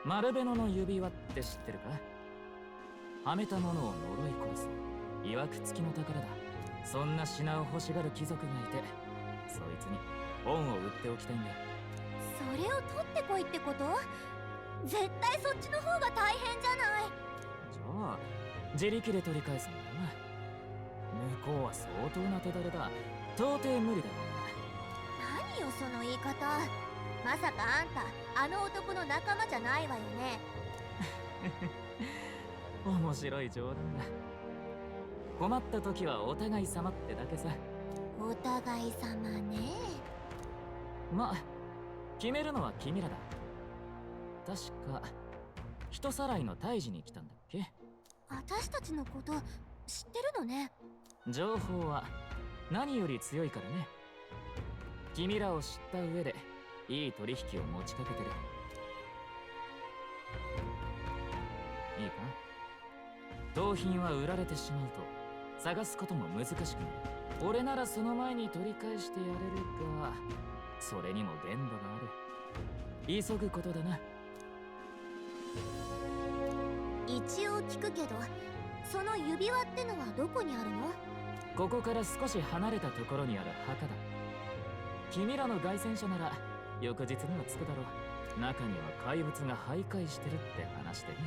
丸ベノの指輪って知ってるか？はめたものを呪い殺す曰く付きの宝だ。そんな品を欲しがる貴族がいて、そいつに恩を売っておきたいんだ。それを取ってこいってこと？絶対そっちの方が大変じゃない。じゃあ自力で取り返すんだな。向こうは相当な手だれだ。到底無理だろうな。何よその言い方。まさかあんたあの男の仲間じゃないわよね。面白い冗談だ。困った時はお互い様ってだけさ。お互い様ね。まあ決めるのは君らだ。確か人さらいの退治に来たんだっけ？私たちのこと知ってるのね。情報は何より強いからね。君らを知った上でいい取引を持ちかけてる。いいか？盗品は売られてしまうと探すことも難しくなる。俺ならその前に取り返してやれるが、それにも限度がある。急ぐことだな。一応聞くけど、その指輪ってのはどこにあるの？ここから少し離れたところにある墓だ。君らの凱旋者なら翌日には着くだろう。中には怪物が徘徊してるって話でね。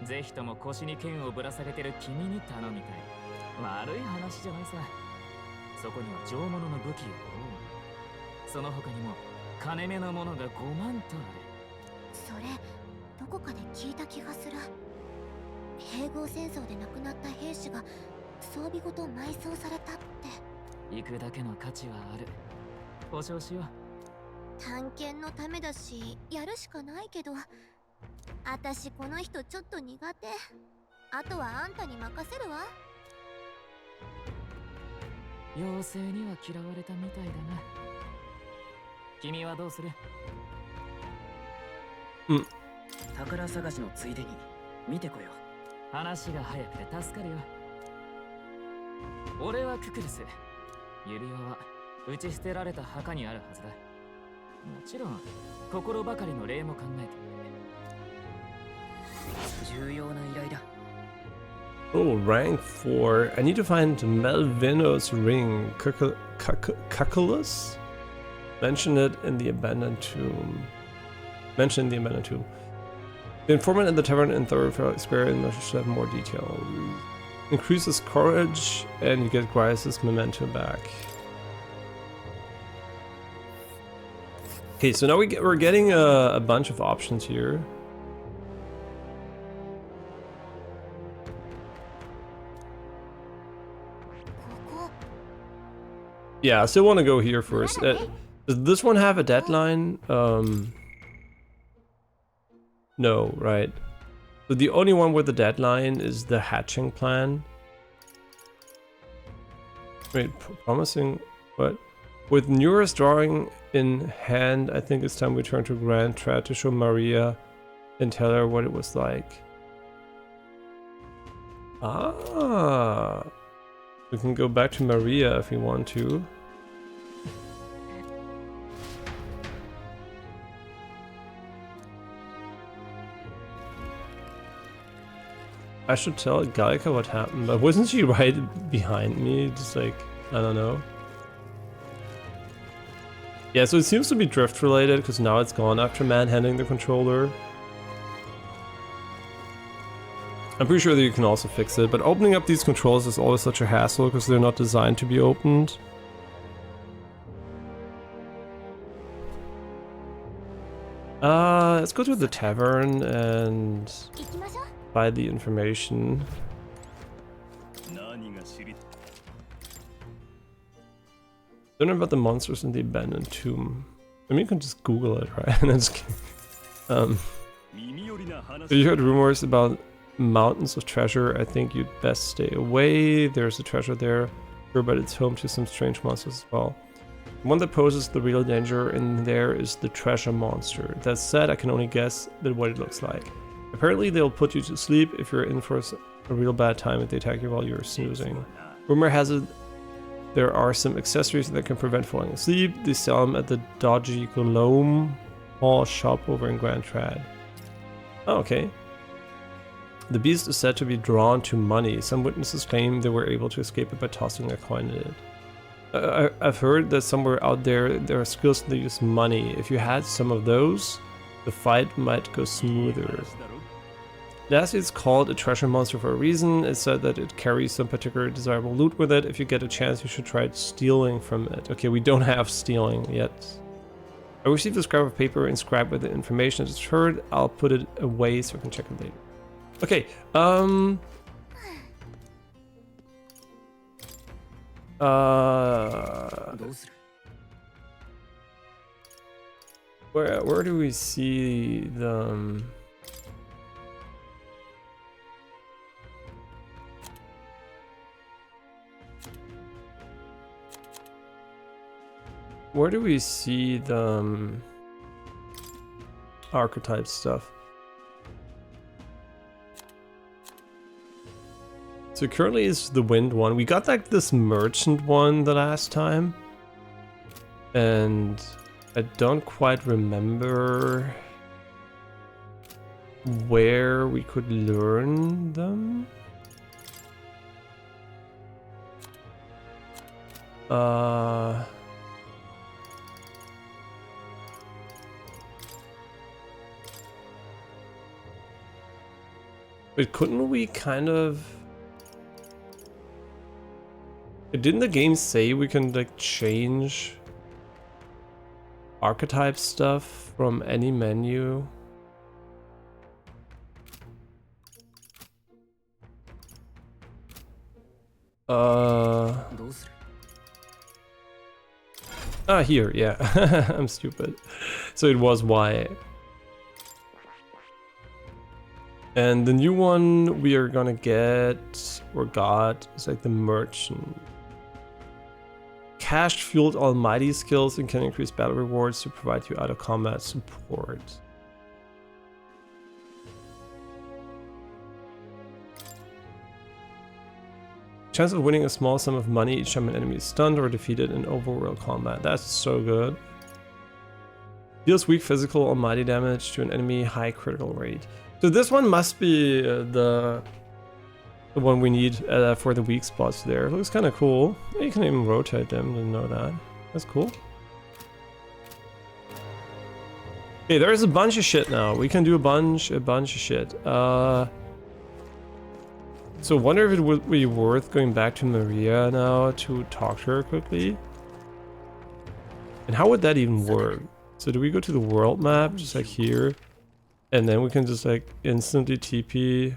ぜひとも腰に剣をぶら下げてる君に頼みたい。悪い話じゃないさ。そこには上物の武器を。その他にも金目のものが5万とある。それどこかで聞いた気がする。併合戦争で亡くなった兵士が装備ごと埋葬されたって。行くだけの価値はある。保証しよう。探検のためだしやるしかないけど、あたしこの人ちょっと苦手。あとはあんたに任せるわ。妖精には嫌われたみたいだな。君はどうする？宝探しのついでに見てこよう。話が早くて助かるよ。俺はククルス。指輪は打ち捨てられた墓にあるはずだ。もちろん心ばかりの礼も考えて重要な依頼だ。Oh, rank 4. I need to find Melvino's ring. Cuculus? Mention it in the abandoned tomb. Mention in the abandoned tomb. The informant in the tavern in Thoroughfare experience should have more detail. Increases courage, and you get Grice's memento back. Okay, so now we're getting a bunch of options here. Yeah, I still want to go here first. Does this one have a deadline? No, right. So the only one with the deadline is the hatching plan. Wait, promising what? With Neura's drawing in hand, I think it's time we turn to Grand Trad to show Maria and tell her what it was like. Ah, we can go back to Maria if we want to. I should tell Gallica what happened, but wasn't she right behind me? Just like, I don't know. Yeah, so it seems to be drift related because now it's gone after manhandling the controller. I'm pretty sure that you can also fix it, but opening up these controls is always such a hassle because they're not designed to be opened. Let's go to the tavern and buy the information. Don't know about the monsters in the abandoned tomb. I mean, you can just Google it, right? And just you heard rumors about mountains of treasure. I think you'd best stay away. There's a treasure there, sure, but it's home to some strange monsters as well. The one that poses the real danger in there is the treasure monster. That said, I can only guess at what it looks like. Apparently, they'll put you to sleep if you're in for a real bad time if they attack you while you're snoozing. Rumor has it there are some accessories that can prevent falling asleep. They sell them at the Dodgy Golome Hall shop over in Grand Trad. Oh, okay. The beast is said to be drawn to money. Some witnesses claim they were able to escape it by tossing a coin at it. I've heard that somewhere out there are skills that use money. If you had some of those, the fight might go smoother. Lastly, it's called a treasure monster for a reason. It's said that it carries some particular desirable loot with it. If you get a chance, you should try stealing from it. Okay, we don't have stealing yet. I received a scrap of paper inscribed with the information I just heard. I'll put it away so I can check it later. Okay, where do we see them? Where do we see the archetype stuff? So currently it's the wind one. We got like this merchant one the last time. And I don't quite remember where we could learn them. But couldn't we kind of... Didn't the game say we can like change archetype stuff from any menu? Here, yeah. I'm stupid. So it was Y. And the new one we are gonna get, or got, is like the Merchant. Cached fueled almighty skills and can increase battle rewards to provide you out of combat support. Chance of winning a small sum of money each time an enemy is stunned or defeated in overworld combat. That's so good. Deals weak physical almighty damage to an enemy, high critical rate. So this one must be the one we need for the weak spots there. It looks kind of cool. You can even rotate them, didn't know that. That's cool. Okay, there's a bunch of shit now. We can do a bunch of shit. So wonder if it would be worth going back to Maria now to talk to her quickly. And how would that even work? So do we go to the world map, just like here? And then we can just like instantly TP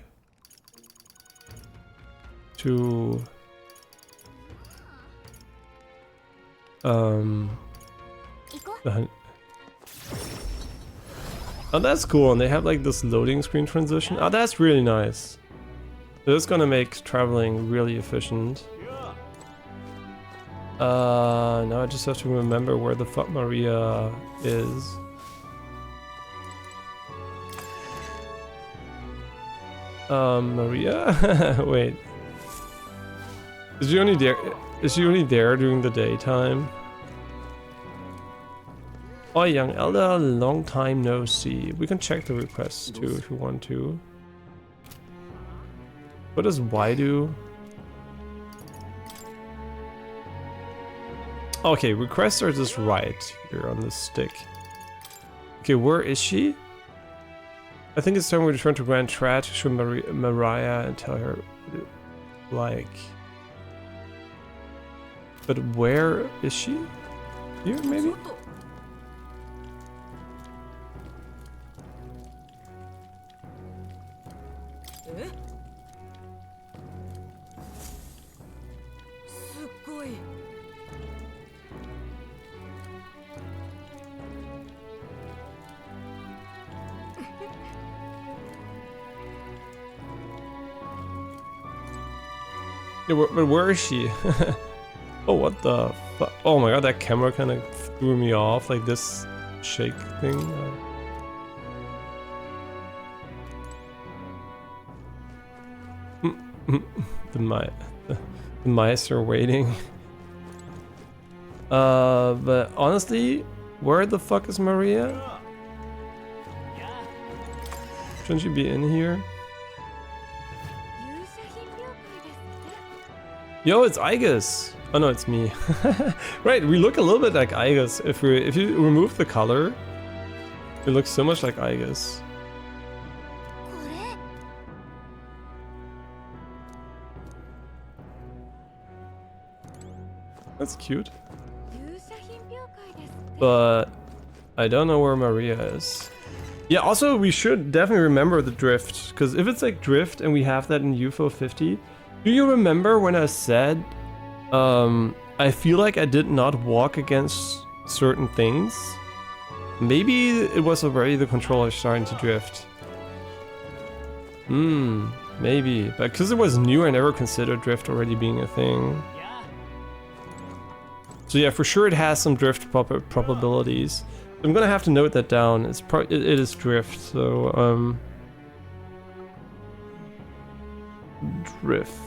to oh, that's cool, and they have like this loading screen transition. Oh, that's really nice. So it's gonna make traveling really efficient. Now I just have to remember where the fuck Maria is. Maria? Wait. Is she only there during the daytime? Oh, young elder, long time no see. We can check the requests too if you want to. What does Y do? Okay, requests are just right here on the stick. Okay, where is she? I think it's time we return to Grand Trat to show Mariah and tell her, like... But where is she? Here, maybe? Yeah, but where is she? Oh, what the fuck? Oh my god, that camera kind of threw me off, like this shake thing. The mice are waiting. But honestly, where the fuck is Maria? Shouldn't she be in here? Yo, it's Igus. Oh no, it's me. Right, we look a little bit like Igus. If you remove the color, it looks so much like Igus. That's cute. But I don't know where Maria is. Yeah, also we should definitely remember the drift, because if it's like drift and we have that in UFO 50, do you remember when I said I feel like I did not walk against certain things? Maybe it was already the controller starting to drift. Maybe. But because it was new, I never considered drift already being a thing. So yeah, for sure it has some drift probabilities. I'm gonna have to note that down. It is drift, so drift.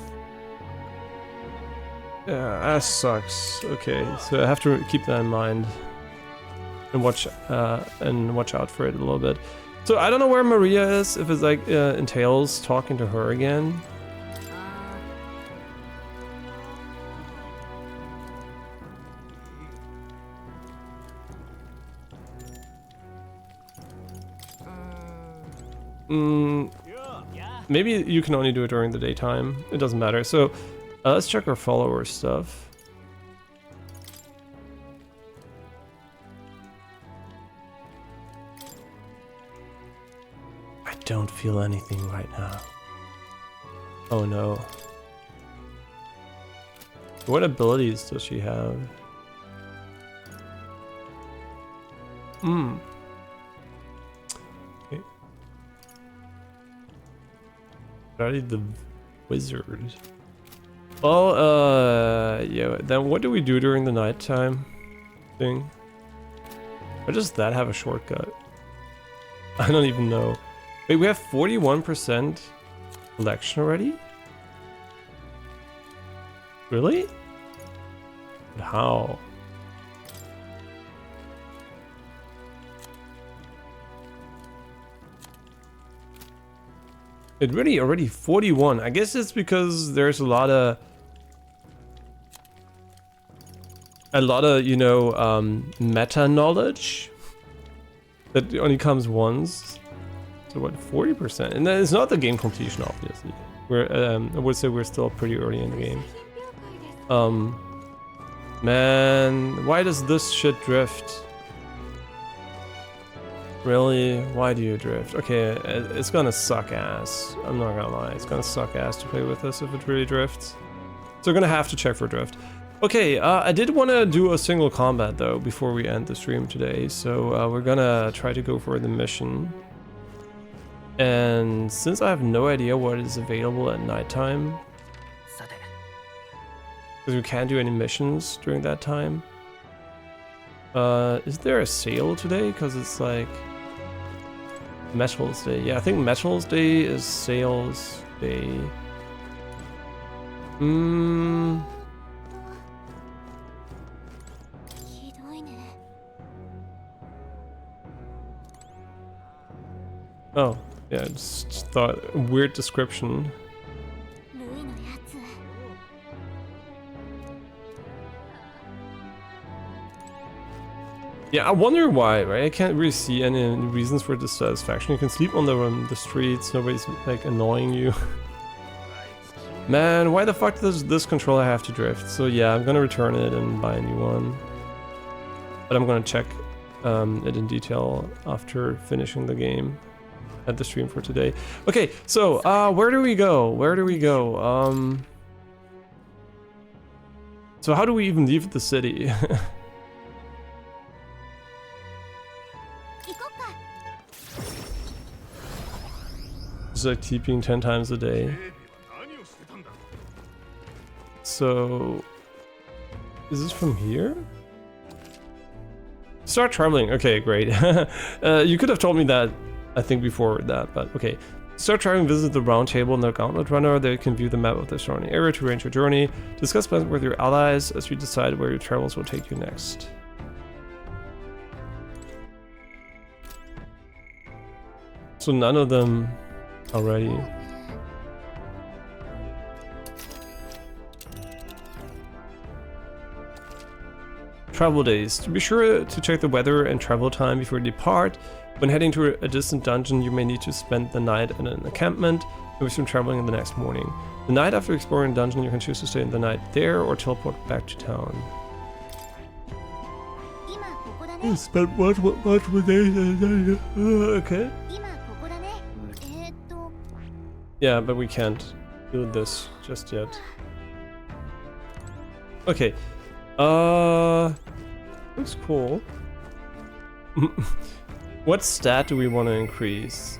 Yeah, that sucks. Okay, so I have to keep that in mind and watch out for it a little bit. So I don't know where Maria is. If it's like entails talking to her again. Maybe you can only do it during the daytime. It doesn't matter. So let's check our follower stuff. I don't feel anything right now. Oh no. What abilities does she have? Okay. Study the wizard. Well, yeah, then what do we do during the nighttime thing? Or does that have a shortcut? I don't even know. Wait, we have 41% election already? Really? But how? It really already 41. I guess it's because there's a lot of you know, meta knowledge that only comes once. So what, 40%? And then it's not the game completion, obviously. We're I would say we're still pretty early in the game. Man, why does this shit drift? Really? Why do you drift? Okay, it's gonna suck ass. I'm not gonna lie, it's gonna suck ass to play with this if it really drifts. So we're gonna have to check for drift. Okay, I did want to do a single combat though before we end the stream today, so we're gonna try to go for the mission. And since I have no idea what is available at nighttime, because we can't do any missions during that time, is there a sale today? Because it's like Metals Day. Yeah, I think Metals Day is sales day. Oh, yeah, just thought weird description. Yeah, I wonder why, right? I can't really see any reasons for dissatisfaction. You can sleep on the streets, nobody's like annoying you. Man, why the fuck does this controller have to drift? So yeah, I'm gonna return it and buy a new one. But I'm gonna check it in detail after finishing the game at the stream for today. Okay, so where do we go? Where do we go? So how do we even leave the city? It's like TPing 10 times a day. So is this from here? Start traveling. Okay, great. You could have told me that, I think, before that, but okay. Start traveling, visit the round table and the gauntlet runner. There you can view the map of the surrounding area to arrange your journey. Discuss plans with your allies as you decide where your travels will take you next. So none of them already. Travel days. To be sure to check the weather and travel time before you depart. When heading to a distant dungeon, you may need to spend the night in an encampment and resume traveling in the next morning. The night after exploring the dungeon, you can choose to stay the night there or teleport back to town. Spend multiple days in the dungeon. Okay. Yeah, but we can't do this just yet. Okay. Looks cool. What stat do we want to increase?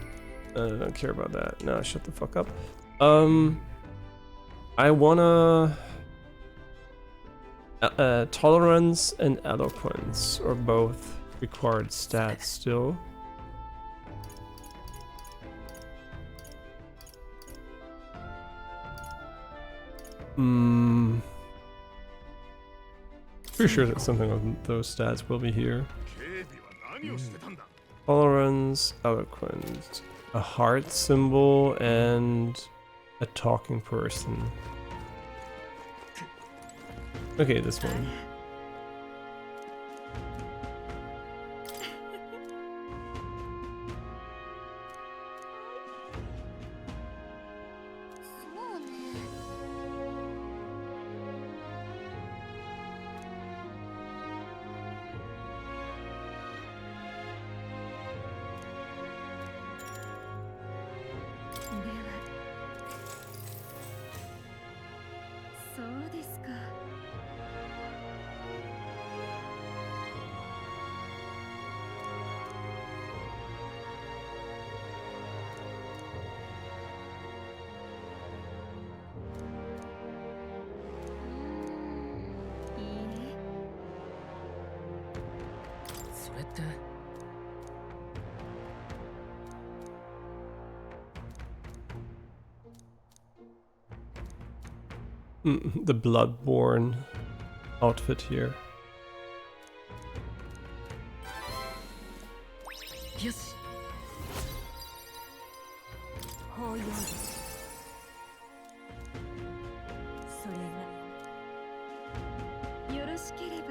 I don't care about that. No, shut the fuck up. I wanna tolerance and eloquence are both required stats still. pretty sure that something of those stats will be here. Tolerance, eloquence, a heart symbol, and a talking person. Okay, this one. The Bloodborne outfit here. Yes. 包容力それがよろしければ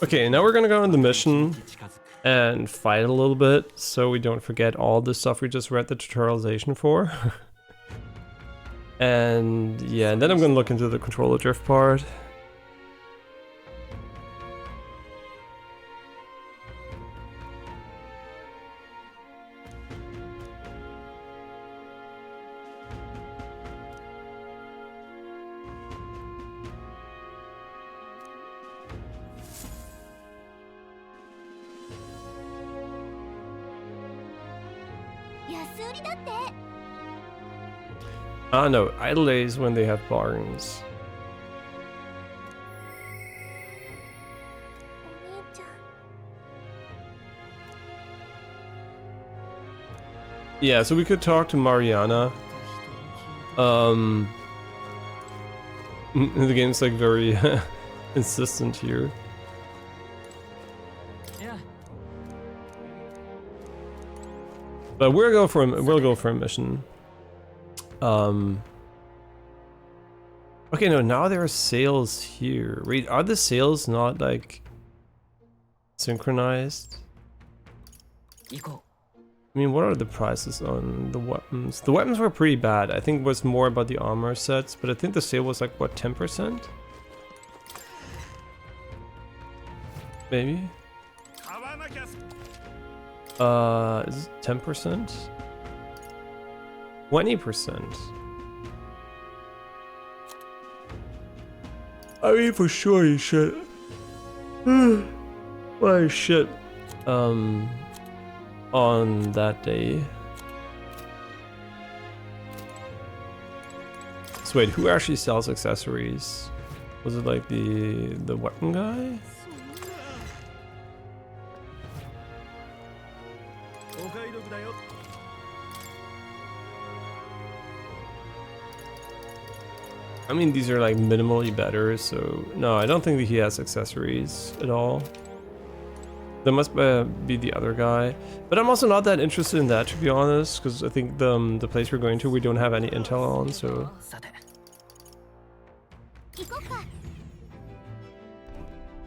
Okay, now we're gonna go on the mission and fight a little bit, so we don't forget all the stuff we just read the tutorialization for. And yeah, and then I'm gonna look into the controller drift part. Ah no, idle days when they have bargains. Yeah, so we could talk to Mariana. The game's like very insistent here. Yeah. But we'll go for a mission. Okay, no, now there are sales here. Wait, are the sales not like synchronized? I mean, what are the prices on the weapons? The weapons were pretty bad. I think it was more about the armor sets, but I think the sale was like, what, 10%? Maybe? Is it 10%? 20%? I mean, for sure you should. Why shit? On that day. So wait, who actually sells accessories? Was it like the weapon guy? I mean, these are like minimally better, so no, I don't think that he has accessories at all. That must be the other guy. But I'm also not that interested in that, to be honest, because I think the place we're going to, we don't have any intel on, so...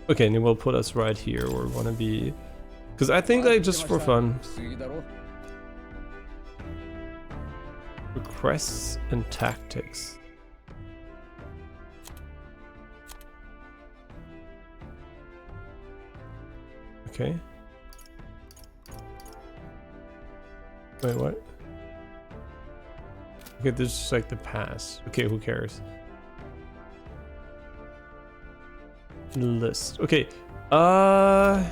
Okay, and it will put us right here where we want to be. Because I think, like, just for fun. Requests and tactics. Okay. Wait, what? Okay, this is like the pass. Okay, who cares? List. Okay. So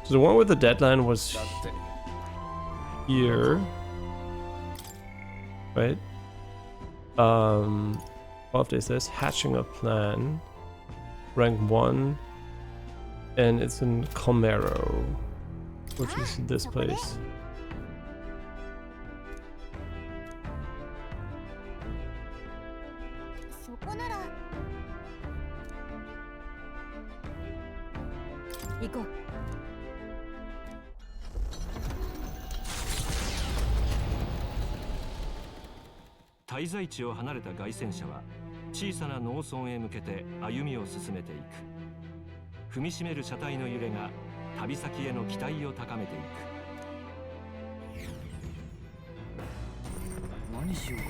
the one with the deadline was here. Right? 12 days says hatching a plan. Rank 1, and it's in Comero, which is this place. 行こう。滞在地を離れた凱旋者は小さな農村へ向けて歩みを進めていく。踏みしめる車体の揺れが旅先への期待を高めていく。何しようか。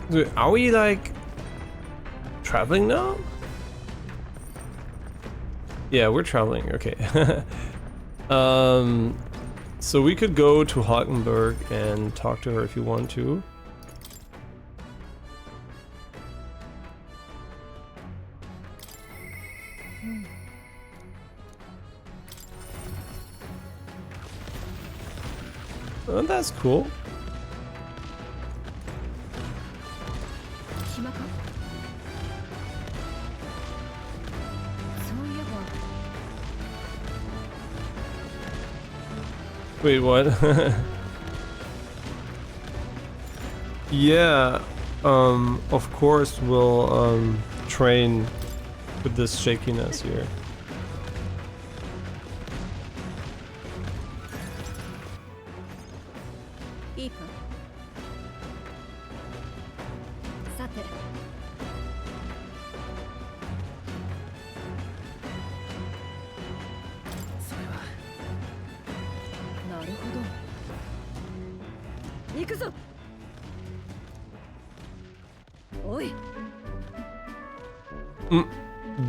Dude, are we like traveling now? Yeah, we're traveling. Okay. So we could go to Hagenberg and talk to her if you want to. Oh, that's cool. 暇か？そういえば。 Wait, what? Yeah, of course we'll train with this shakiness here.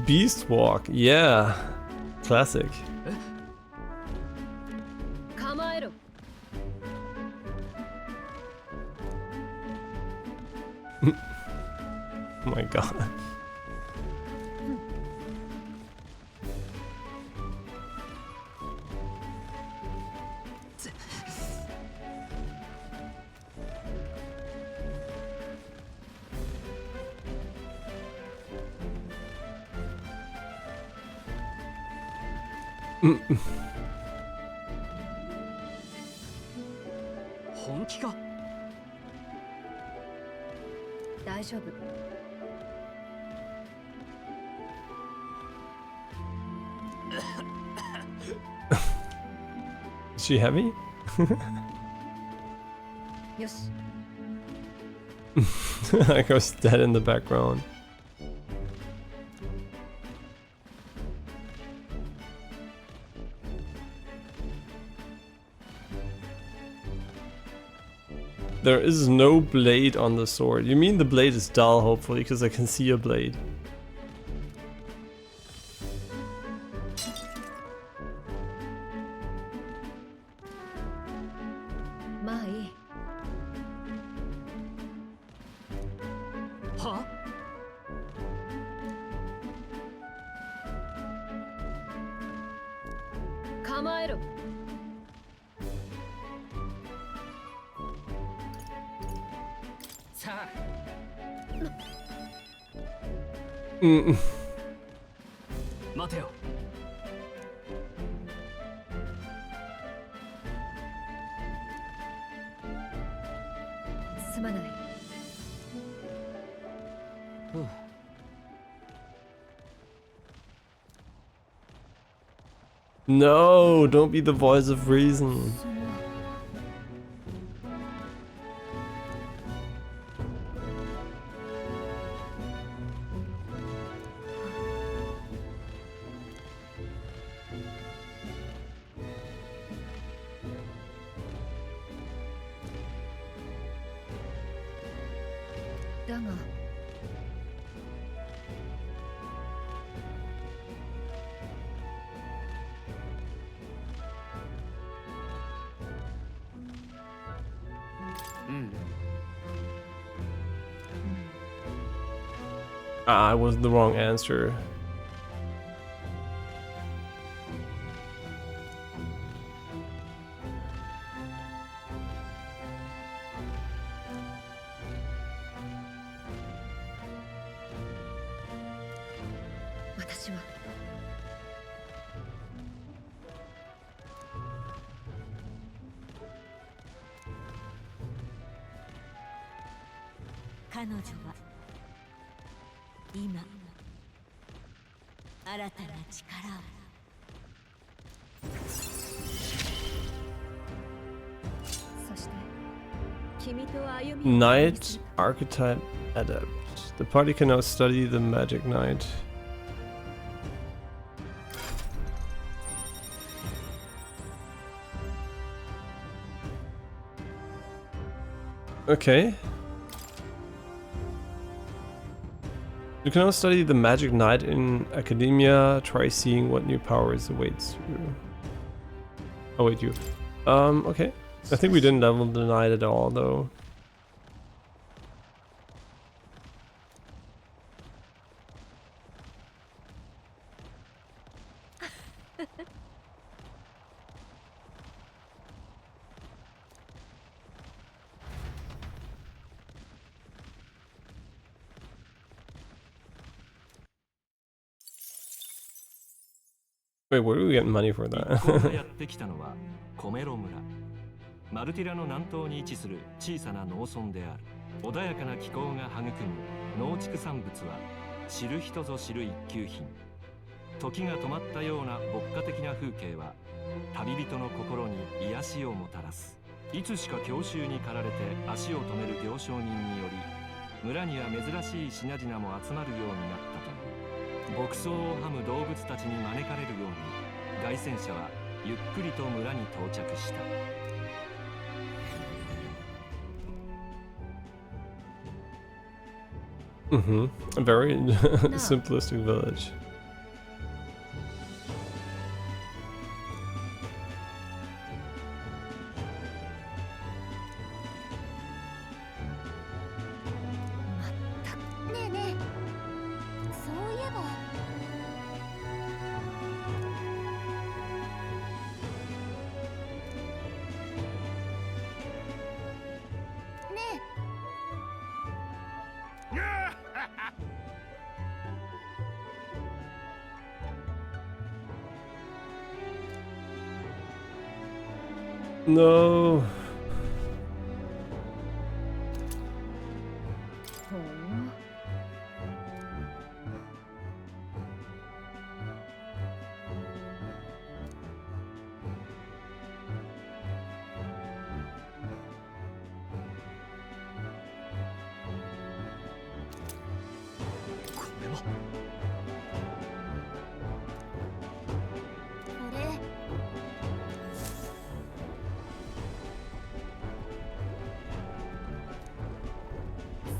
Beast Walk, yeah, classic. Oh my god. Mm. 本気か？大丈夫。Is she heavy? よし。Like I was dead in the background. There is no blade on the sword. You mean the blade is dull, hopefully, because I can see a blade. Huh? 構えろ。さあ。待てよ。すまない。No, don't be the voice of reason. Ah, it was the wrong answer. 彼女は今新たな力をそして君と歩みを Knight Archetype Adept. The party can now study the Magic Knight. Okay. You can now study the Magic Knight in Academia. Try seeing what new powers await you. Okay. I think we didn't level the knight at all, though. Wait, where do we get money for 一行 that? がやってきたのはコメロ村。マルティラの南東に位置する小さな農村である。穏やかな気候が育む農畜産物は知る人ぞ知る一級品。時が止まったような牧歌的な風景は旅人の心に癒しをもたらす。いつしか郷愁に駆られて足を止める行商人により村には珍しい品々も集まるようになったという。牧草をはむ動物たちに招かれるように凱旋者はゆっくりと村に到着した。A very simplistic village. No. ほう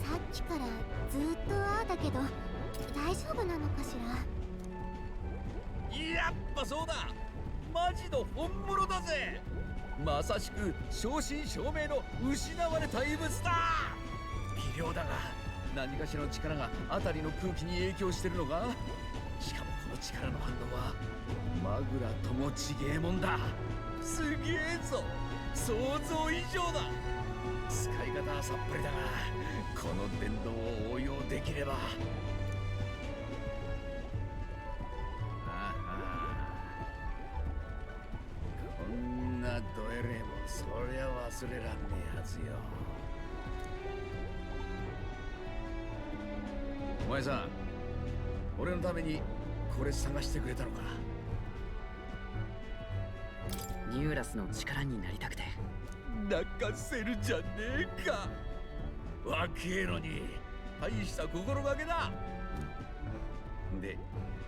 さっきからずっとああだけど大丈夫なのかしら。やっぱそうだ、マジの本物だぜ。まさしく正真正銘の失われた遺物だ。微量だが何かしらの力が辺りの空気に影響してるのか。しかもこの力の反応はマグラともちげえもんだ。すげえぞ、想像以上だ。使い方はさっぱりだがこの伝導を応用できれば。こんなドエレもそりゃ忘れらんねえはずよ。お前さん、俺のためにこれ探してくれたのか。ニューラスの力になりたくて。泣かせるじゃねえか。若えのに大した心がけだ。で、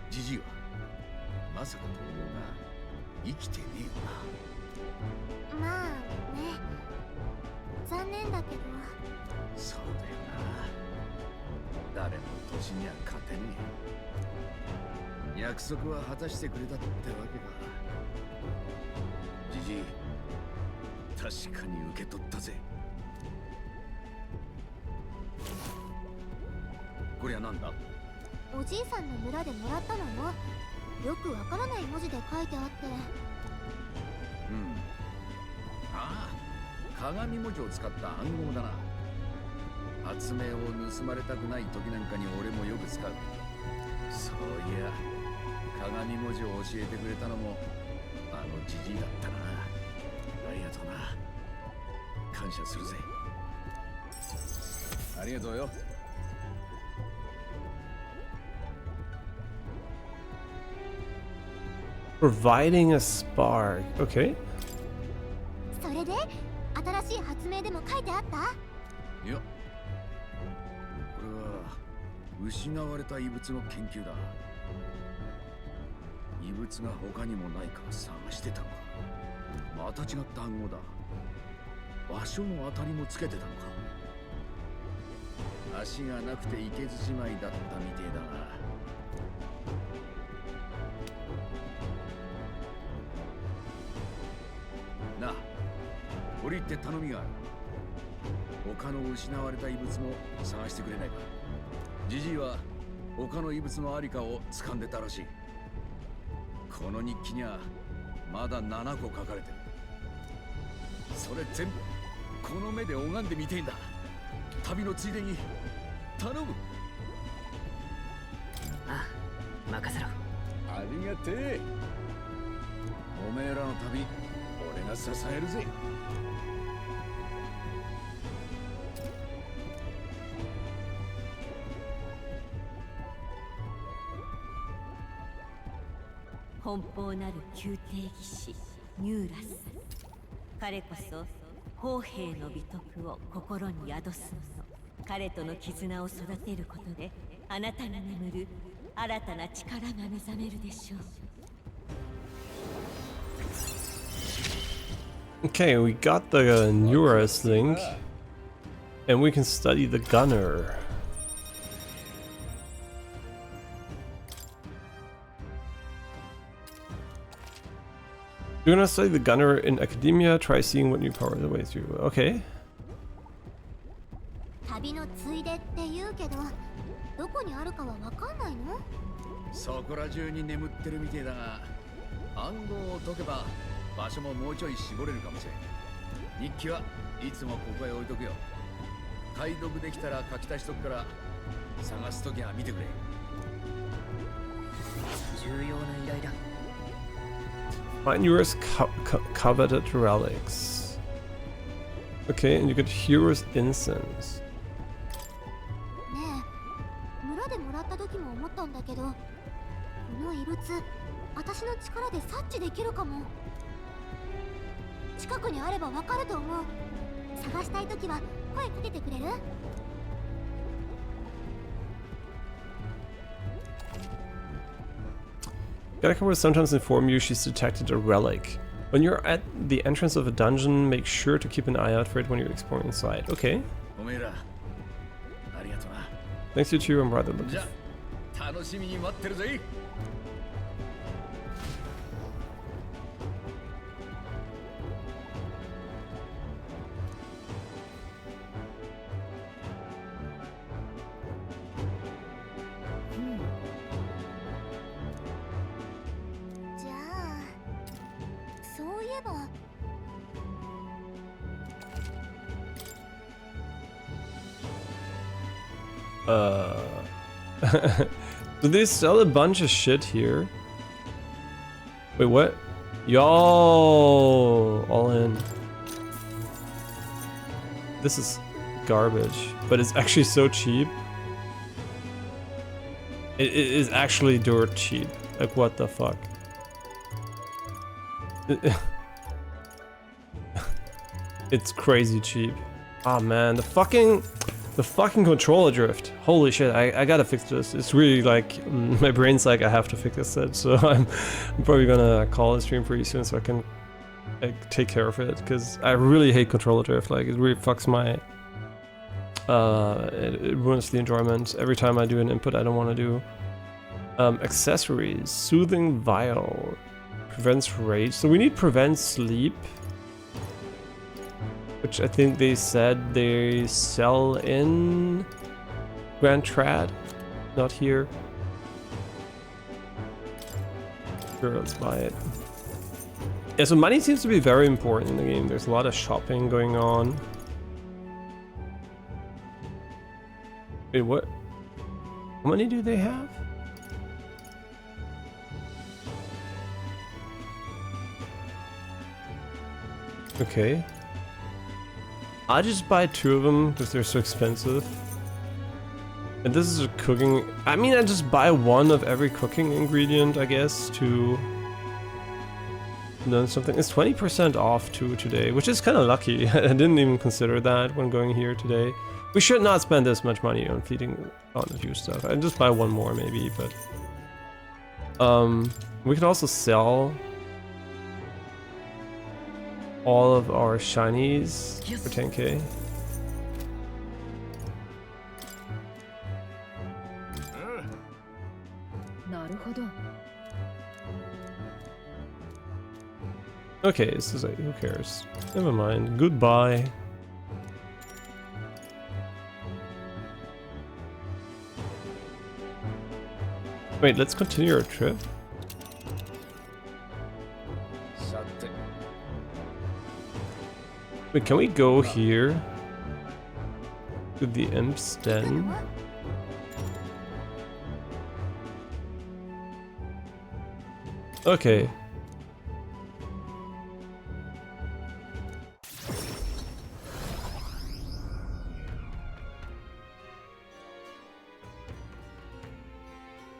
ジジイはまさかと思うが生きてねえよまあね、残念だけど。な。そうだよな、誰の年には勝てねえ。約束は果たしてくれたってわけか。ジジイ、確かに受け取ったぜ。こりゃなんだ。おじいさんの村でもらったのよ。よくわからない文字で書いてあって。ああ、鏡文字を使った暗号だな。発明を盗まれたくない時なんかに俺もよく使う。そういや、鏡文字を教えてくれたのもあのジジイだったな。ありがとうな、感謝するぜ。ありがとうよ。Providing a spark. Okay. それで新しい発明でも書いてあった？いや、これは失われた遺物の研究だ。遺物が他にもないか探してたのか。また違った暗号だ。場所の当たりもつけてたのか。足がなくていけずじまいだったみてえだが。なあ、折り入って頼みがある。他の失われた遺物も探してくれないか。ジジイは他の遺物のありかを掴んでたらしい。この日記にはまだ7個書かれてる。それ全部この目で拝んでみてえんだ。旅のついでに頼む。ああ、任せろ。ありがてえ。おめえらの旅、俺が支えるぜ。奔放なる宮廷騎士ニューラス。彼こそ砲兵の美徳を心に宿すもの。彼との絆を育てることであなたに眠る新たな力が目覚めるでしょう。Okay, we got the Neuras link, and we can study the gunner. You're gonna study the gunner in academia, try seeing what new power the way through. Okay. 旅のついでって言うけど、どこにあるかはわかんないの？そこら中に眠ってるみてえだが、暗号を解けば場所ももうちょい絞れるかもしれん。日記はいつもここへ置いとくよ。解読できたら書き足しとくから、探すときは見てくれ。重要な依頼だ。Find yours coveted relics. Okay, and you get hero's incense. ねえ、村でもらった時も思ったんだけど、この遺物、私の力で察知できるかも。近くにあればわかると思う。探したい時は声かけてくれるGakka will sometimes inform you she's detected a relic. When you're at the entrance of a dungeon, make sure to keep an eye out for it when you're exploring inside. Okay. おめえら、ありがとうな。 Thanks you too, I'm rather looking. じゃあ、楽しみに待ってるぜ。じゃあ、そういえば。Do they sell a bunch of shit here? Wait, what? Yo, all in. This is garbage, but it's actually so cheap. It is actually dirt cheap. Like, what the fuck? It's crazy cheap. Ah, man, the fucking controller drift. Holy shit, I gotta fix this. It's really like, my brain's like, I have to fix this. So I'm probably gonna call the stream pretty soon so I can take care of it. Because I really hate controller drift. Like, it really fucks my... it ruins the enjoyment. Every time I do an input I don't want to do. Accessories. Soothing Vial. Prevents rage. So we need prevent sleep. Which I think they said they sell in Grand Trad, not here. Sure, let's buy it. Yeah, so money seems to be very important in the game. There's a lot of shopping going on. Wait, what? How many do they have? Okay. I just buy 2 of them because they're so expensive. And this is a cooking... I mean, I just buy 1 of every cooking ingredient, I guess, to learn something. It's 20% off too today, which is kind of lucky. I didn't even consider that when going here today. We should not spend this much money on feeding on a few stuff. I just buy 1 more maybe, but... we can also sell all of our shinies for 10k. Okay, this is like, who cares? Never mind. Goodbye. Wait, let's continue our trip. Wait, can we go here to the Imp's Den? Okay.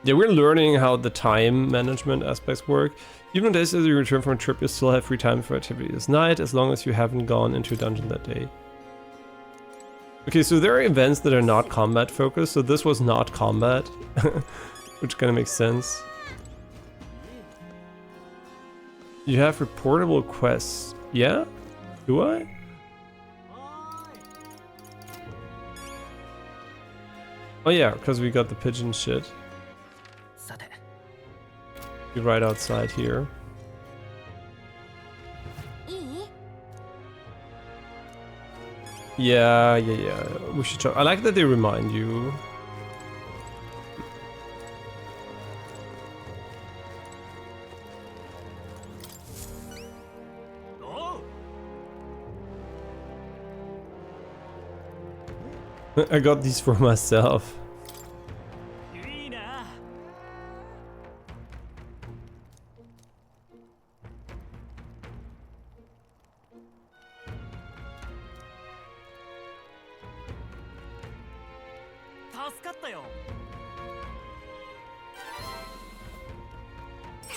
Yeah, we're learning how the time management aspects work. Even on days as you return from a trip, you still have free time for activities. Night, as long as you haven't gone into a dungeon that day. Okay, so there are events that are not combat focused, so this was not combat, which kind of makes sense. You have reportable quests. Yeah? Do I? Oh yeah, because we got the pigeon shit. Be right outside here. Yeah. We should try. I like that they remind you. I got these for myself.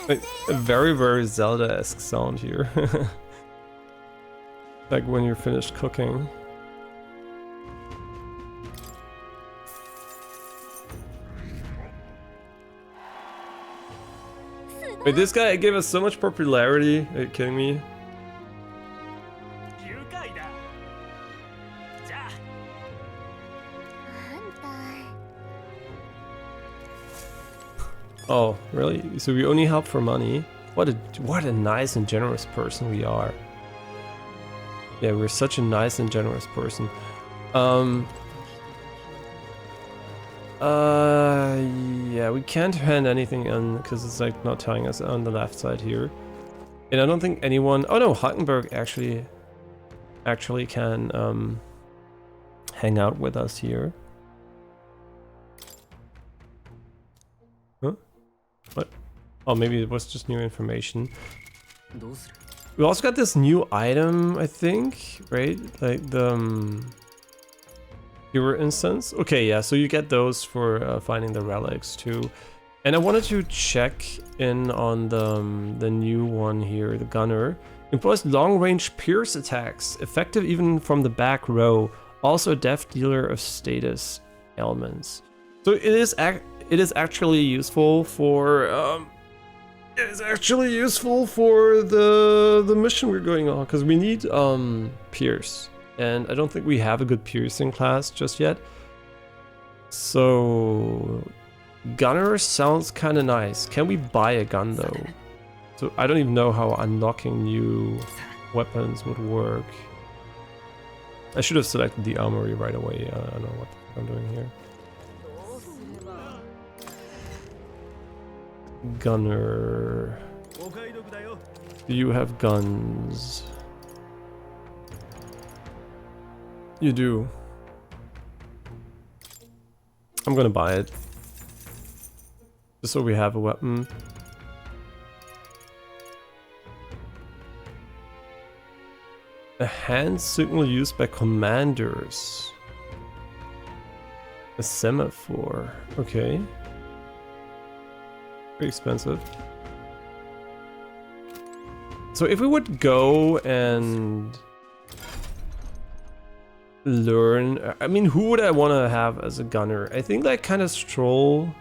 Like, a very, very Zelda-esque sound here. Like when you're finished cooking. Wait, this guy gave us so much popularity. Are you kidding me? Oh, really? So we only help for money? What a nice and generous person we are. Yeah, we're such a nice and generous person. Yeah, we can't hand anything in because it's like not telling us on the left side here. And I don't think anyone... Oh no, Hackenberg actually can hang out with us here. Huh? What? Oh, maybe it was just new information. We also got this new item, I think, right? Like the hero instance. Okay, yeah, so you get those for finding the relics too. And I wanted to check in on the new one here, the gunner. Employs long-range pierce attacks, effective even from the back row. Also a def dealer of status ailments. So it is actually useful for the mission we're going on, because we need pierce, and I don't think we have a good piercing class just yet. So gunner sounds kind of nice. Can we buy a gun though? So I don't even know how unlocking new weapons would work. I should have selected the armory right away. I don't know what I'm doing here. Gunner. Do you have guns? You do. I'm gonna buy it. Just so we have a weapon. I A hand signal used by commanders. A semaphore. Okay. Pretty expensive. So if we would go and learn, I mean, who would I want to have as a gunner? I think like kind of Stroll,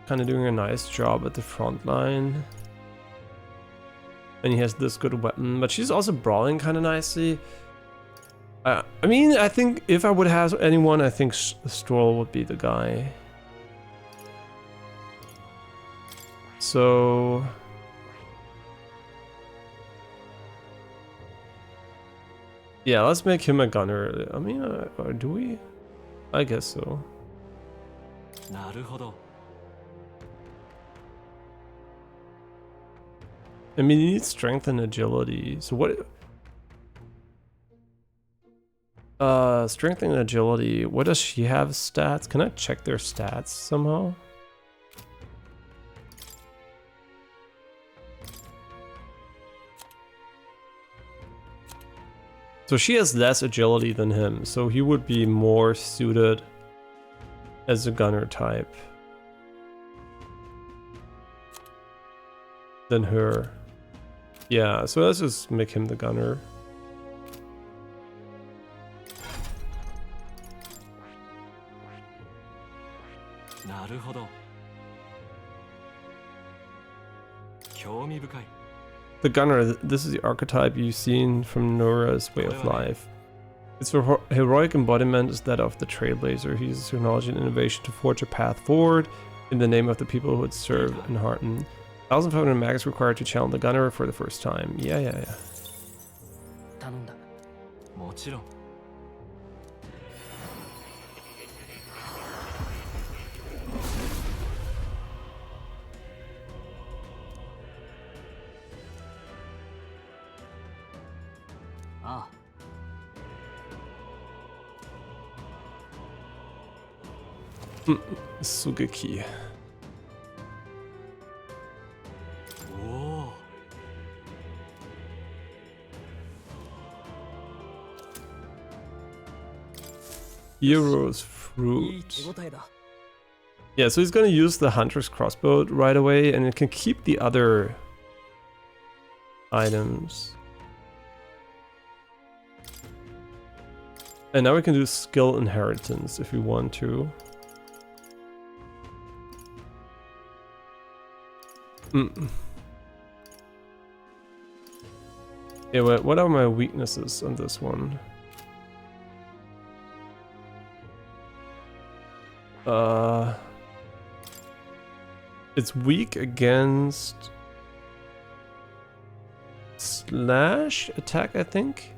kind of doing a nice job at the front line. And he has this good weapon, but she's also brawling kind of nicely. I mean, I think if I would have anyone, I think Stroll would be the guy. So yeah, let's make him a gunner. I mean, or do we? I guess so. なるほど。 I mean, you need strength and agility. So what? Strength and agility. What does she have stats? Can I check their stats somehow? So she has less agility than him, so he would be more suited as a gunner type than her. Yeah, so let's just make him the gunner. The gunner, this is the archetype you've seen from Nora's way of life. Its heroic embodiment is that of the trailblazer. He uses technology and innovation to forge a path forward in the name of the people who would serve and hearten. 1,500 mags required to challenge the gunner for the first time. Yeah. 頼んだ。もちろん。ああ。Sugeki. Hero's fruit. Yeah, so he's gonna use the hunter's crossbow right away, and it can keep the other items. And now we can do skill inheritance if we want to. Yeah, what are my weaknesses on this one? It's weak against slash attack, I think.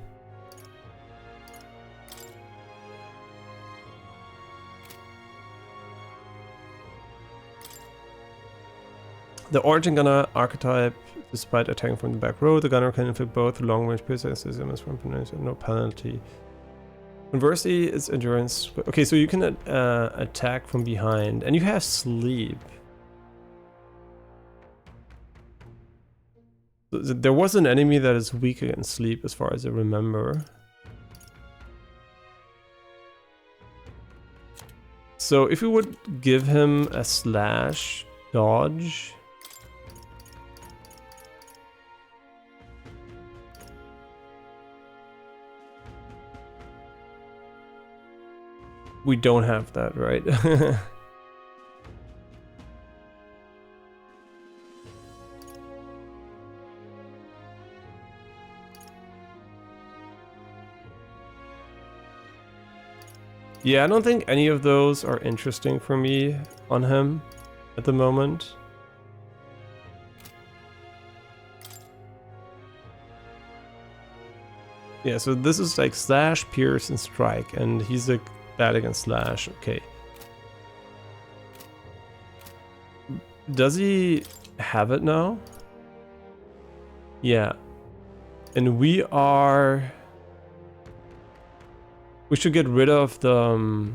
The origin gunner archetype, despite attacking from the back row, the gunner can inflict both long-range piercing and from no penalty. Conversely, it's endurance. Okay, so you can attack from behind, and you have sleep. There was an enemy that is weak against sleep, as far as I remember. So if we would give him a slash dodge. We don't have that, right? Yeah, I don't think any of those are interesting for me on him at the moment. Yeah, so this is like slash, pierce, and strike, and he's like bad against slash. Okay. Does he have it now? Yeah. And we should get rid of the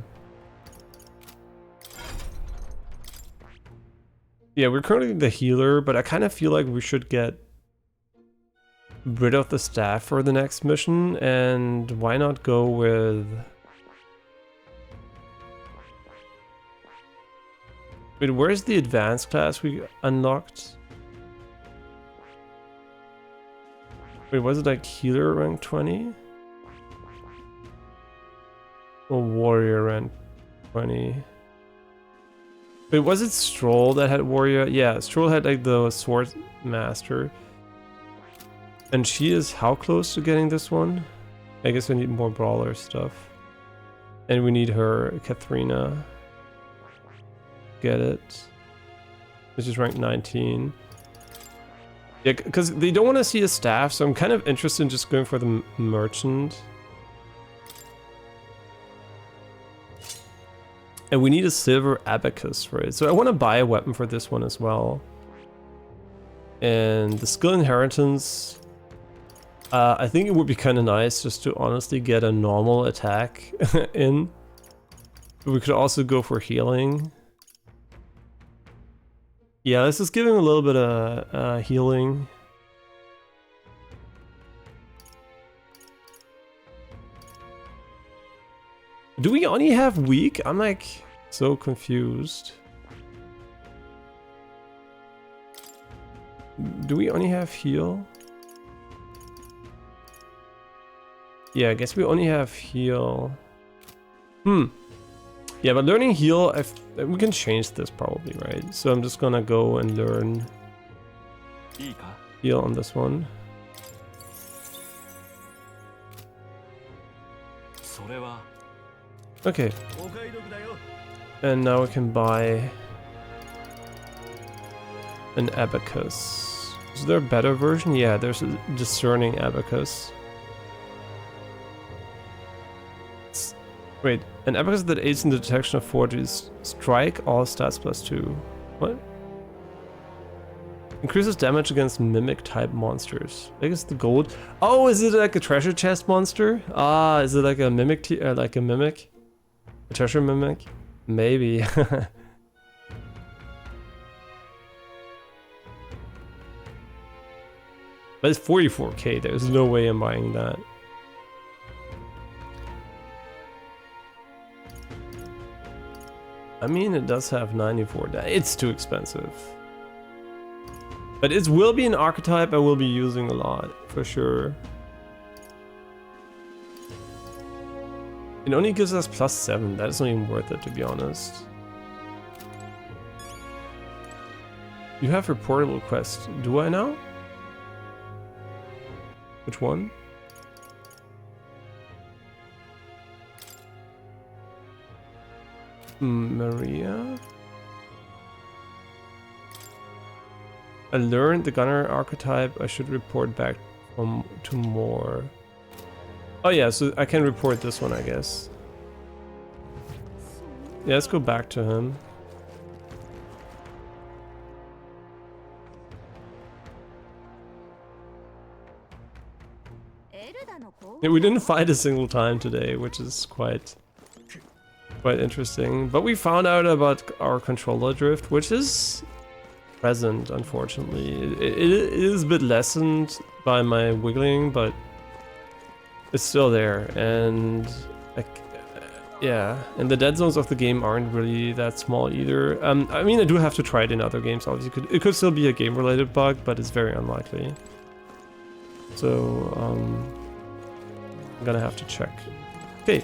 yeah, we're currently the healer, but I kind of feel like we should get rid of the staff for the next mission, and why not go with... Wait, where's the advanced class we unlocked? Wait, was it like healer rank 20? Or warrior rank 20? Wait, was it Stroll that had warrior? Yeah, Stroll had like the sword master. And she is how close to getting this one? I guess we need more brawler stuff. And we need her, Katharina. Get it. Which is rank 19. Yeah, because they don't want to see a staff, so I'm kind of interested in just going for the merchant. And we need a silver abacus for it. So I want to buy a weapon for this one as well. And the skill inheritance... I think it would be kind of nice just to honestly get a normal attack in. But we could also go for healing. Yeah, let's just give him a little bit of healing. Do we only have weak? I'm like so confused. Do we only have heal? Yeah, I guess we only have heal. Yeah, but learning heal, we can change this probably, right? So I'm just gonna go and learn heal on this one. Okay. And now we can buy an abacus. Is there a better version? Yeah, there's a discerning abacus. Wait, an abacus that aids in the detection of forgeries. Strike all stats +2. What? Increases damage against mimic type monsters. I guess the gold. Oh, is it like a treasure chest monster? Ah, is it like a mimic? Like a mimic? A treasure mimic? Maybe. But it's 44k. There's no way I'm buying that. I mean, it does have 94 damage. It's too expensive. But it will be an archetype I will be using a lot, for sure. It only gives us +7. That is not even worth it, to be honest. You have reportable quest. Do I now? Which one? Maria? I learned the gunner archetype. I should report back to more. Oh yeah, so I can report this one, I guess. Yeah, let's go back to him. Yeah, we didn't fight a single time today, which is quite interesting. But we found out about our controller drift, which is present, unfortunately. It is a bit lessened by my wiggling, but it's still there. And like, yeah, and the dead zones of the game aren't really that small either. I mean, I do have to try it in other games. Obviously, it could still be a game-related bug, but it's very unlikely. So I'm gonna have to check. Okay.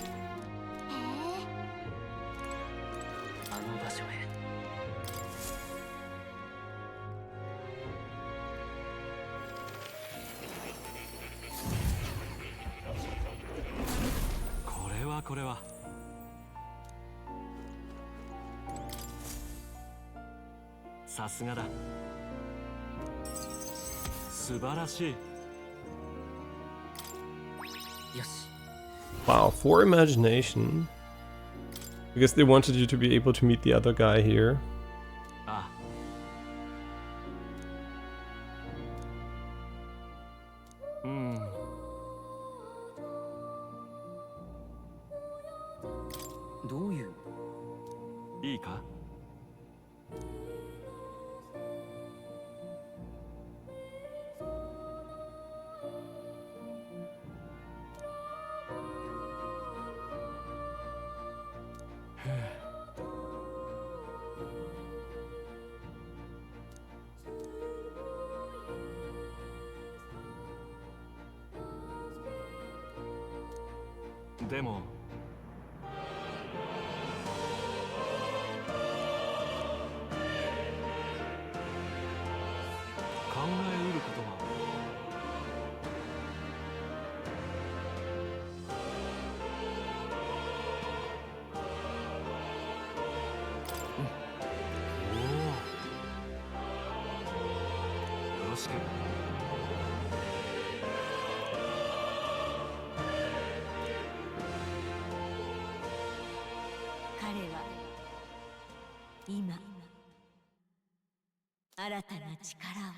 Wow, 4 imagination. I guess they wanted you to be able to meet the other guy here. でも考えうることはよろしく。彼は今新たな力を。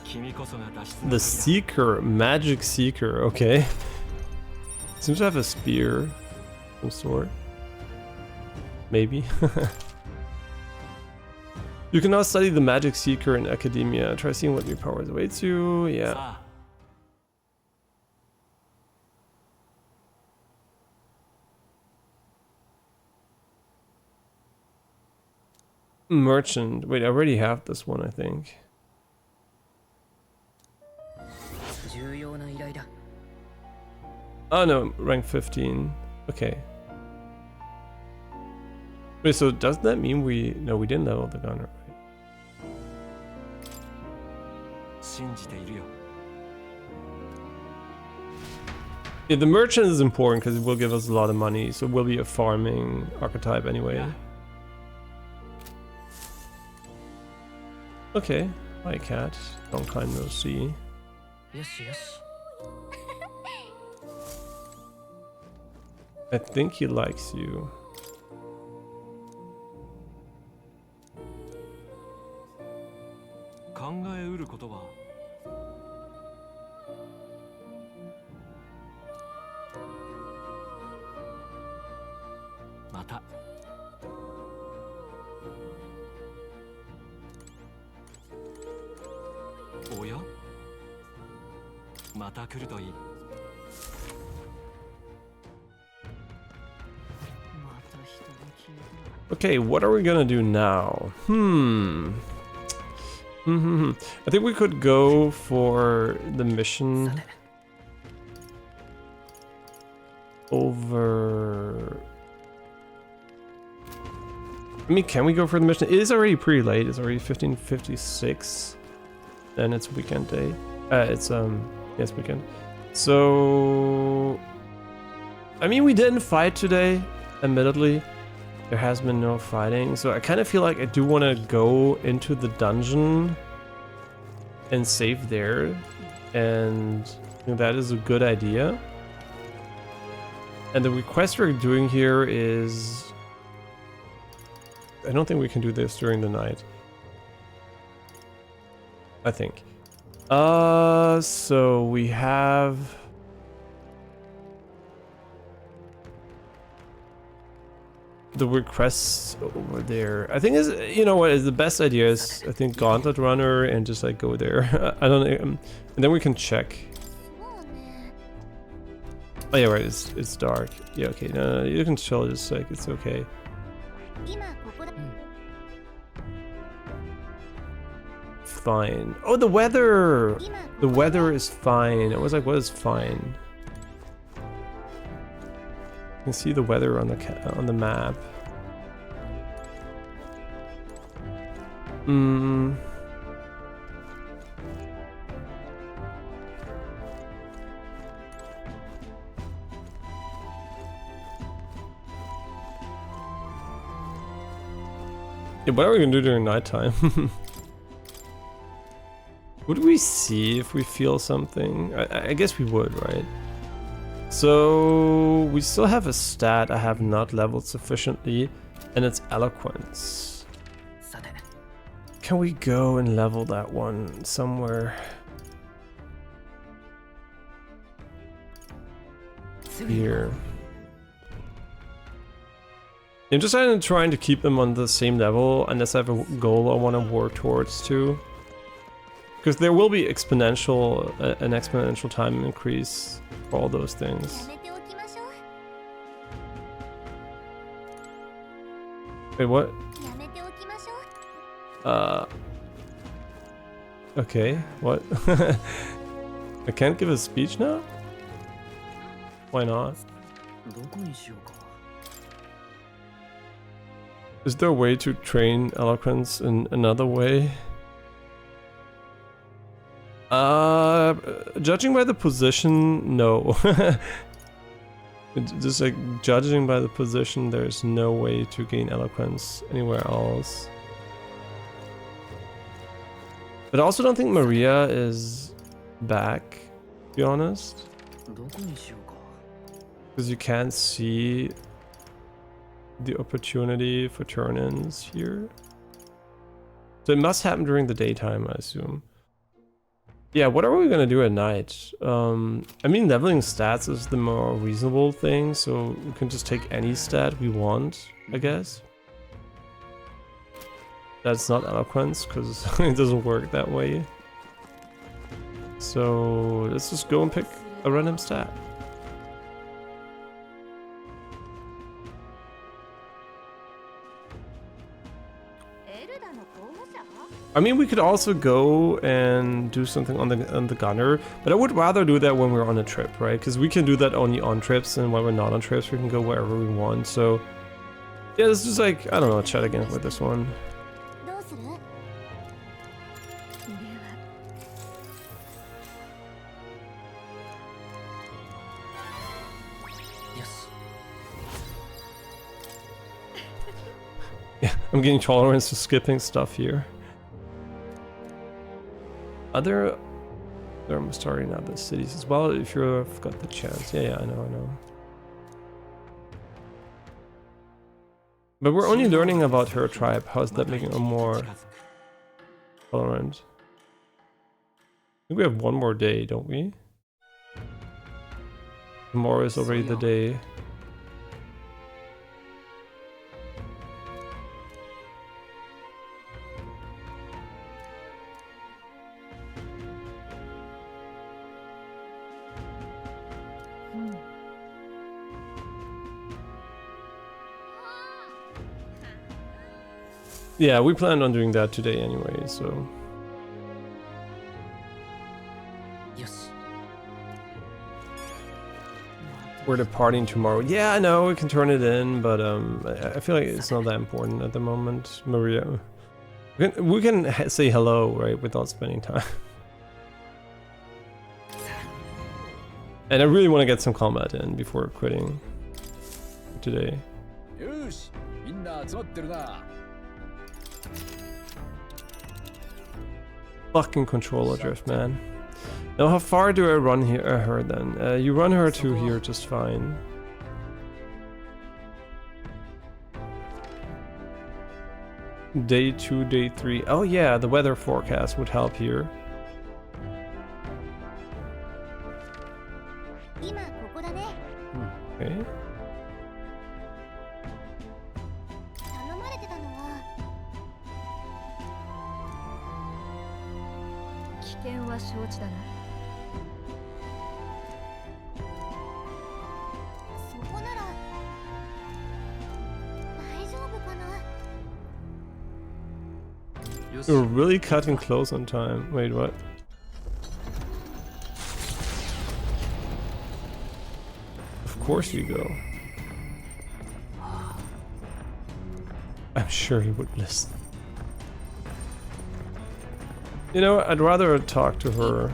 君こそが脱出 The Seeker, Magic Seeker, okay. Seems to have a spear of some sort. Maybe. You can now study the Magic Seeker in academia. Try seeing what new powers awaits you. Yeah. さあ Merchant. Wait, I already have this one, I think. 重要な依頼だ。 Oh no, rank 15. Okay. Wait, so does that mean we... No, we didn't level the gunner, right? 信じているよ。 Yeah, the merchant is important because it will give us a lot of money, so it will be a farming archetype anyway. Yeah. Okay, hi cat. Don't kind no see. よしよし。 I think he likes you. 考えうることはまたおやまた来るといい。 Okay, what are we gonna do now? I think we could go for the mission over... I mean, can we go for the mission? It is already pretty late. It's already 15:56. And it's weekend day. Yes, weekend. So... I mean, we didn't fight today, admittedly. There has been no fighting, so I kind of feel like I do want to go into the dungeon and save there, and I think that is a good idea. And the request we're doing here is... I don't think we can do this during the night. I think. So we have... the requests over there. I think is, you know what is the best idea is, I think Gauntlet Runner and just like go there. I don't know, and then we can check. Oh yeah, right, it's dark. Yeah, okay, no, you can chill, just like, it's okay. Fine. Oh, the weather! The weather is fine. I was like, what is fine? You can see the weather on the map. Yeah, what are we gonna do during nighttime? Would we see if we feel something? I guess we would, right? So we still have a stat I have not leveled sufficiently, and it's eloquence. Can we go and level that one somewhere? Here. I'm just trying to keep them on the same level unless I have a goal I want to work towards too. Because there will be an exponential time increase for all those things. Wait, what? Okay, what? I can't give a speech now? Why not? どこにしようか。 Is there a way to train eloquence in another way? Judging by the position, no. Just like judging by the position, there's no way to gain eloquence anywhere else. But I also don't think Maria is back, to be honest. どこにしようか。 Because you can't see the opportunity for turn-ins here. So it must happen during the daytime, I assume. Yeah, what are we gonna do at night? I mean, leveling stats is the more reasonable thing, so we can just take any stat we want, I guess. That's not eloquence, because it doesn't work that way. So let's just go and pick a random stat. I mean, we could also go and do something on the gunner, but I would rather do that when we're on a trip, right? Because we can do that only on trips, and when we're not on trips, we can go wherever we want. So yeah, this is like, I don't know, chat again with this one. どうする？ Yeah, I'm getting tolerance to skipping stuff here. Other, I'm starting out the cities as well. If you've got the chance, yeah, I know. But we're only learning about her tribe. How's that making her more tolerant? I think we have one more day, don't we? Tomorrow is already the day. Yeah, we planned on doing that today anyway, so. Yes. We're departing tomorrow. Yeah, I know, we can turn it in, but I feel like it's not that important at the moment. Maria. We can say hello, right, without spending time. And I really want to get some combat in before quitting today. よし、みんな集まってるな。 Fucking controller drift, man. Now, how far do I run her then? You run her to here just fine. Day 2, day 3. Oh yeah, the weather forecast would help here. 今ここだね。 Okay. 頼まれてたのは。 危険は承知だな。そこなら大丈夫かな。 We're really cutting close on time. Wait, what? Of course you go. I'm sure he would listen. You know, I'd rather talk to her.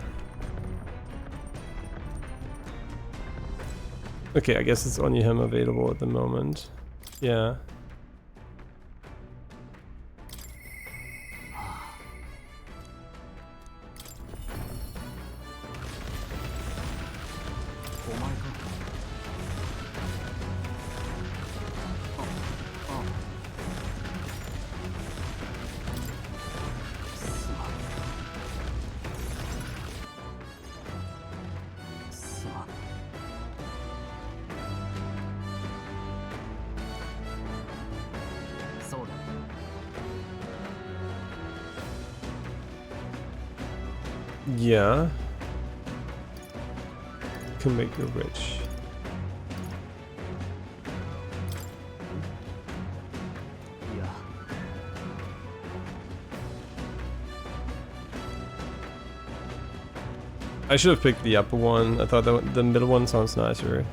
Okay, I guess it's only him available at the moment. Yeah. Yeah. Can make you rich. I should have picked the upper one. I thought that the middle one sounds nicer.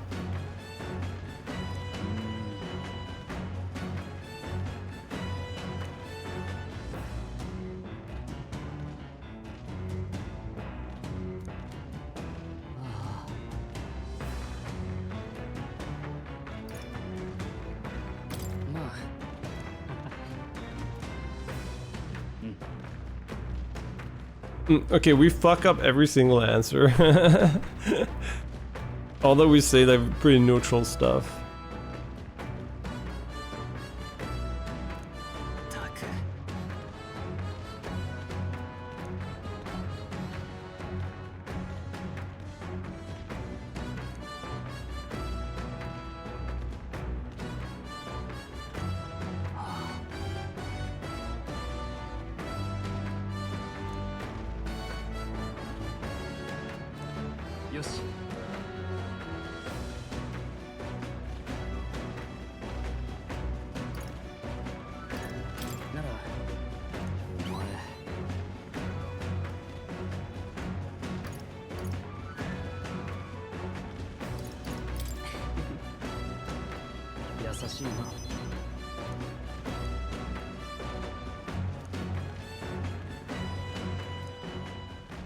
Okay, we fuck up every single answer. Although we say they're pretty neutral stuff.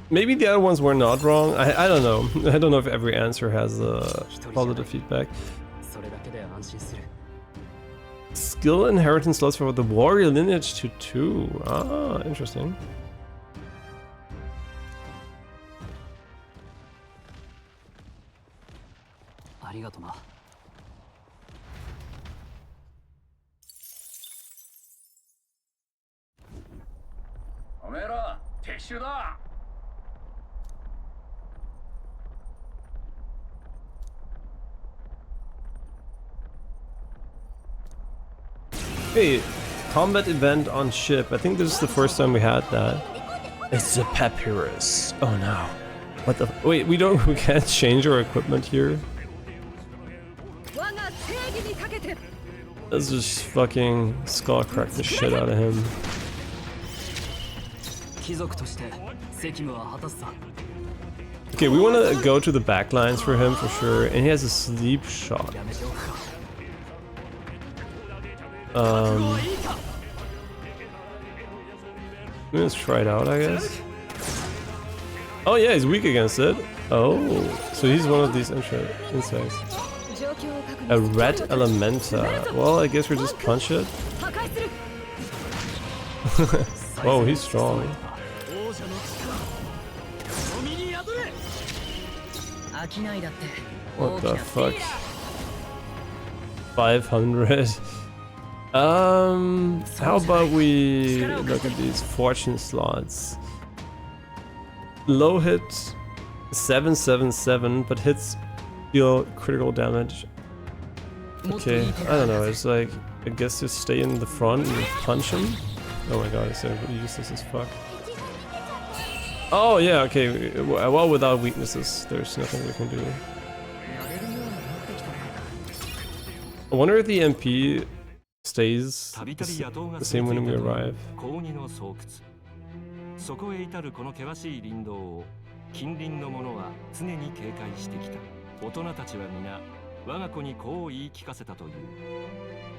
Maybe the other ones were not wrong. I don't know. I don't know if every answer has positive feedback. Skill inheritance slots for the warrior lineage to 2. Ah, interesting. Hey, combat event on ship. I think this is the first time we had that. It's a papyrus. Oh no. What the? Wait, we can't change our equipment here. Let's just fucking skull crack the shit out of him. Okay, we want to go to the back lines for him for sure, and he has a sleep shot. Let's try it out, I guess. Oh yeah, he's weak against it. Oh, so he's one of these insects. A red elementa. Well, I guess we just punch it. Whoa, he's strong. What the fuck? 500. How about we look at these fortune slots? Low hit 777, but hits deal critical damage. Okay, I don't know, it's like, I guess just stay in the front and punch him. Oh my god, it's so useless as fuck. Oh yeah, okay, well without weaknesses, there's nothing we can do. I wonder if the MP stays the same when we arrive. そこへ至るこの険しい林道を近隣の者は常に警戒してきた。大人たちは皆我が子にこう言い聞かせたという。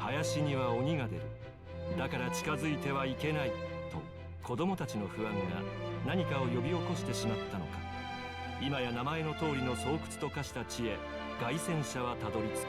林には鬼が出る。だから近づいてはいけないと子供たちの不安が何かを呼び起こしてしまったのか。今や名前の通りの巣窟と化した地へ凱旋者はたどり着く。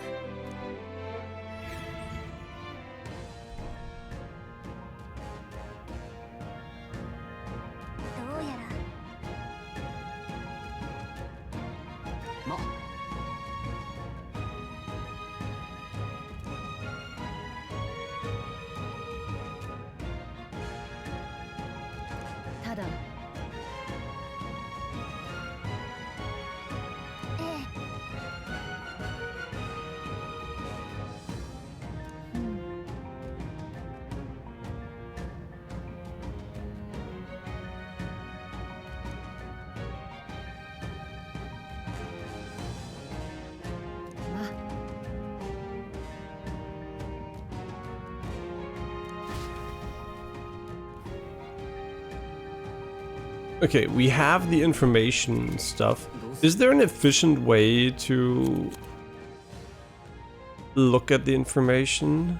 Okay, we have the information stuff. Is there an efficient way to look at the information?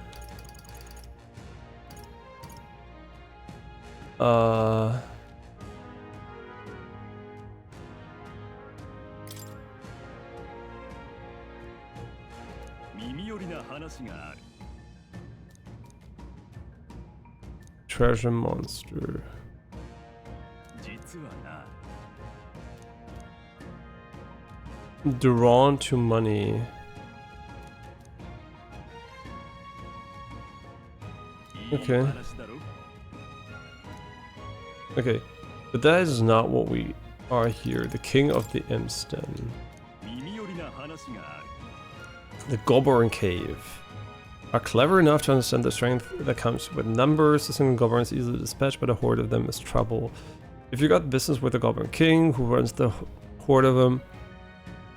Treasure monster. Drawn to money. Okay. Okay, but that is not what we are here. The king of the Imsten. The Goblin Cave. Are clever enough to understand the strength that comes with numbers. A single goblin is easily dispatched, but a horde of them is trouble. If you got business with the Goblin King, who runs the horde of them,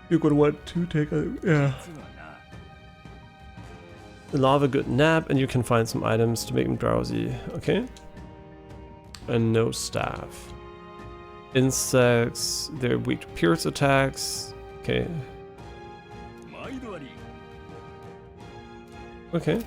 you're gonna want to take a lava good nap, and you can find some items to make them drowsy. Okay. And no staff. Insects, they're weak to pierce attacks. Okay. Okay.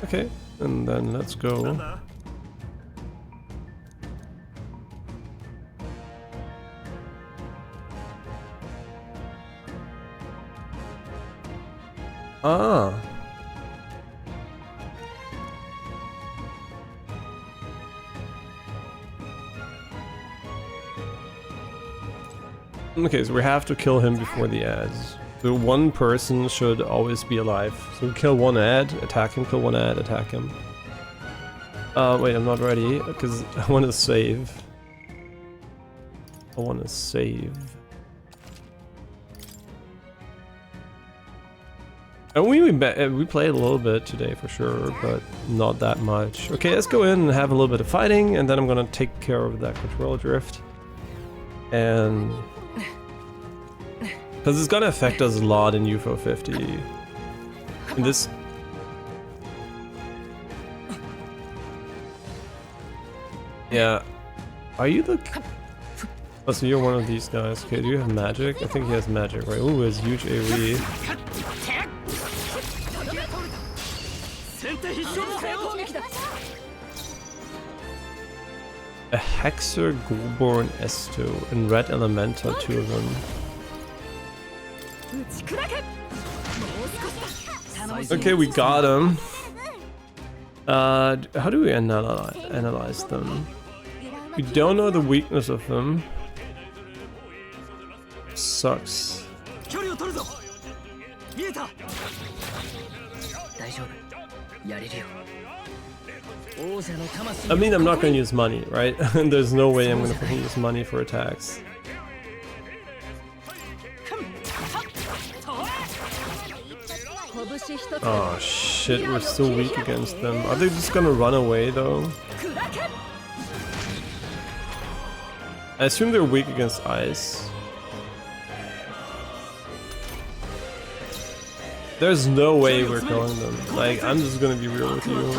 Okay, and then let's go. Ah. Okay, so we have to kill him before the ads. So one person should always be alive. So we kill one ad, attack him, kill one ad, attack him. Wait, I'm not ready, because I want to save. I want to save. And we played a little bit today for sure, but not that much. Okay, let's go in and have a little bit of fighting, and then I'm gonna take care of that control drift. And because it's gonna affect us a lot in UFO 50. And this. Yeah. Are you the? Oh, so you're one of these guys. Okay, do you have magic? I think he has magic, right? Ooh, his huge AoE. A Hexer, Goldborn, Esto, and Red Elemental, two of them. Okay, we got him. How do we analyze them? We don't know the weakness of them. Sucks. I mean, I'm not gonna use money, right? There's no way I'm gonna use money for attacks. Oh shit, we're so weak against them. Are they just gonna run away though? I assume they're weak against ice. There's no way we're killing them. Like, I'm just gonna be real with you.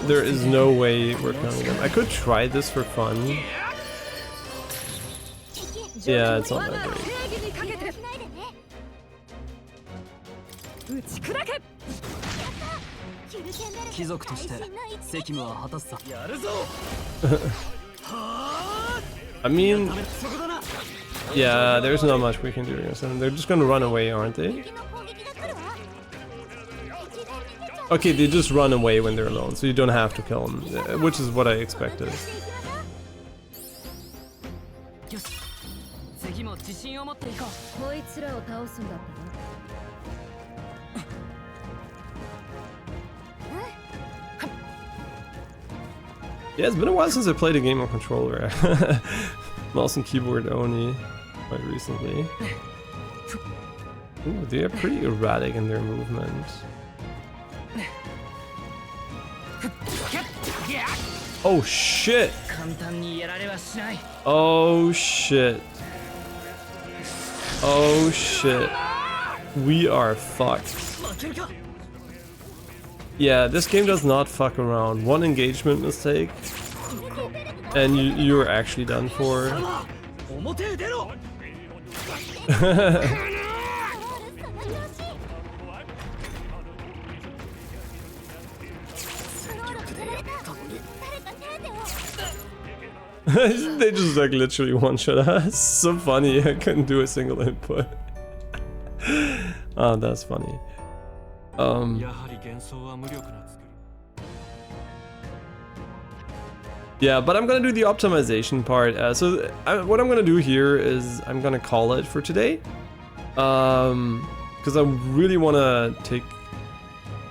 There is no way we're killing them. I could try this for fun. Yeah, it's not that great. I mean, yeah, there's not much we can do against them. They're just gonna run away, aren't they? Okay, they just run away when they're alone, so you don't have to kill them, which is what I expected. Yeah, it's been a while since I played a game on controller. Mouse and keyboard only, quite recently. Ooh, they are pretty erratic in their movement. Oh shit! 簡単にやられはしない。 Oh shit. Oh shit. We are fucked. 負けるか。 Yeah, this game does not fuck around. One engagement mistake, and you're actually done for. 表へ出ろ。 They just like literally one-shot us. So funny, I couldn't do a single input. Oh, that's funny. やはり幻想は無力な作り。 Yeah, but I'm gonna do the optimization part. What I'm gonna do here is I'm gonna call it for today. Because I really wanna take...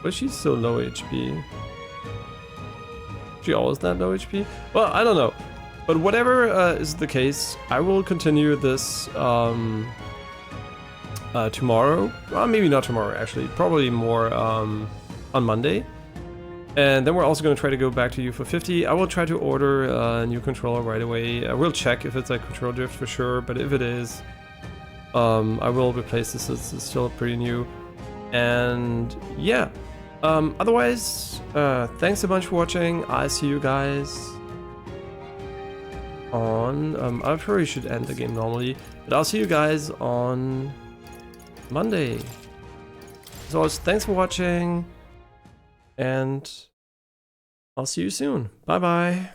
But she's so low HP. She always that low HP? Well, I don't know. But whatever is the case, I will continue this tomorrow. Well, maybe not tomorrow, actually. Probably more on Monday. And then we're also going to try to go back to you for 50. I will try to order a new controller right away. I will check if it's a control drift for sure, but if it is, I will replace this. It's still pretty new. And yeah, otherwise, thanks a bunch for watching. I see you guys on... I probably should end the game normally, but I'll see you guys on Monday. As always, thanks for watching, and I'll see you soon. Bye bye.